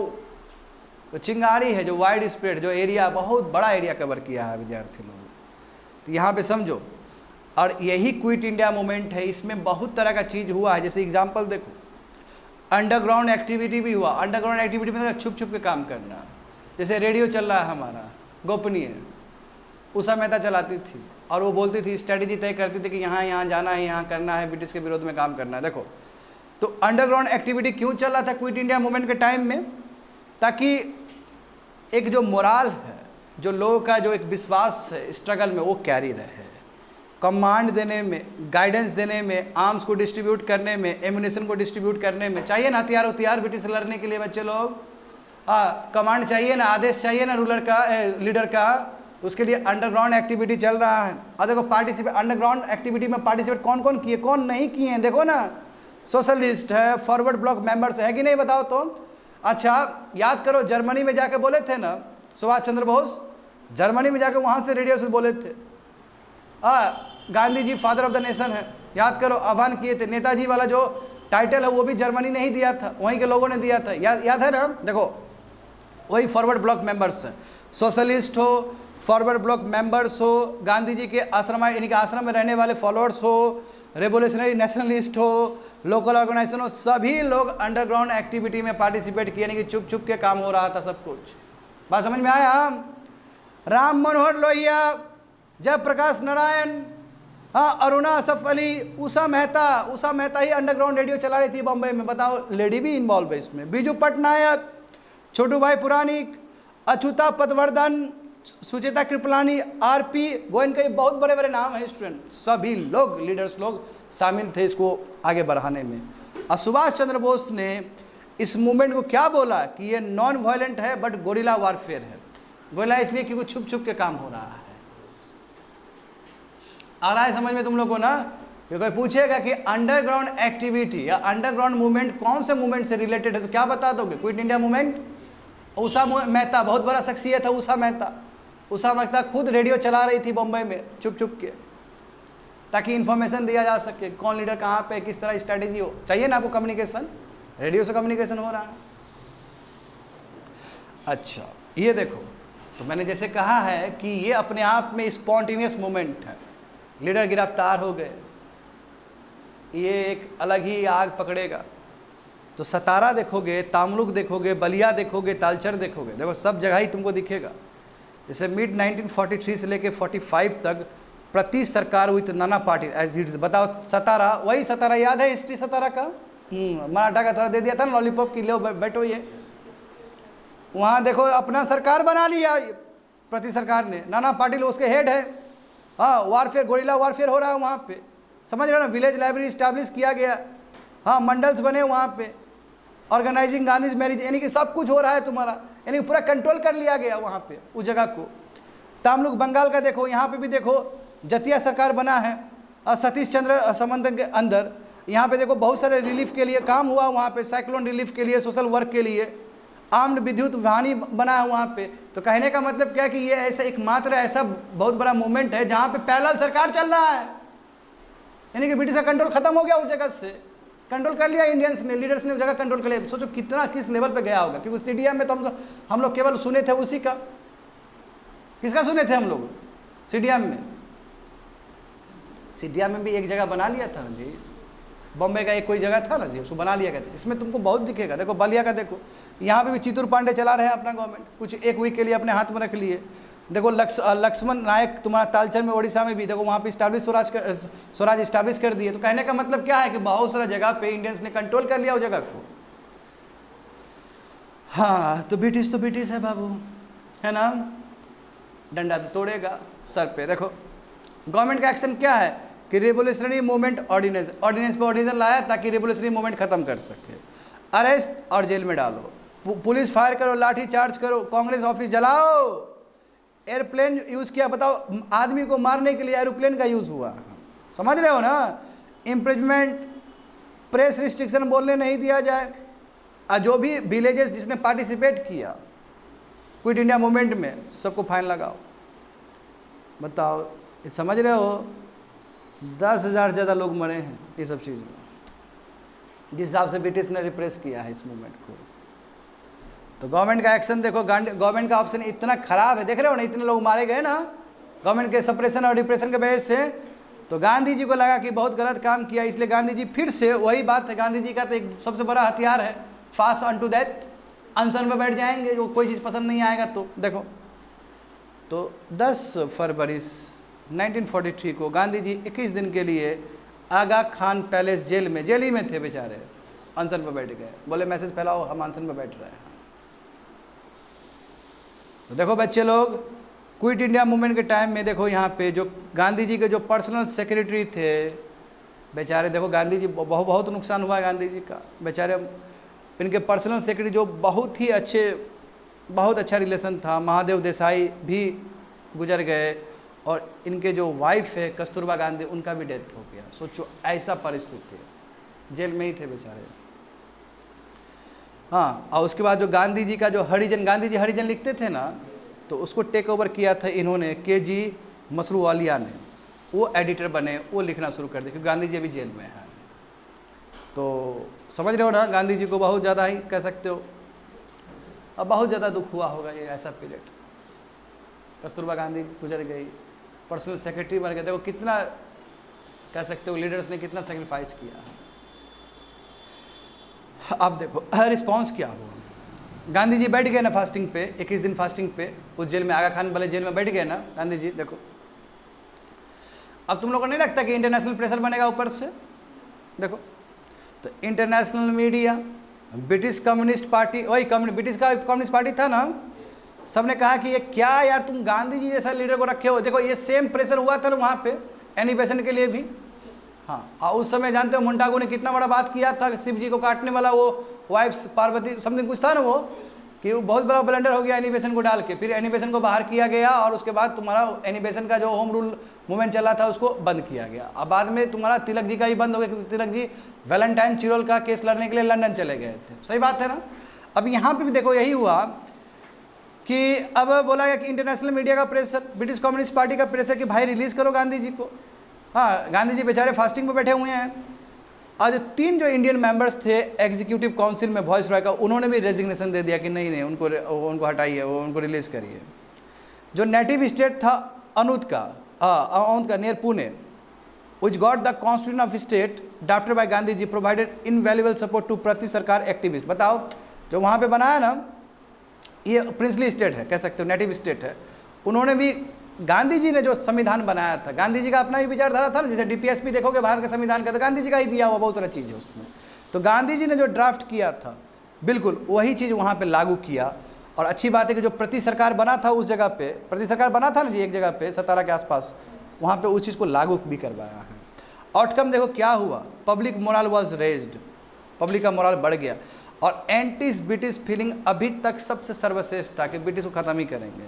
चिंगारी है, जो वाइड स्प्रेड, जो एरिया, बहुत बड़ा एरिया कवर किया है विद्यार्थी लोगों। तो यहाँ पे समझो, और यही क्विट इंडिया मूवमेंट है, इसमें बहुत तरह का चीज़ हुआ है। जैसे एग्जांपल देखो, अंडरग्राउंड एक्टिविटी भी हुआ। अंडरग्राउंड एक्टिविटी में छुप छुप के काम करना, जैसे रेडियो चल रहा है हमारा गोपनीय, उषा मेहता चलाती थी और वो बोलती थी, स्ट्रेटेजी तय करती थी कि यहाँ यहाँ जाना है, यहाँ करना है, ब्रिटिश के विरोध में काम करना है। देखो तो अंडरग्राउंड एक्टिविटी क्यों चल रहा था क्विट इंडिया मूवमेंट के टाइम में, ताकि एक जो मोराल है, जो लोगों का जो एक विश्वास है स्ट्रगल में, वो कैरी रहे। कमांड देने में, गाइडेंस देने में, आर्म्स को डिस्ट्रीब्यूट करने में, एम्यूनिशन को डिस्ट्रीब्यूट करने में, चाहिए ना हथियार उथियार ब्रिटिश से लड़ने के लिए बच्चे लोग। कमांड चाहिए ना, आदेश चाहिए ना रूलर का, लीडर का, उसके लिए अंडरग्राउंड एक्टिविटी चल रहा है। और देखो पार्टिसिपेट, अंडरग्राउंड एक्टिविटी में पार्टिसिपेट कौन कौन किए, कौन नहीं किए हैं, देखो ना, सोशलिस्ट है, फॉरवर्ड ब्लॉक मेंबर्स है कि नहीं, बताओ तो। अच्छा याद करो, जर्मनी में जाके बोले थे ना सुभाष चंद्र बोस, जर्मनी में जाके वहाँ से रेडियो से बोले थे, Gandhi ji father of the nation है, याद करो, आह्वान किए थे। नेताजी वाला जो टाइटल है वो भी जर्मनी ने ही दिया था, वहीं के लोगों ने दिया था, याद है ना। देखो वही फॉरवर्ड ब्लॉक मेंबर्स हैं, सोशलिस्ट हो, फॉरवर्ड ब्लॉक मेंबर्स हो, गांधी जी के आश्रम यानी कि आश्रम में रहने वाले फॉलोअर्स हो, रेवोल्यूशनरी नेशनलिस्ट हो, लोकल ऑर्गेनाइजेशन हो, सभी लोग अंडरग्राउंड एक्टिविटी में पार्टिसिपेट किए, यानी कि चुप चुप के काम हो रहा था सब कुछ। बात समझ में आया। राम मनोहर लोहिया, जयप्रकाश नारायण, हाँ, अरुणा असफ अली, उषा मेहता ही अंडरग्राउंड रेडियो चला रही थी बॉम्बे में, बताओ, लेडी भी इन्वॉल्व है इसमें। बीजू पटनायक, छोटू भाई पुरानिक, अछूता पटवर्धन, सुचेता कृपलानी, आरपी गोयन, के बहुत बड़े बड़े नाम हैं स्टूडेंट, सभी लोग लीडर्स लोग शामिल थे इसको आगे बढ़ाने में। और सुभाष चंद्र बोस ने इस मूवमेंट को क्या बोला कि ये नॉन वायलेंट है बट गोरिल्ला वारफेयर है। गोरिल्ला इसलिए क्योंकि छुप छुप के काम हो रहा है। आ रहा है समझ में तुम लोग को ना। कोई पूछेगा कि अंडरग्राउंड एक्टिविटी या अंडरग्राउंड मूवमेंट कौन से मूवमेंट से रिलेटेड है, तो क्या बता दोगे? Quit India movement. Usha Mehta बहुत बड़ा शख्सियत है, उषा मेहता खुद रेडियो चला रही थी बॉम्बे में छुप छुप के, ताकि इन्फॉर्मेशन दिया जा सके कौन लीडर कहाँ पे, किस तरह स्ट्रैटेजी हो। चाहिए ना आपको कम्युनिकेशन, रेडियो से कम्युनिकेशन हो रहा है। अच्छा ये देखो, तो मैंने जैसे कहा है कि ये अपने आप में स्पॉन्टेनियस मूवमेंट है। लीडर गिरफ्तार हो गए, ये एक अलग ही आग पकड़ेगा। तो सतारा देखोगे, तामलुक देखोगे, बलिया देखोगे, तालचर देखोगे, देखो सब जगह ही तुमको दिखेगा। जैसे मिड 1943 से लेके 45 तक प्रति सरकार with Nana party as it's. बताओ सतारा, वही सतारा याद है हिस्ट्री सतारा का? मराठा का थोड़ा दे दिया था ना लॉलीपॉप की, लो बैठो। ये वहाँ देखो अपना सरकार बना लिया प्रति सरकार ने, नाना पाटिल उसके हेड है। हाँ, वारफेयर, गोरिल्ला वारफेयर हो रहा है वहाँ पे, समझ रहे हो ना। विलेज लाइब्रेरी इस्टेब्लिश किया गया, हाँ, मंडल्स बने वहाँ पे, ऑर्गेनाइजिंग गांधीज मैरिज, यानी कि सब कुछ हो रहा है तुम्हारा, यानी पूरा कंट्रोल कर लिया गया वहाँ पे उस जगह को। तामलुक बंगाल का देखो, यहाँ पे भी देखो जतिया सरकार बना है सतीश चंद्र समंदन के अंदर। यहाँ पे देखो बहुत सारे रिलीफ के लिए काम हुआ वहाँ पे, साइक्लोन रिलीफ के लिए, सोशल वर्क के लिए, आर्म्ड विद्युत वाहिनी बना है वहाँ पे। तो कहने का मतलब क्या है कि ये ऐसा एकमात्र ऐसा बहुत बड़ा मूवमेंट है जहाँ पे पैरेलल सरकार चल रहा है, यानी कि ब्रिटिश का कंट्रोल खत्म हो गया उस जगह से, कंट्रोल कर लिया इंडियंस ने, लीडर्स ने उस जगह कंट्रोल कर लिया। सोचो कितना किस लेवल पे गया होगा, क्योंकि सीडीएम में तो हम लोग केवल सुने थे उसी का, किसका सुने थे हम लोग सीडीएम में? सीडीएम में भी एक जगह बना लिया था जी, बॉम्बे का एक कोई जगह था ना जी, उसको बना लिया गया था। इसमें तुमको बहुत दिखेगा, देखो बलिया का देखो, यहाँ पे भी चित्तूर पांडे चला रहे हैं अपना गवर्नमेंट, कुछ एक वीक के लिए अपने हाथ में रख लिए। देखो लक्ष्मण नायक तुम्हारा तालचर में ओडिशा में भी देखो, वहाँ पे स्वराज इस्टेब्लिश कर दिए। तो कहने का मतलब क्या है कि बहुत सारा जगह पे इंडियंस ने कंट्रोल कर लिया उस जगह को। हाँ, तो ब्रिटिश है बाबू, है ना, डंडा तो तोड़ेगा सर पे। देखो गवर्नमेंट का एक्शन क्या है कि रेवोल्यूशनरी मूवमेंट ऑर्डिनेंस पे ऑर्डिनेंस लाया ताकि रेवोल्यूशनरी मूवमेंट खत्म कर सके। अरेस्ट और जेल में डालो, पुलिस फायर करो, लाठी चार्ज करो, कांग्रेस ऑफिस जलाओ, एयरप्लेन यूज किया। बताओ, आदमी को मारने के लिए एरोप्लेन का यूज हुआ, समझ रहे हो ना। इम्प्रिजमेंट, प्रेस रिस्ट्रिक्शन बोलने नहीं दिया जाए, और जो भी विलेजेस जिसने पार्टिसिपेट किया क्विट इंडिया मूवमेंट में सबको फाइन लगाओ। बताओ, ये समझ रहे हो, 10,000 ज़्यादा लोग मरे हैं ये सब चीज़ में, जिस हिसाब से ब्रिटिश ने रिप्रेस किया है इस मूवमेंट को। तो गवर्नमेंट का एक्शन देखो, गवर्नमेंट का ऑप्शन इतना खराब है, देख रहे हो ना, इतने लोग मारे गए ना गवर्नमेंट के सप्रेशन और डिप्रेशन के वजह से। तो गांधी जी को लगा कि बहुत गलत काम किया, इसलिए गांधी जी फिर से वही बात है, गांधी जी का तो एक सबसे बड़ा हथियार है फास्ट ऑन टू डेथ, अनशन में बैठ जाएंगे, जो कोई चीज़ पसंद नहीं आएगा तो। देखो, तो 10 फरवरी 1943 को गांधी जी 21 दिन के लिए आगा खान पैलेस जेल ही में थे बेचारे, अनशन पर बैठ गए, बोले मैसेज फैलाओ हम अनशन पर बैठ रहे हैं। तो देखो बच्चे लोग, क्विट इंडिया मूवमेंट के टाइम में देखो यहाँ पे जो गांधी जी के जो पर्सनल सेक्रेटरी थे बेचारे, देखो गांधी जी बहुत नुकसान हुआ गांधी जी का बेचारे। इनके पर्सनल सेक्रेटरी जो बहुत अच्छा रिलेशन था, महादेव देसाई भी गुजर गए, और इनके जो वाइफ है कस्तूरबा गांधी, उनका भी डेथ हो गया। सोचो ऐसा परिस्थिति है, जेल में ही थे बेचारे। हाँ, और उसके बाद जो गांधी जी का जो गांधी जी हरिजन लिखते थे ना, तो उसको टेक ओवर किया था इन्होंने, के.जी. मसरूवालिया ने, वो एडिटर बने, वो लिखना शुरू कर दिया, क्योंकि गांधी जी अभी जेल में हैं। तो समझ रहे हो ना, गांधी जी को बहुत ज़्यादा ही कह सकते हो, अब बहुत ज़्यादा दुख हुआ होगा ये ऐसा पीरियड। कस्तूरबा गांधी गुजर गई, पर्सनल सेक्रेटरी मर गए, देखो कितना कह सकते हो लीडर्स ने कितना सेक्रीफाइस किया। अब देखो रिस्पॉन्स क्या हुआ। गांधी जी बैठ गए ना फास्टिंग पे, 21 दिन फास्टिंग पे उस जेल में, आगा खान वाले जेल में बैठ गए ना गांधी जी। देखो अब तुम लोगों को नहीं लगता कि इंटरनेशनल प्रेशर बनेगा ऊपर से? देखो, तो international media, British communist party, वही ब्रिटिश का कम्युनिस्ट पार्टी था ना, सबने कहा कि ये क्या यार तुम गांधी जी जैसा लीडर को रखे हो। देखो ये सेम प्रेशर हुआ था ना वहाँ पे एनी बेसेंट के लिए भी। हाँ, और उस समय जानते हो मोन्टागू ने कितना बड़ा बात किया था, शिव जी को काटने वाला वो वाइफ पार्वती समथिंग कुछ था ना, वो कि वो बहुत बड़ा ब्लंडर हो गया एनी बेसेंट को डाल के। फिर एनी बेसेंट को बाहर किया गया, और उसके बाद तुम्हारा एनी बेसेंट का जो होम रूल मूवमेंट चला था उसको बंद किया गया। अब बाद में तुम्हारा तिलक जी का ही बंद हो गया, क्योंकि तिलक जी वैलेंटाइन चिरोल का केस लड़ने के लिए लंदन चले गए थे। सही बात है ना। अब यहाँ पे भी देखो यही हुआ कि अब बोला गया कि इंटरनेशनल मीडिया का प्रेशर, ब्रिटिश कम्युनिस्ट पार्टी का प्रेशर कि भाई रिलीज़ करो गांधी जी को। हाँ, गांधी जी बेचारे फास्टिंग पे बैठे हुए हैं। आज 3 जो इंडियन मेंबर्स थे एग्जीक्यूटिव काउंसिल में वॉइस रॉय का, उन्होंने भी रेजिग्नेशन दे दिया कि नहीं उनको हटाइए, उनको रिलीज़ करिए। जो नेटिव स्टेट था अनूत का near Pune, which got the constitution of state drafted by Gandhi ji provided invaluable support to Prati Sarkar activist. बताओ, जो वहाँ पे बनाया ना, ये प्रिंसली स्टेट है, कह सकते हो नेटिव स्टेट है। उन्होंने भी, गांधी जी ने जो संविधान बनाया था, गांधी जी का अपना ही विचारधारा था ना, जैसे डीपीएसपी देखोगे भारत के संविधान का, तो गांधी जी का ही दिया हुआ बहुत सारा चीज़ है उसमें। तो गांधी जी ने जो ड्राफ्ट किया था बिल्कुल वही चीज़ वहाँ पे लागू किया। और अच्छी बात है कि जो प्रति सरकार बना था उस जगह पे, प्रति सरकार बना था ना जी एक जगह पे सतारा के आसपास, वहाँ पे उस चीज़ को लागू भी करवाया है। आउटकम देखो क्या हुआ, public moral was raised, public का मोरल बढ़ गया। और एंटी ब्रिटिश फीलिंग अभी तक सबसे सर्वश्रेष्ठ था कि ब्रिटिश को ख़त्म ही करेंगे।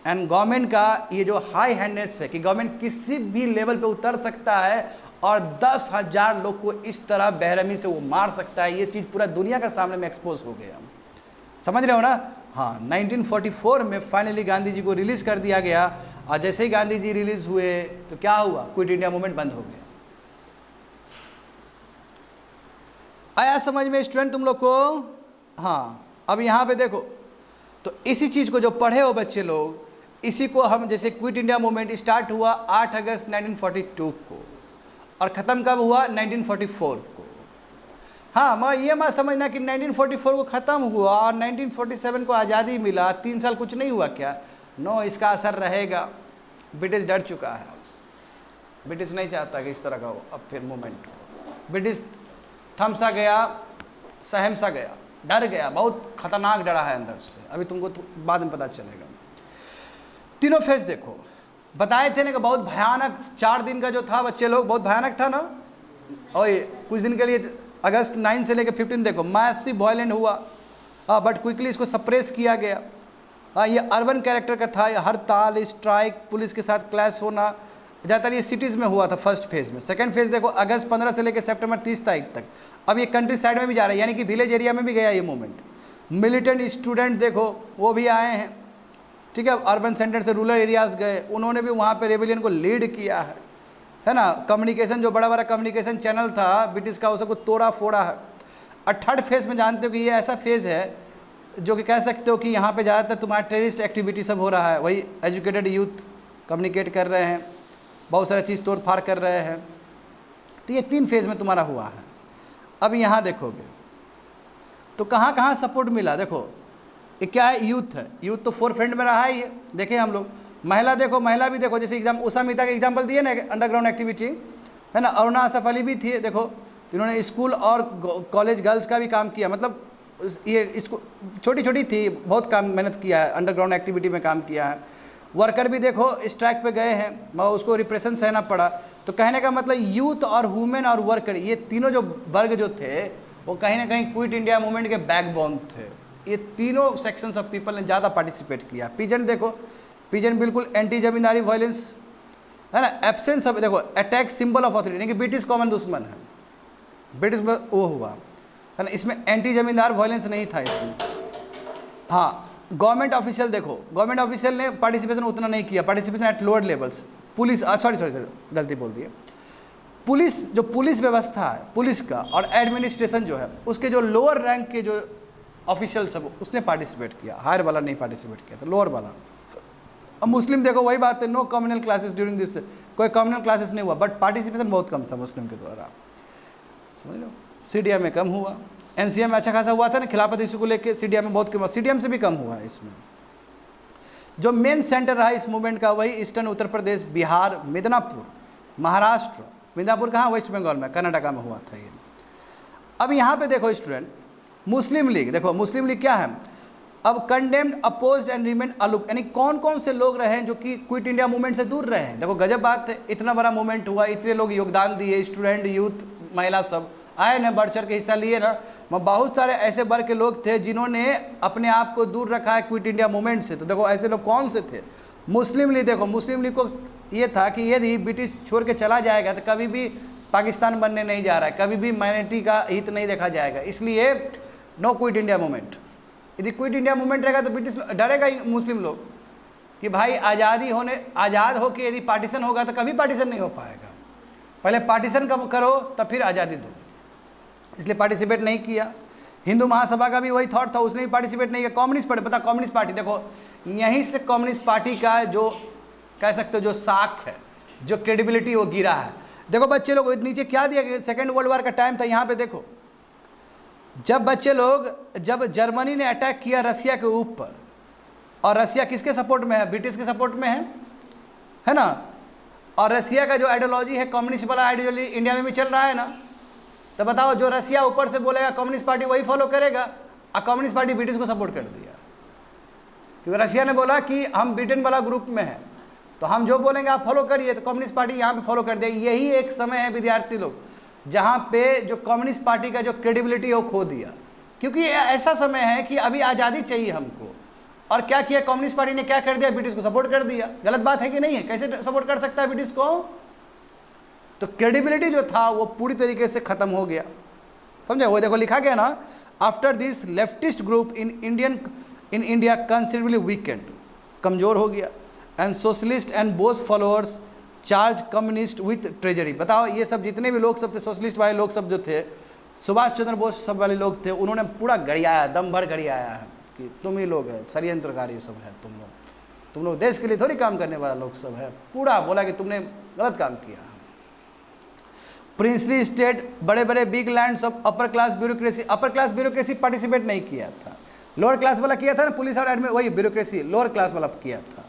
एंड गवर्नमेंट का ये जो हाई हैंडनेस है कि गवर्नमेंट किसी भी लेवल पे उतर सकता है और 10,000 लोग को इस तरह बेरहमी से वो मार सकता है, ये चीज़ पूरा दुनिया के सामने में एक्सपोज हो गया। समझ रहे हो ना? हाँ, 1944 में फाइनली गांधी जी को रिलीज़ कर दिया गया और जैसे ही गांधी जी रिलीज़ हुए तो क्या हुआ? क्विट इंडिया मूवमेंट बंद हो गया। आया समझ में स्टूडेंट तुम लोग को? हाँ, अब यहाँ पे देखो, तो इसी चीज़ को जो पढ़े हो बच्चे लोग, इसी को हम, जैसे क्विट इंडिया मूवमेंट स्टार्ट हुआ 8 अगस्त 1942 को और ख़त्म कब हुआ? 1944 को। हाँ, मैं ये मत समझना कि 1944 को ख़त्म हुआ और 1947 को आज़ादी मिला, 3 साल कुछ नहीं हुआ क्या? नो, इसका असर रहेगा। ब्रिटिश डर चुका है, ब्रिटिश नहीं चाहता कि इस तरह का हो अब फिर मूवमेंट। ब्रिटिश थम सा गया, सहम सा गया, डर गया, बहुत खतरनाक डरा है अंदर से। अभी तुमको बाद में पता चलेगा। तीनों फेज देखो, बताए थे ना कि बहुत भयानक 4 दिन का जो था बच्चे लोग, बहुत भयानक था ना। और कुछ दिन के लिए अगस्त 9 से लेकर 15 देखो, मैसिव वायलेंट हुआ, बट क्विकली इसको सप्रेस किया गया। ये अर्बन कैरेक्टर का था, ये हड़ताल, स्ट्राइक, पुलिस के साथ क्लैश होना, ज़्यादातर ये सिटीज़ में हुआ था फर्स्ट फेज़ में। सेकंड फेज़ देखो, अगस्त 15 से लेकर सितंबर 30 तारीख तक। अब ये कंट्री साइड में भी जा रहा है, यानी कि विलेज एरिया में भी गया ये मूवमेंट। मिलिटेंट स्टूडेंट देखो वो भी आए हैं, ठीक है, अर्बन सेंटर से रूरल एरियाज़ गए, उन्होंने भी वहाँ पे रेबेलियन को लीड किया है ना। कम्युनिकेशन, जो बड़ा बड़ा कम्युनिकेशन चैनल था ब्रिटिश का, उसको तोड़ा फोड़ा है। और थर्ड फेज़ में जानते हो कि ये ऐसा फेज़ है जो कि कह सकते हो कि यहाँ पे ज़्यादातर तुम्हारा टेररिस्ट एक्टिविटी सब हो रहा है। वही एजुकेटेड यूथ कम्युनिकेट कर रहे हैं, बहुत सारा चीज़ तोड़ फाड़ कर रहे हैं। तो ये 3 फेज़ में तुम्हारा हुआ है। अब यहाँ देखोगे तो कहाँ कहाँ सपोर्ट मिला। देखो ये क्या है, यूथ है, यूथ तो फोर फ्रंट में रहा ही है। देखें हम लोग महिला, देखो महिला भी देखो, जैसे एग्जाम उषा मेहता का एग्जाम्पल दिए ना, अंडरग्राउंड एक्टिविटी है ना। अरुणा असफ अली भी थी, देखो इन्होंने स्कूल और कॉलेज गर्ल्स का भी काम किया। मतलब ये इसको छोटी छोटी थी, बहुत काम मेहनत किया है, अंडरग्राउंड एक्टिविटी में काम किया है। वर्कर भी देखो स्ट्राइक पे गए हैं, मगर उसको रिप्रेशन सहना पड़ा। तो कहने का मतलब यूथ और वुमेन और वर्कर, ये तीनों जो वर्ग जो थे वो कहीं ना कहीं क्विट इंडिया मूवमेंट के बैकबोन थे। ये तीनों सेक्शंस ऑफ पीपल ने ज़्यादा पार्टिसिपेट किया। पीजेंट देखो, पीजेंट बिल्कुल एंटी जमींदारी वायलेंस है ना, एब्सेंस ऑफ, देखो अटैक सिंबल ऑफ ऑथोरिटी, यानी कि ब्रिटिश कॉमन दुश्मन है, ब्रिटिश वो हुआ है ना। इसमें एंटी जमींदार वायलेंस नहीं था इसमें। हाँ, गवर्नमेंट ऑफिशियल देखो, गवर्नमेंट ऑफिशियल ने पार्टिसिपेशन उतना नहीं किया, participation at lower levels. Police, sorry गलती बोल दी है। पुलिस, जो पुलिस व्यवस्था है पुलिस का और एडमिनिस्ट्रेशन जो है, उसके जो लोअर रैंक के जो ऑफिशियल सब, उसने पार्टिसिपेट किया, हायर वाला नहीं पार्टिसिपेट किया था, लोअर वाला। अब मुस्लिम देखो वही बात है, no communal clashes during this, कोई कम्युनल क्लासेस नहीं हुआ, बट पार्टिसिपेशन बहुत कम था मुस्लिम के द्वारा, समझ लो। सीडीएम में कम हुआ, एनसीएम में अच्छा खासा हुआ था ना, खिलाफत इशू को लेकर सीडीएम में बहुत कम हुआ, सीडीएम से भी कम हुआ है इसमें। जो मेन सेंटर रहा इस मूवमेंट का वही ईस्टर्न उत्तर प्रदेश, बिहार, मिदनापुर, महाराष्ट्र। मिदनापुर कहाँ? वेस्ट बंगाल में, कर्नाटका में हुआ था ये। अब यहाँ पे देखो स्टूडेंट, मुस्लिम लीग देखो, मुस्लिम लीग क्या है? अब condemned, opposed and remain aloof, यानी कौन कौन से लोग रहे हैं जो कि क्विट इंडिया मूवमेंट से दूर रहे हैं। देखो गजब बात है, इतना बड़ा मूवमेंट हुआ, इतने लोग योगदान दिए, स्टूडेंट, यूथ, महिला सब आए ना, बढ़ चढ़ के हिस्सा लिए ना। बहुत सारे ऐसे वर्ग के लोग थे जिन्होंने अपने आप को दूर रखा है क्विट इंडिया मूवमेंट से। तो देखो ऐसे लोग कौन से थे? मुस्लिम लीग देखो, मुस्लिम लीग को ये था कि यदि ब्रिटिश छोड़ के चला जाएगा तो कभी भी पाकिस्तान बनने नहीं जा रहा है, कभी भी माइनॉरिटी का हित नहीं देखा जाएगा, इसलिए नो क्विट इंडिया मूवमेंट। यदि क्विट इंडिया मूवमेंट रहेगा तो ब्रिटिश डरेगा ही मुस्लिम लोग कि भाई आज़ाद हो के यदि पार्टीशन होगा तो कभी पार्टीशन नहीं हो पाएगा, पहले पार्टीशन कब करो तब फिर आज़ादी दो, इसलिए पार्टिसिपेट नहीं किया। हिंदू महासभा का भी वही थॉट था, उसने भी पार्टिसिपेट नहीं किया। कम्युनिस्ट पार्टी, पता कम्युनिस्ट पार्टी देखो, यहीं से कम्युनिस्ट पार्टी का जो कह सकते हो जो साख है, जो क्रेडिबिलिटी वो गिरा है। देखो बच्चे लोग नीचे क्या दिया गया, सेकेंड वर्ल्ड वॉर का टाइम था, यहाँ पे देखो जब बच्चे लोग, जब जर्मनी ने अटैक किया रसिया के ऊपर, और रसिया किसके सपोर्ट में है? ब्रिटिश के सपोर्ट में है ना। और रसिया का जो आइडियोलॉजी है, कम्युनिस्ट वाला आइडियोलॉजी इंडिया में भी चल रहा है ना। तो बताओ, जो रसिया ऊपर से बोलेगा कम्युनिस्ट पार्टी वही फॉलो करेगा, और कम्युनिस्ट पार्टी ब्रिटिश को सपोर्ट कर दिया, क्योंकि रसिया ने बोला कि हम ब्रिटेन वाला ग्रुप में हैं, तो हम जो बोलेंगे आप फॉलो करिए, तो कम्युनिस्ट पार्टी यहाँ पे फॉलो कर दिया। यही एक समय है विद्यार्थी लोग जहाँ पे जो कम्युनिस्ट पार्टी का जो क्रेडिबिलिटी है वो खो दिया। क्योंकि ये ऐसा समय है कि अभी आज़ादी चाहिए हमको। और क्या किया कम्युनिस्ट पार्टी ने, क्या कर दिया, ब्रिटिश को सपोर्ट कर दिया। गलत बात है कि नहीं है? कैसे सपोर्ट कर सकता है ब्रिटिश को? तो क्रेडिबिलिटी जो था वो पूरी तरीके से खत्म हो गया, समझे? वो देखो लिखा गया ना, after this leftist group in India considerably weekend, कमजोर हो गया, and socialist and boss followers charge communist with treasury. बताओ, ये सब जितने भी लोग सब थे, सोशलिस्ट वाले लोग सब जो थे, सुभाष चंद्र बोस सब वाले लोग थे, उन्होंने पूरा गड़ियाया, दम भर गड़ियाया है कि तुम ही लोग है षड्यंत्रकारी सब है, तुम लोग देश के लिए थोड़ी काम करने वाला लोग सब है। पूरा बोला कि तुमने गलत काम किया। प्रिंसली स्टेट, बड़े बड़े big lands of upper class bureaucracy participate नहीं किया था। लोअर क्लास वाला किया था ना, पुलिस और आर्मी, वही ब्यूरोक्रेसी लोअर क्लास वाला किया था।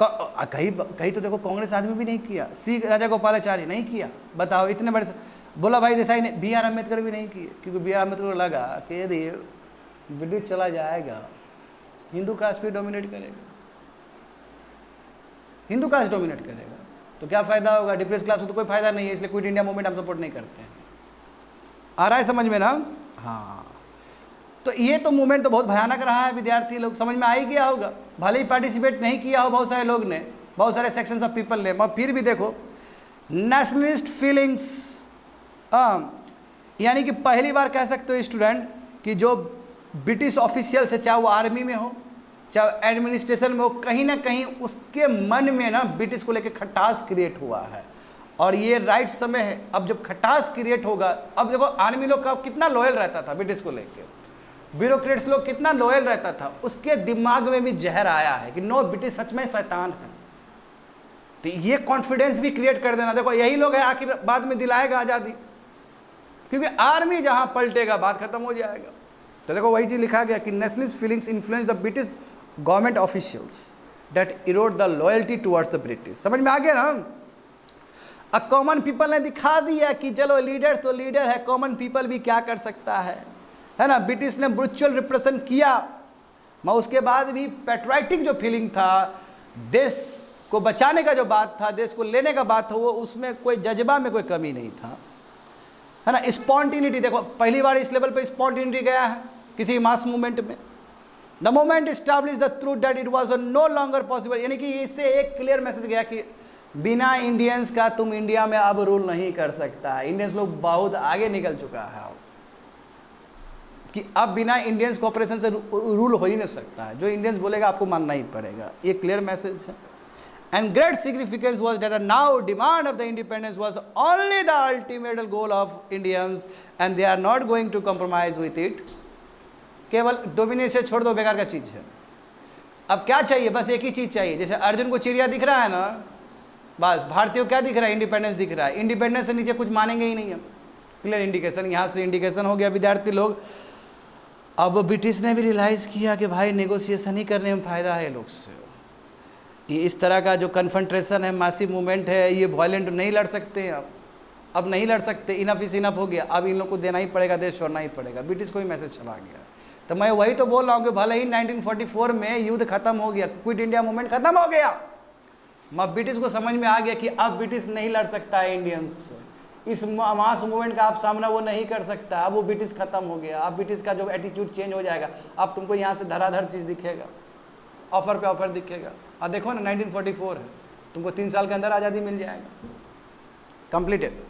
कहीं तो देखो कांग्रेस आदमी भी नहीं किया, सी राजागोपालाचारी नहीं किया। बताओ, इतने बड़े बोला भाई देसाई ने, बी आर अम्बेडकर भी नहीं किए, क्योंकि बी आर अम्बेडकर को लगा कि यदि ब्रिटिश चला जाएगा हिंदू कास्ट भी डोमिनेट करेगा, हिंदू कास्ट डोमिनेट करेगा, तो क्या फायदा होगा, डिप्रेस क्लास को तो कोई फायदा नहीं है, इसलिए क्विट इंडिया मूवमेंट हम सपोर्ट नहीं करते हैं। आ रहा है समझ में ना? हाँ, तो ये तो मूवमेंट तो बहुत भयानक रहा है, विद्यार्थी लोग समझ में आ ही गया होगा, भले ही पार्टिसिपेट नहीं किया हो बहुत सारे लोग ने, बहुत सारे सेक्शंस ऑफ पीपल ने, मगर फिर भी देखो नेशनलिस्ट फीलिंग्स, यानी कि पहली बार कह सकते हो स्टूडेंट कि जो ब्रिटिश ऑफिशियल्स है, चाहे वो आर्मी में हो चाहे एडमिनिस्ट्रेशन में हो, कहीं ना कहीं उसके मन में ना ब्रिटिश को लेकर खटास क्रिएट हुआ है। और ये राइट समय है, अब जब खटास क्रिएट होगा, अब देखो आर्मी लोग का कितना लॉयल रहता था ब्रिटिश को लेकर, ब्यूरोक्रेट्स लोग कितना लॉयल रहता था, उसके दिमाग में भी जहर आया है कि नो, ब्रिटिश सच में शैतान है। तो ये कॉन्फिडेंस भी क्रिएट कर देना, देखो यही लोग है आखिर बाद में दिलाएगा आज़ादी, क्योंकि आर्मी जहां पलटेगा बात खत्म हो जाएगा। तो देखो वही चीज लिखा गया कि nationalist feelings influence the British government officials that Erode the loyalty towards the British. समझ में आ गया ना? अब कॉमन पीपल ने दिखा दिया कि चलो लीडर तो लीडर है, कॉमन पीपल भी क्या कर सकता है ना? ब्रिटिश ने ब्रूचुअल रिप्रेशन किया, मगर उसके बाद भी पैट्रियोटिक जो फीलिंग था, देश को बचाने का जो बात था, देश को लेने का बात था, वो उसमें कोई जज्बा में कोई कमी नहीं था, है ना? स्पॉन्टिनिटी, देखो पहली बार इस लेवल पे स्पॉन्टिनिटी गया है किसी मास मूवमेंट में। The moment establish the truth that it was no longer possible, यानी कि इससे एक क्लियर मैसेज गया कि बिना इंडियंस का तुम इंडिया में अब रूल नहीं कर सकता। इंडियंस लोग बहुत आगे निकल चुका है कि अब बिना इंडियंस कोऑपरेशन से रूल हो ही नहीं सकता है, जो इंडियंस बोलेगा आपको मानना ही पड़ेगा। ये क्लियर मैसेज है। And great significance was that a now demand of the independence was only the ultimate goal of Indians and they are not going to compromise with it। केवल डोमिनेशन छोड़ दो, बेकार का चीज़ है। अब क्या चाहिए? बस एक ही चीज़ चाहिए। जैसे अर्जुन को चिड़िया दिख रहा है ना, बस भारतीयों को क्या दिख रहा है? इंडिपेंडेंस दिख रहा है। इंडिपेंडेंस से नीचे कुछ मानेंगे ही नहीं हम। क्लियर इंडिकेशन, यहाँ से इंडिकेशन हो गया विद्यार्थी लोग। अब ब्रिटिश ने भी रियलाइज़ किया कि भाई नेगोशिएशन ही करने में फ़ायदा है लोग से। ये इस तरह का जो कन्फ्रंट्रेशन है, मासिव मूवमेंट है, ये वायलेंट नहीं लड़ सकते हैं अब नहीं लड़ सकते। इनफ इज इनफ हो गया, अब इन लोग को देना ही पड़ेगा, देश छोड़ना ही पड़ेगा। ब्रिटिश को ही मैसेज चला गया। तो मैं वही तो बोल रहा हूँ कि भले ही 1944 में युद्ध खत्म हो गया, क्विट इंडिया मूवमेंट खत्म हो गया, मगर ब्रिटिश को समझ में आ गया कि अब ब्रिटिश नहीं लड़ सकता है इंडियंस से। इस मास मूवमेंट का आप सामना वो नहीं कर सकता। अब वो ब्रिटिश खत्म हो गया। अब ब्रिटिश का जो एटीट्यूड चेंज हो जाएगा। अब तुमको यहाँ से धराधर चीज़ दिखेगा, ऑफर पे ऑफर दिखेगा। अब देखो ना 1944 है, तुमको 3 साल के अंदर आज़ादी मिल जाएगा। कंप्लीटेड।